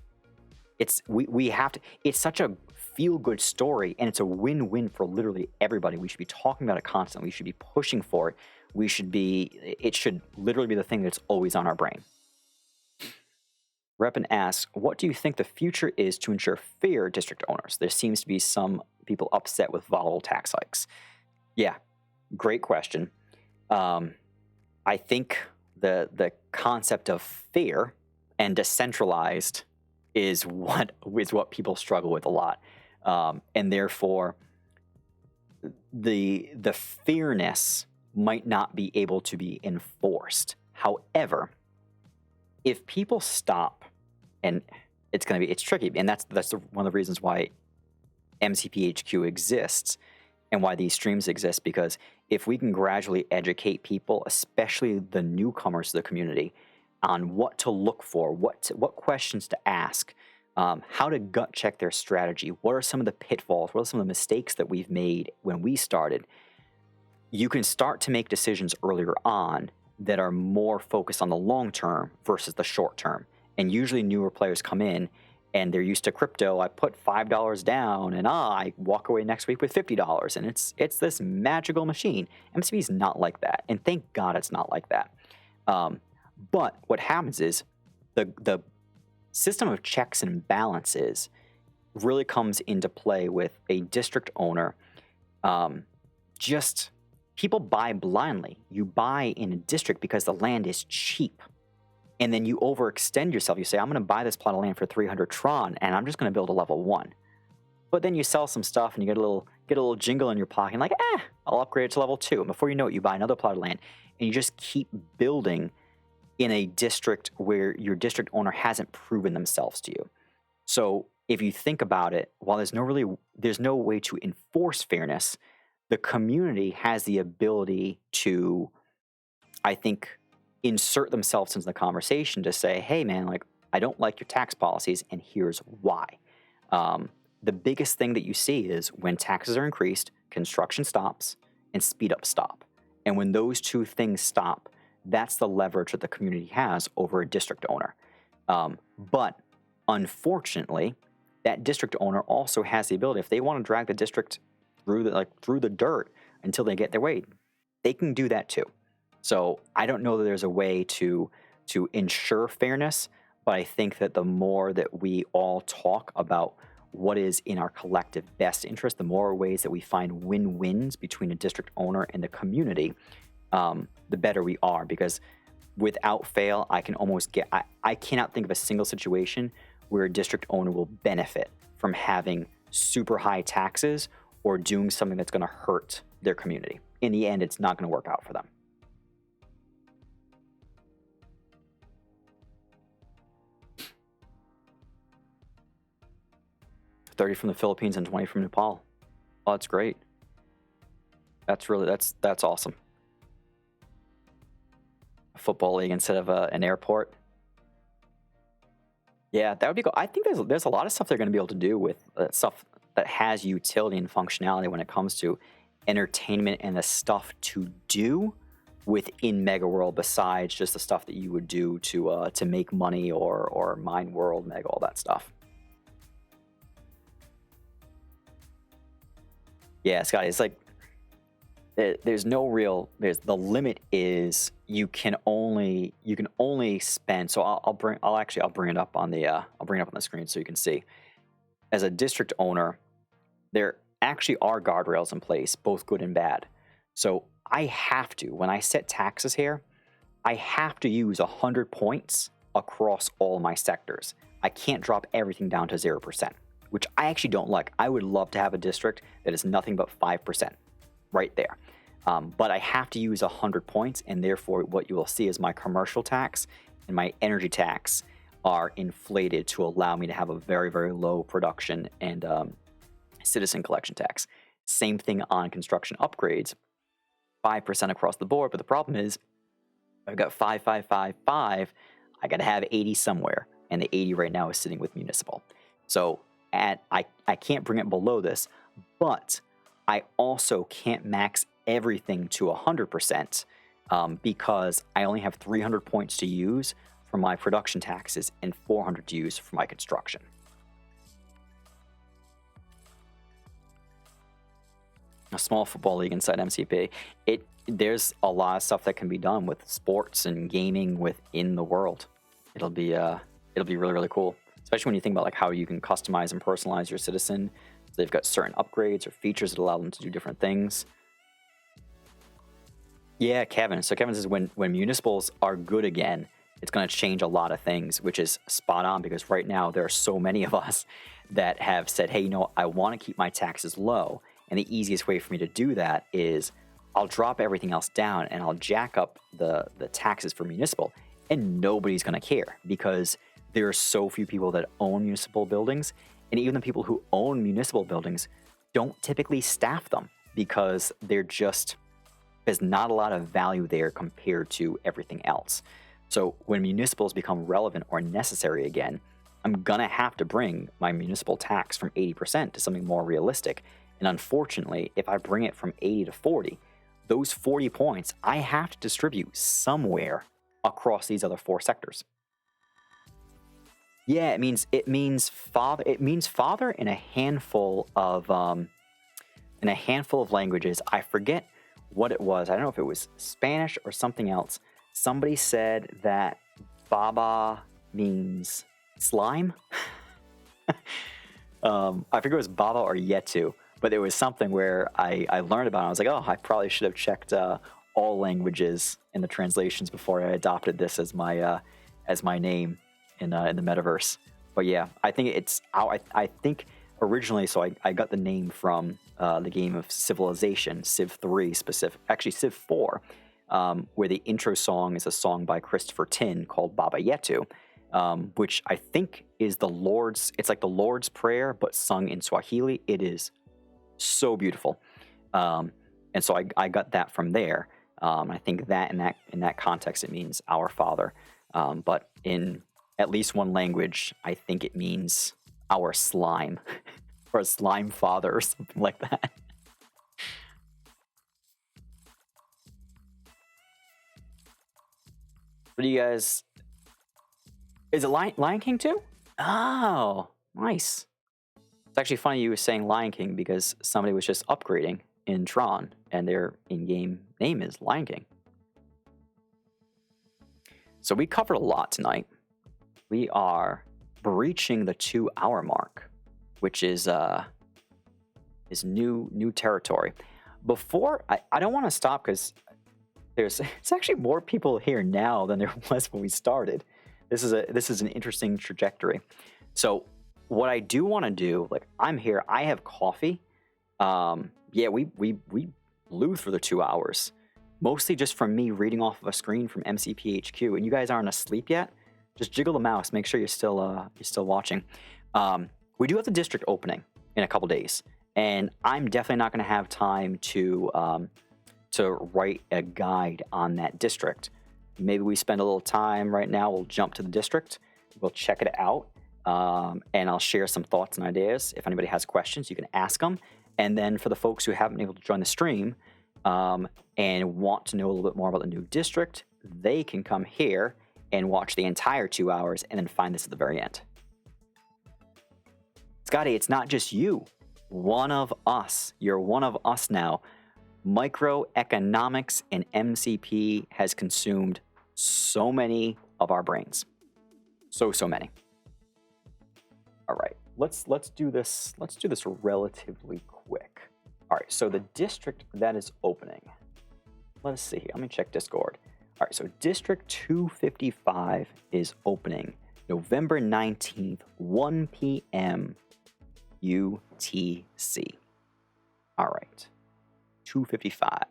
We have to. It's such a feel-good story, and it's a win-win for literally everybody. We should be talking about it constantly. We should be pushing for it. It should literally be the thing that's always on our brain. Reppin asks, what do you think the future is to ensure fair district owners? There seems to be some people upset with volatile tax hikes. Yeah, great question. I think the concept of fair and decentralized is what people struggle with a lot, and therefore the fairness might not be able to be enforced. However, if people stop, and it's tricky, and that's one of the reasons why MCPHQ exists and why these streams exist, because if we can gradually educate people, especially the newcomers to the community, on what to look for, what questions to ask, how to gut check their strategy, what are some of the pitfalls, what are some of the mistakes that we've made when we started, you can start to make decisions earlier on that are more focused on the long term versus the short term. And usually newer players come in and they're used to crypto. I put $5 down and I walk away next week with $50, and it's this magical machine. MCP is not like that, and thank God it's not like that. But what happens is the system of checks and balances really comes into play with a district owner. Just people buy blindly. You buy in a district because the land is cheap. And then you overextend yourself. You say, I'm going to buy this plot of land for 300 Tron, and I'm just going to build a level 1. But then you sell some stuff, and you get a little jingle in your pocket, like, I'll upgrade it to level 2. And before you know it, you buy another plot of land, and you just keep building in a district where your district owner hasn't proven themselves to you. So if you think about it, while there's no way to enforce fairness, the community has the ability to, I think, insert themselves into the conversation to say, hey man, like, I don't like your tax policies, and here's why. The biggest thing that you see is when taxes are increased, construction stops and speed up stop. And when those two things stop, that's the leverage that the community has over a district owner. But unfortunately, that district owner also has the ability, if they want to drag the district through the dirt until they get their way, they can do that too. So I don't know that there's a way to ensure fairness, but I think that the more that we all talk about what is in our collective best interest, the more ways that we find win-wins between a district owner and the community, the better we are. Because without fail, I cannot think of a single situation where a district owner will benefit from having super high taxes or doing something that's going to hurt their community. In the end, it's not going to work out for them. $30 from the Philippines and $20 from Nepal. Oh, that's great. That's awesome. A football league instead of an airport. Yeah, that would be cool. I think there's a lot of stuff they're going to be able to do with stuff that has utility and functionality when it comes to entertainment and the stuff to do within Mega World besides just the stuff that you would do to make money or mine world, Mega, all that stuff. Yeah, Scotty, it's like there's no real the limit is you can only spend. So I'll bring it up on the screen so you can see. As a district owner, there actually are guardrails in place, both good and bad. So I have to, when I set taxes here, I have to use 100 points across all my sectors. I can't drop everything down to 0%, which I actually don't like. I would love to have a district that is nothing but 5% right there. But I have to use 100 points, and therefore what you will see is my commercial tax and my energy tax are inflated to allow me to have a very, very low production and citizen collection tax. Same thing on construction upgrades, 5% across the board. But the problem is I've got 5, 5, 5, 5. I got to have 80 somewhere, and the 80 right now is sitting with municipal. So I can't bring it below this, but I also can't max everything to 100% because I only have 300 points to use for my production taxes and 400 to use for my construction. A small football league inside MCP. There's a lot of stuff that can be done with sports and gaming within the world. It'll be really, really cool, especially when you think about like how you can customize and personalize your citizen. So they've got certain upgrades or features that allow them to do different things. Yeah, Kevin. So Kevin says when municipals are good again, it's going to change a lot of things, which is spot on because right now there are so many of us that have said, hey, I want to keep my taxes low. And the easiest way for me to do that is I'll drop everything else down and I'll jack up the taxes for municipal, and nobody's going to care because there are so few people that own municipal buildings. And even the people who own municipal buildings don't typically staff them because there's not a lot of value there compared to everything else. So when municipals become relevant or necessary again, I'm going to have to bring my municipal tax from 80% to something more realistic. And unfortunately, if I bring it from 80 to 40, those 40 points I have to distribute somewhere across these other 4 sectors. Yeah, it means father in a handful of languages. I forget what it was. I don't know if it was Spanish or something else. Somebody said that Baba means slime. I forget it was Baba or Yetu, but there was something where I learned about it. I was like, oh, I probably should have checked all languages in the translations before I adopted this as my name in the metaverse. But yeah, I think I think originally, so I got the name from the game of Civilization, Civ 3 specific, actually Civ 4, where the intro song is a song by Christopher Tin called Baba Yetu, which I think is it's like the Lord's Prayer, but sung in Swahili. It is so beautiful. And so I got that from there. I think that in that context, it means Our Father. But in at least one language, I think it means Our Slime or Slime Father or something like that. What do you guys... Is it Lion King too? Oh, nice. It's actually funny you were saying Lion King because somebody was just upgrading in Tron and their in-game name is Lion King. So we covered a lot tonight. We are breaching the 2-hour mark, which is new territory. Before, I don't want to stop because it's actually more people here now than there was when we started. This is an interesting trajectory. So what I do want to do, like I'm here, I have coffee. Yeah, we blew through the 2 hours, mostly just from me reading off of a screen from MCPHQ. And you guys aren't asleep yet? Just jiggle the mouse. Make sure you're still watching. We do have the district opening in a couple days, And I'm definitely not going to have time to write a guide on that district. Maybe we spend a little time right now. We'll jump to the district. We'll check it out. And I'll share some thoughts and ideas. If anybody has questions, you can ask them. And then for the folks who haven't been able to join the stream and want to know a little bit more about the new district, they can come here and watch the entire 2 hours and then find this at the very end. Scotty, it's not just you. One of us. You're one of us now. Microeconomics and MCP has consumed so many of our brains. So many. All right, let's do this. Let's do this relatively quick. All right, so the district that is opening. Let's see here. Let me check Discord. All right, so District 255 is opening November 19th, 1 p.m. UTC. All right, 255.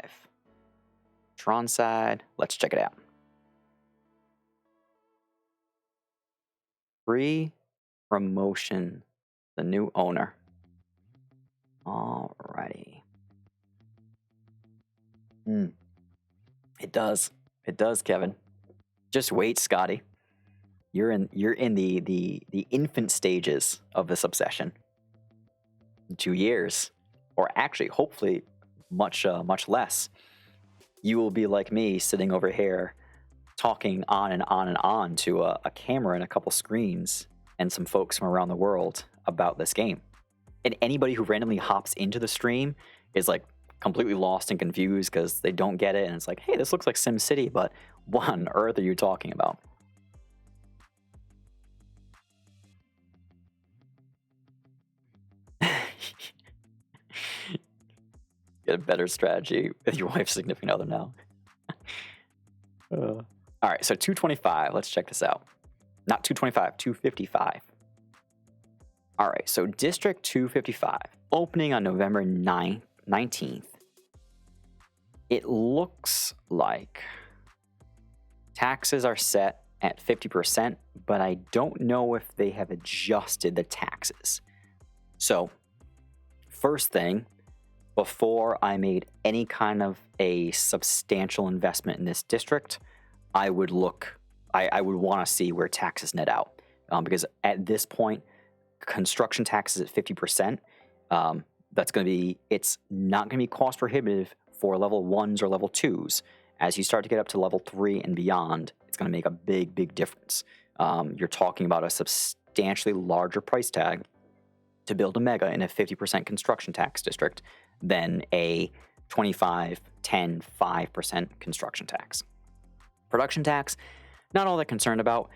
Tron side. Let's check it out. Free promotion, the new owner. Alrighty. It does, Kevin. Just wait, Scotty. You're in the infant stages of this obsession. 2 years, or actually, hopefully, much less. You will be like me, sitting over here, talking on and on and on to a camera and a couple screens and some folks from around the world about this game. And anybody who randomly hops into the stream is like completely lost and confused because they don't get it. And it's like, hey, this looks like SimCity, but what on earth are you talking about? Get a better strategy with your wife's significant other now. All right, so 225. Let's check this out. Not 225, 255. All right, so District 255, opening on November 19th. It looks like taxes are set at 50%, but I don't know if they have adjusted the taxes. So, first thing, before I made any kind of a substantial investment in this district, I would want to see where taxes net out. Because at this point, construction taxes at 50%, it's not going to be cost prohibitive for level 1s or level 2s. As you start to get up to level 3 and beyond, it's going to make a big difference. You're talking about a substantially larger price tag to build a mega in a 50% construction tax district than a 25, 10, 5% construction tax. Production tax, not all that concerned about.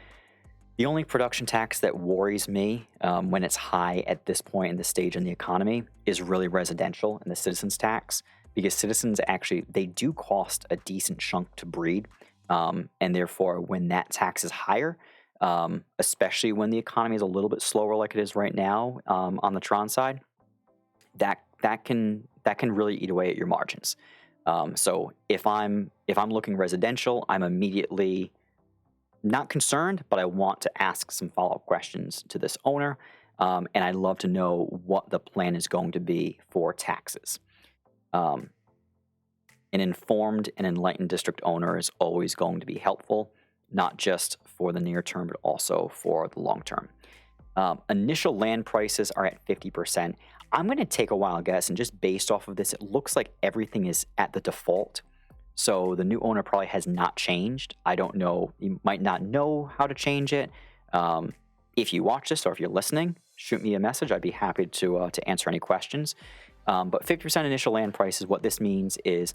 The only production tax that worries me when it's high at this point in the stage in the economy is really residential and the citizens tax, because citizens actually, they do cost a decent chunk to breed. And therefore, when that tax is higher, especially when the economy is a little bit slower like it is right now on the Tron side, that can really eat away at your margins. So if I'm looking residential, I'm immediately not concerned, but I want to ask some follow-up questions to this owner, and I'd love to know what the plan is going to be for taxes. An informed and enlightened district owner is always going to be helpful, not just for the near term, but also for the long term. Initial land prices are at 50%. I'm going to take a wild guess, and just based off of this, it looks like everything is at the default. So the new owner probably has not changed. I don't know. You might not know how to change it. If you watch this or if you're listening, shoot me a message. I'd be happy to answer any questions. But 50% initial land prices, what this means is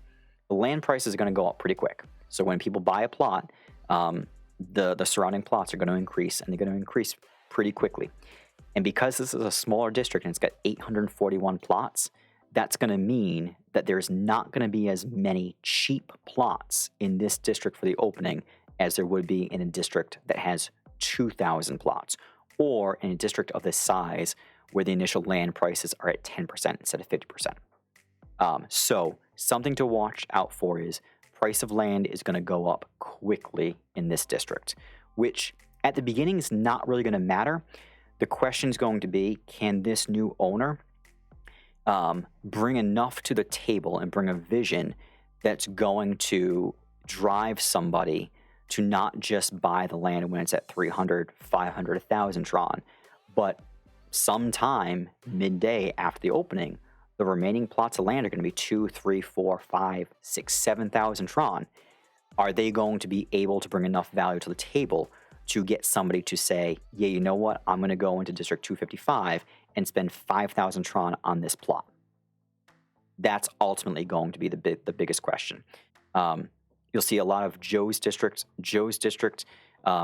the land price is going to go up pretty quick. So when people buy a plot, the surrounding plots are going to increase, and they're going to increase pretty quickly. And because this is a smaller district and it's got 841 plots, that's going to mean that there's not going to be as many cheap plots in this district for the opening as there would be in a district that has 2,000 plots, or in a district of this size where the initial land prices are at 10% instead of 50%. So something to watch out for is price of land is going to go up quickly in this district, which at the beginning is not really going to matter. The question is going to be, can this new owner bring enough to the table and bring a vision that's going to drive somebody to not just buy the land when it's at 300, 500, 1,000 Tron, but sometime midday after the opening, the remaining plots of land are going to be 2, 3, 4, 5, 6, 7,000 Tron. Are they going to be able to bring enough value to the table to get somebody to say, yeah, you know what, I'm going to go into District 255 and spend 5,000 Tron on this plot? That's ultimately going to be the biggest question. You'll see a lot of Joe's district.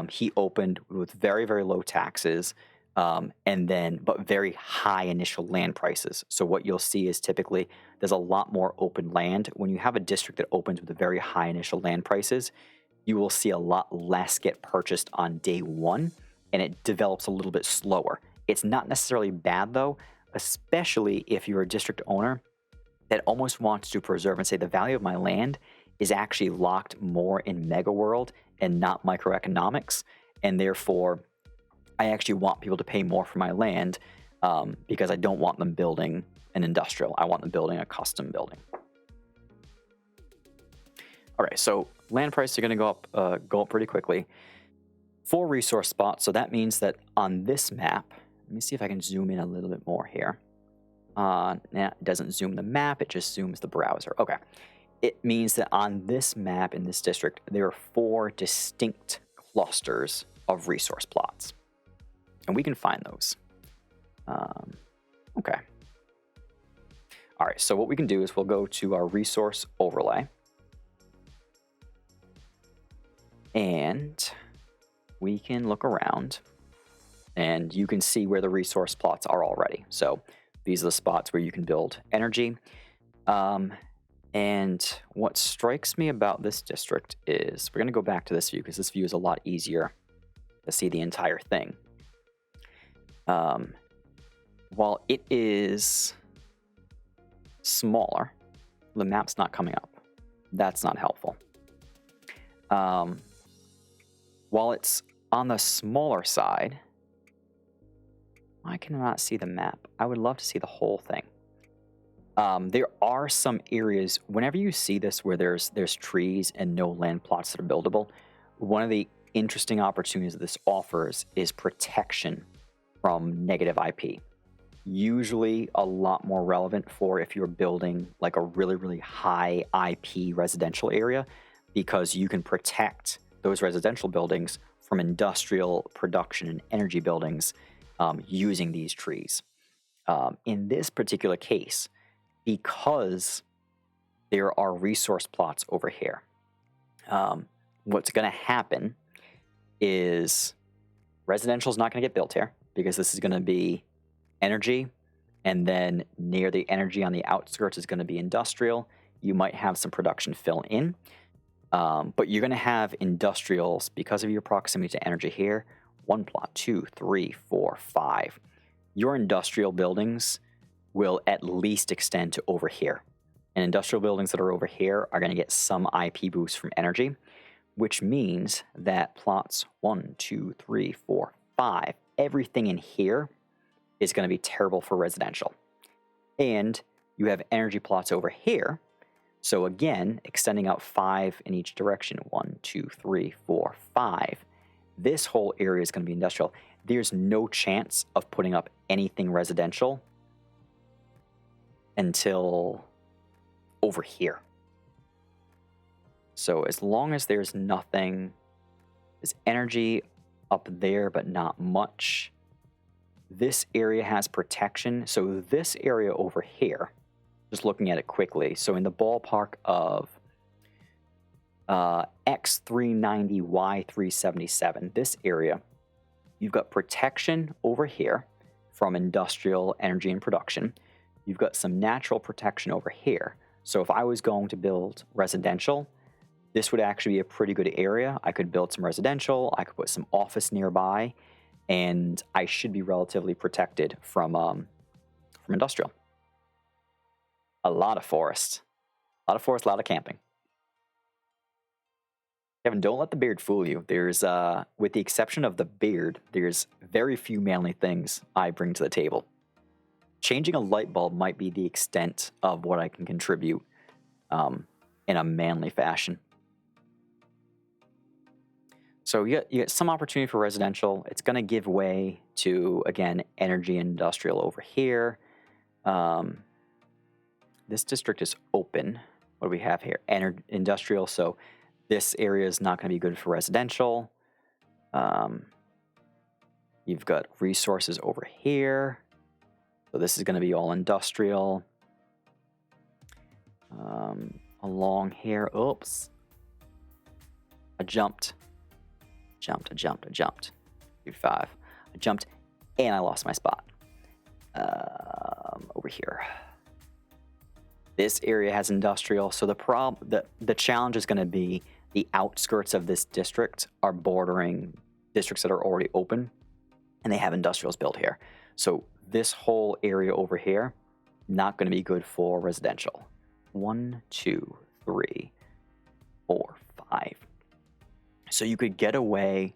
He opened with very, very low taxes, but very high initial land prices. So what you'll see is typically there's a lot more open land. When you have a district that opens with very high initial land prices, you will see a lot less get purchased on day one, and it develops a little bit slower. It's not necessarily bad though, especially if you're a district owner that almost wants to preserve and say the value of my land is actually locked more in mega world and not microeconomics, and therefore I actually want people to pay more for my land because I don't want them building an industrial. I want them building a custom building. All right, so land prices are going to go up pretty quickly. 4 resource spots, so that means that on this map, let me see if I can zoom in a little bit more here. It doesn't zoom the map, it just zooms the browser. Okay. It means that on this map in this district, there are 4 distinct clusters of resource plots. And we can find those. Okay. All right, so what we can do is we'll go to our resource overlay. And we can look around and you can see where the resource plots are already. So these are the spots where you can build energy. And what strikes me about this district is, we're going to go back to this view because this view is a lot easier to see the entire thing. While it is smaller, the map's not coming up. That's not helpful. While it's on the smaller side, I cannot see the map. I would love to see the whole thing. There are some areas, whenever you see this where there's trees and no land plots that are buildable, one of the interesting opportunities that this offers is protection from negative IP. Usually a lot more relevant for if you're building like a really, really high IP residential area, because you can protect those residential buildings from industrial production and energy buildings using these trees. In this particular case, because there are resource plots over here, what's going to happen is residential is not going to get built here because this is going to be energy, and then near the energy on the outskirts is going to be industrial. You might have some production fill in, but you're going to have industrials because of your proximity to energy here. 1 plot, 2, 3, 4, 5. Your industrial buildings will at least extend to over here. And industrial buildings that are over here are going to get some IP boost from energy, which means that plots 1, 2, 3, 4, 5, everything in here is going to be terrible for residential. And you have energy plots over here. So again, extending out 5 in each direction. 1, 2, 3, 4, 5. This whole area is going to be industrial. There's no chance of putting up anything residential until over here. So as long as there's nothing, there's energy up there, but not much. This area has protection. So this area over here, just looking at it quickly, so in the ballpark of X390, Y377, this area, you've got protection over here from industrial energy and production. You've got some natural protection over here. So if I was going to build residential, this would actually be a pretty good area. I could build some residential, I could put some office nearby, and I should be relatively protected from industrial. A lot of forest. A lot of camping. Kevin, don't let the beard fool you. There's, with the exception of the beard, there's very few manly things I bring to the table. changing a light bulb might be the extent of what I can contribute in a manly fashion. So you get some opportunity for residential. It's going to give way to, again, energy and industrial over here. This district is open. What do we have here? Industrial. So this area is not going to be good for residential. You've got resources over here. So this is going to be all industrial. Along here, oops. I jumped. 5. I jumped and I lost my spot. Over here. This area has industrial. So the challenge is going to be the outskirts of this district are bordering districts that are already open and they have industrials built here. So this whole area over here, not going to be good for residential. 1, 2, 3, 4, 5. So you could get away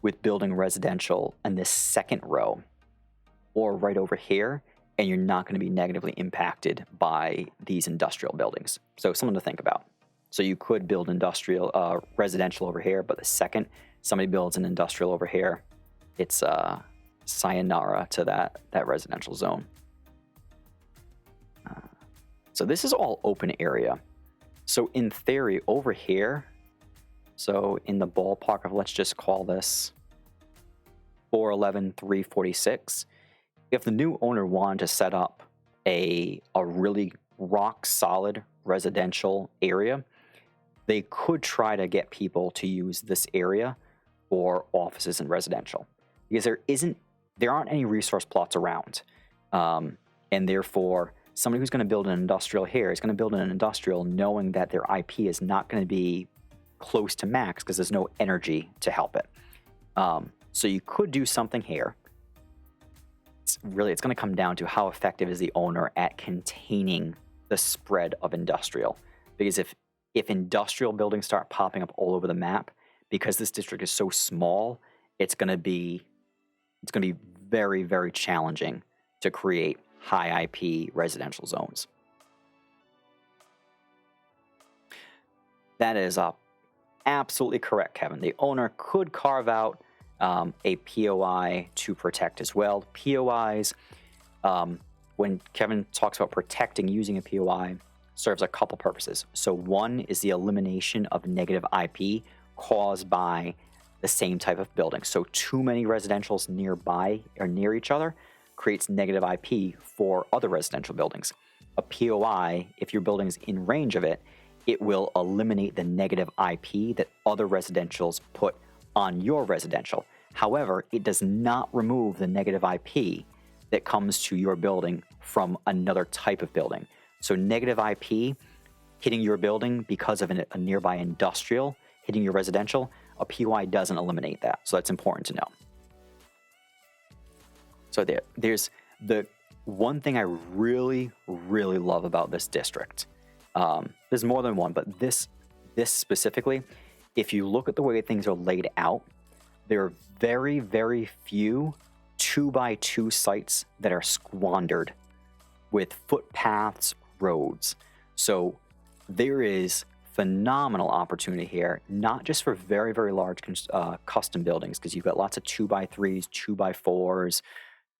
with building residential in this second row or right over here, and you're not going to be negatively impacted by these industrial buildings. So something to think about. So you could build residential over here, but the second somebody builds an industrial over here, it's sayonara to that residential zone. So this is all open area. So in theory, over here, so in the ballpark of, let's just call this 411, 346, if the new owner wanted to set up a really rock solid residential area, they could try to get people to use this area for offices and residential, because there aren't any resource plots around, and therefore somebody who's going to build an industrial here is going to build an industrial knowing that their IP is not going to be close to max because there's no energy to help it. So you could do something here. It's going to come down to how effective is the owner at containing the spread of industrial. Because if industrial buildings start popping up all over the map, because this district is so small, it's going to be very, very challenging to create high IP residential zones. That is absolutely correct, Kevin. The owner could carve out a POI to protect as well. POIs, when Kevin talks about protecting using a POI, serves a couple purposes. So one is the elimination of negative IP caused by the same type of building. So too many residentials nearby or near each other creates negative IP for other residential buildings. A POI, if your building is in range of it, it will eliminate the negative IP that other residentials put on your residential. However, it does not remove the negative IP that comes to your building from another type of building. So negative IP hitting your building because of a nearby industrial hitting your residential, a POI doesn't eliminate that. So that's important to know. So there's the one thing I really, really love about this district. There's more than one, but this specifically, if you look at the way things are laid out, there are very, very few 2x2 sites that are squandered with footpaths, roads. So there is phenomenal opportunity here, not just for very, very large custom buildings, because you've got lots of 2x3s, 2x4s,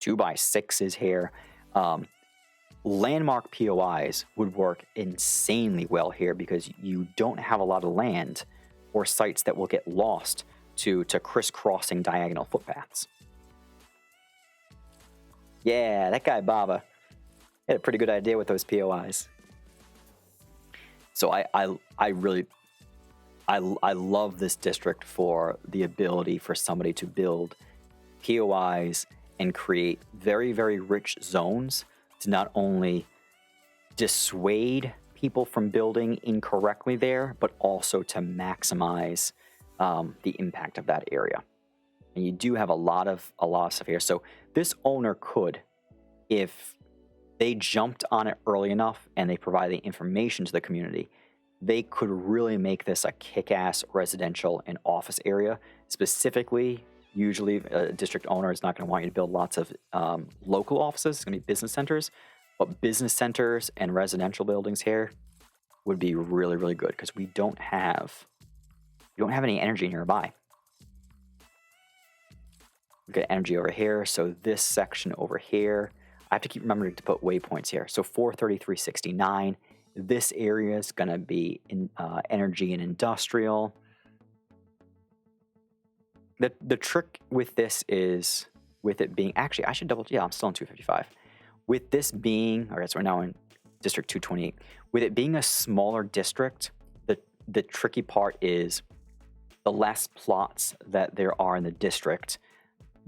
2x6s here. Landmark POIs would work insanely well here because you don't have a lot of land or sites that will get lost to crisscrossing diagonal footpaths. Yeah, that guy Baba had a pretty good idea with those POIs. So I really love this district for the ability for somebody to build POIs and create very, very rich zones to not only dissuade people from building incorrectly there, but also to maximize the impact of that area. And you do have a lot of stuff here. So this owner could, if they jumped on it early enough and they provide the information to the community, they could really make this a kick-ass residential and office area, specifically Usually, a district owner is not going to want you to build lots of local offices. It's going to be business centers. But business centers and residential buildings here would be really, really good because we don't have any energy nearby. We've got energy over here. So this section over here, I have to keep remembering to put waypoints here. So 433.69. This area is going to be in energy and industrial. The trick with this is, with it being, actually, I should yeah, I'm still in 255. With this being, all right, so we're now in District 228. With it being a smaller district, the tricky part is the less plots that there are in the district,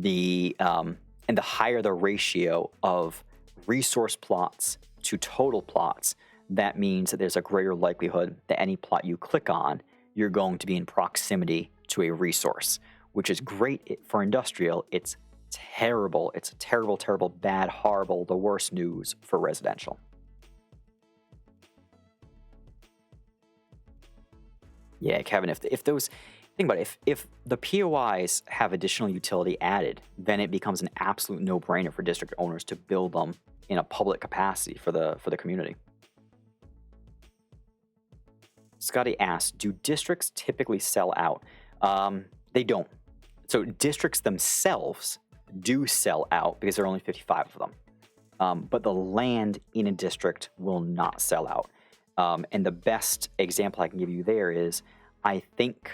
and the higher the ratio of resource plots to total plots, that means that there's a greater likelihood that any plot you click on, you're going to be in proximity to a resource, which is great for industrial. It's terrible. It's a terrible, terrible, bad, horrible, the worst news for residential. Yeah, Kevin, if those, think about it, if the POIs have additional utility added, then it becomes an absolute no-brainer for district owners to build them in a public capacity for the community. Scotty asks, do districts typically sell out? They don't. So districts themselves do sell out because there are only 55 of them. But the land in a district will not sell out. And the best example I can give you there is, I think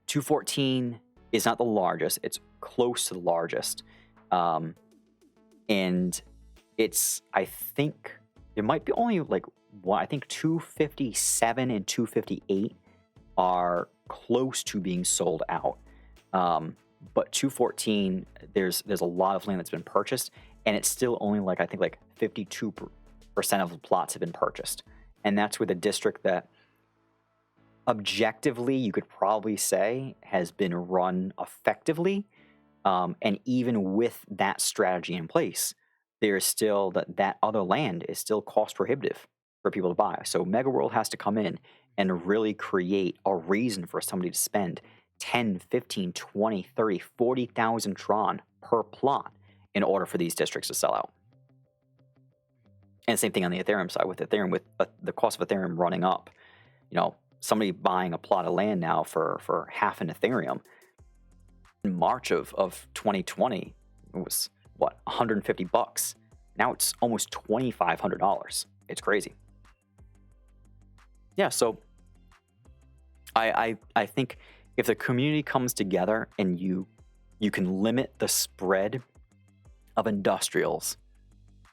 214 is not the largest. It's close to the largest. And it's, I think, there might be only like one, I think 257 and 258 are close to being sold out. But 214, there's a lot of land that's been purchased, and it's still only like, I think like 52% of the plots have been purchased. And that's with a district that objectively you could probably say has been run effectively. And even with that strategy in place, there's still that other land is still cost prohibitive for people to buy. So Mega World has to come in and really create a reason for somebody to spend 10, 15, 20, 30, 40,000 Tron per plot in order for these districts to sell out. And same thing on the Ethereum side with Ethereum, with the cost of Ethereum running up. You know, somebody buying a plot of land now for half an Ethereum. In March of 2020, it was, what, $150? Now it's almost $2,500. It's crazy. Yeah, so I think if the community comes together and you can limit the spread of industrials,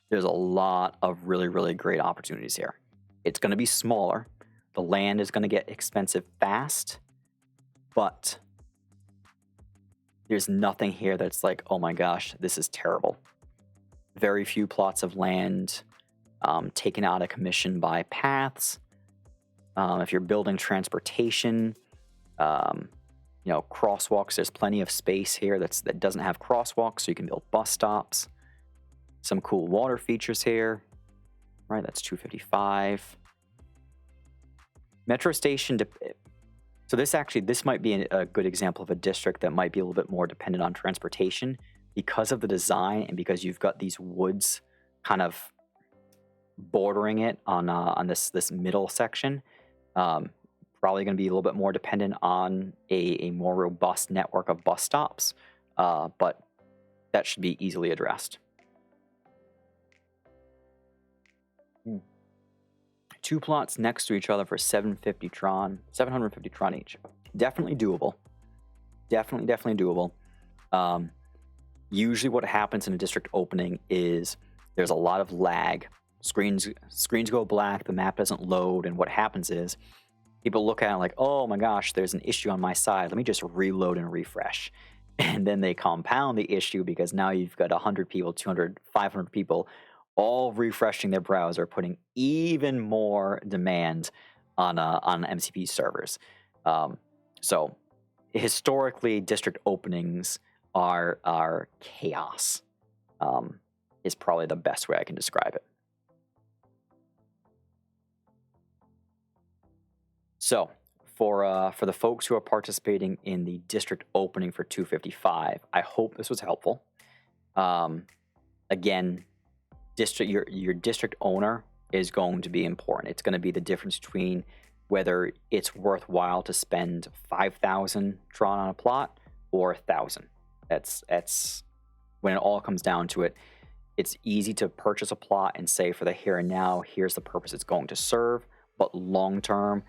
there's a lot of really, really great opportunities here. It's going to be smaller. The land is going to get expensive fast, but there's nothing here that's like, oh my gosh, this is terrible. Very few plots of land taken out of commission by paths. If you're building transportation, crosswalks, there's plenty of space here that doesn't have crosswalks, so you can build bus stops. Some cool water features here. Right, that's 255. Metro station. So this might be a good example of a district that might be a little bit more dependent on transportation because of the design and because you've got these woods kind of bordering it on this middle section. Probably going to be a little bit more dependent on a more robust network of bus stops, but that should be easily addressed. 2 plots next to each other for 750 Tron each. Definitely doable. Definitely doable. Usually what happens in a district opening is there's a lot of lag. Screens go black, the map doesn't load, and what happens is people look at it like, oh my gosh, there's an issue on my side. Let me just reload and refresh. And then they compound the issue because now you've got 100 people, 200, 500 people all refreshing their browser, putting even more demand on MCP servers. So historically, district openings are chaos, is probably the best way I can describe it. So for the folks who are participating in the district opening for 255, I hope this was helpful. Again, your district owner is going to be important. It's going to be the difference between whether it's worthwhile to spend 5,000 drawn on a plot or 1,000. That's when it all comes down to it. It's easy to purchase a plot and say for the here and now, here's the purpose it's going to serve. But long term,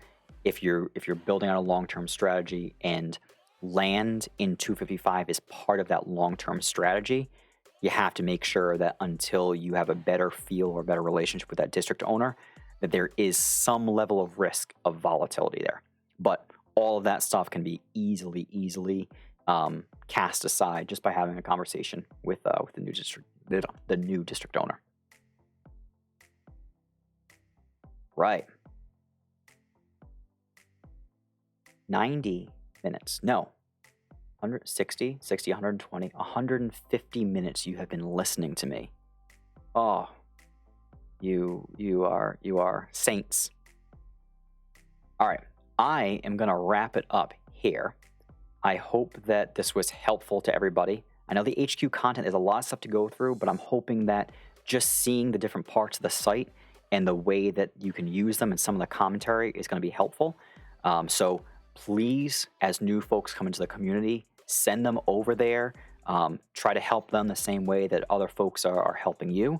if you're building on a long term strategy and land in 255 is part of that long term strategy, you have to make sure that until you have a better feel or better relationship with that district owner, that there is some level of risk of volatility there. But all of that stuff can be easily cast aside just by having a conversation with the new district owner. Right. 90 minutes. No. 160, 120, 150 minutes you have been listening to me. Oh, you are saints. All right. I am going to wrap it up here. I hope that this was helpful to everybody. I know the HQ content is a lot of stuff to go through, but I'm hoping that just seeing the different parts of the site and the way that you can use them and some of the commentary is going to be helpful. So please, as new folks come into the community, send them over there. Try to help them the same way that other folks are helping you.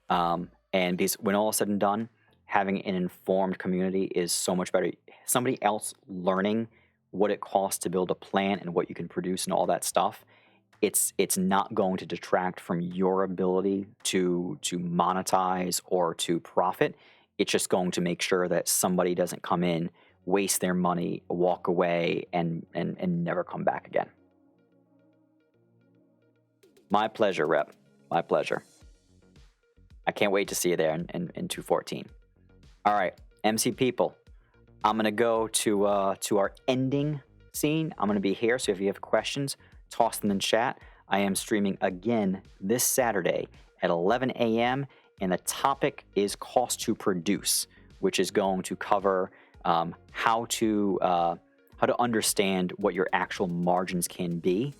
And because when all is said and done, having an informed community is so much better. Somebody else learning what it costs to build a plan and what you can produce and all that stuff, it's not going to detract from your ability to monetize or to profit. It's just going to make sure that somebody doesn't come in, waste their money, walk away, and never come back again. My pleasure, Rep. My pleasure. I can't wait to see you there in 214. All right, MC people, I'm going to go to our ending scene. I'm going to be here, so if you have questions, toss them in chat. I am streaming again this Saturday at 11 a.m., and the topic is cost to produce, which is going to cover how to understand what your actual margins can be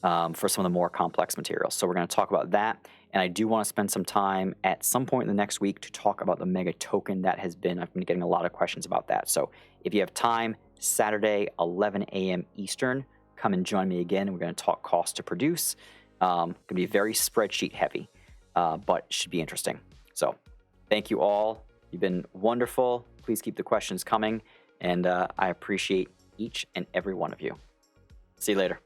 for some of the more complex materials. So we're going to talk about that. And I do want to spend some time at some point in the next week to talk about the Mega token I've been getting a lot of questions about that. So if you have time, Saturday, 11 a.m. Eastern, come and join me again. We're going to talk cost to produce. Going to be very spreadsheet heavy, but should be interesting. So thank you all. You've been wonderful. Please keep the questions coming. And I appreciate each and every one of you. See you later.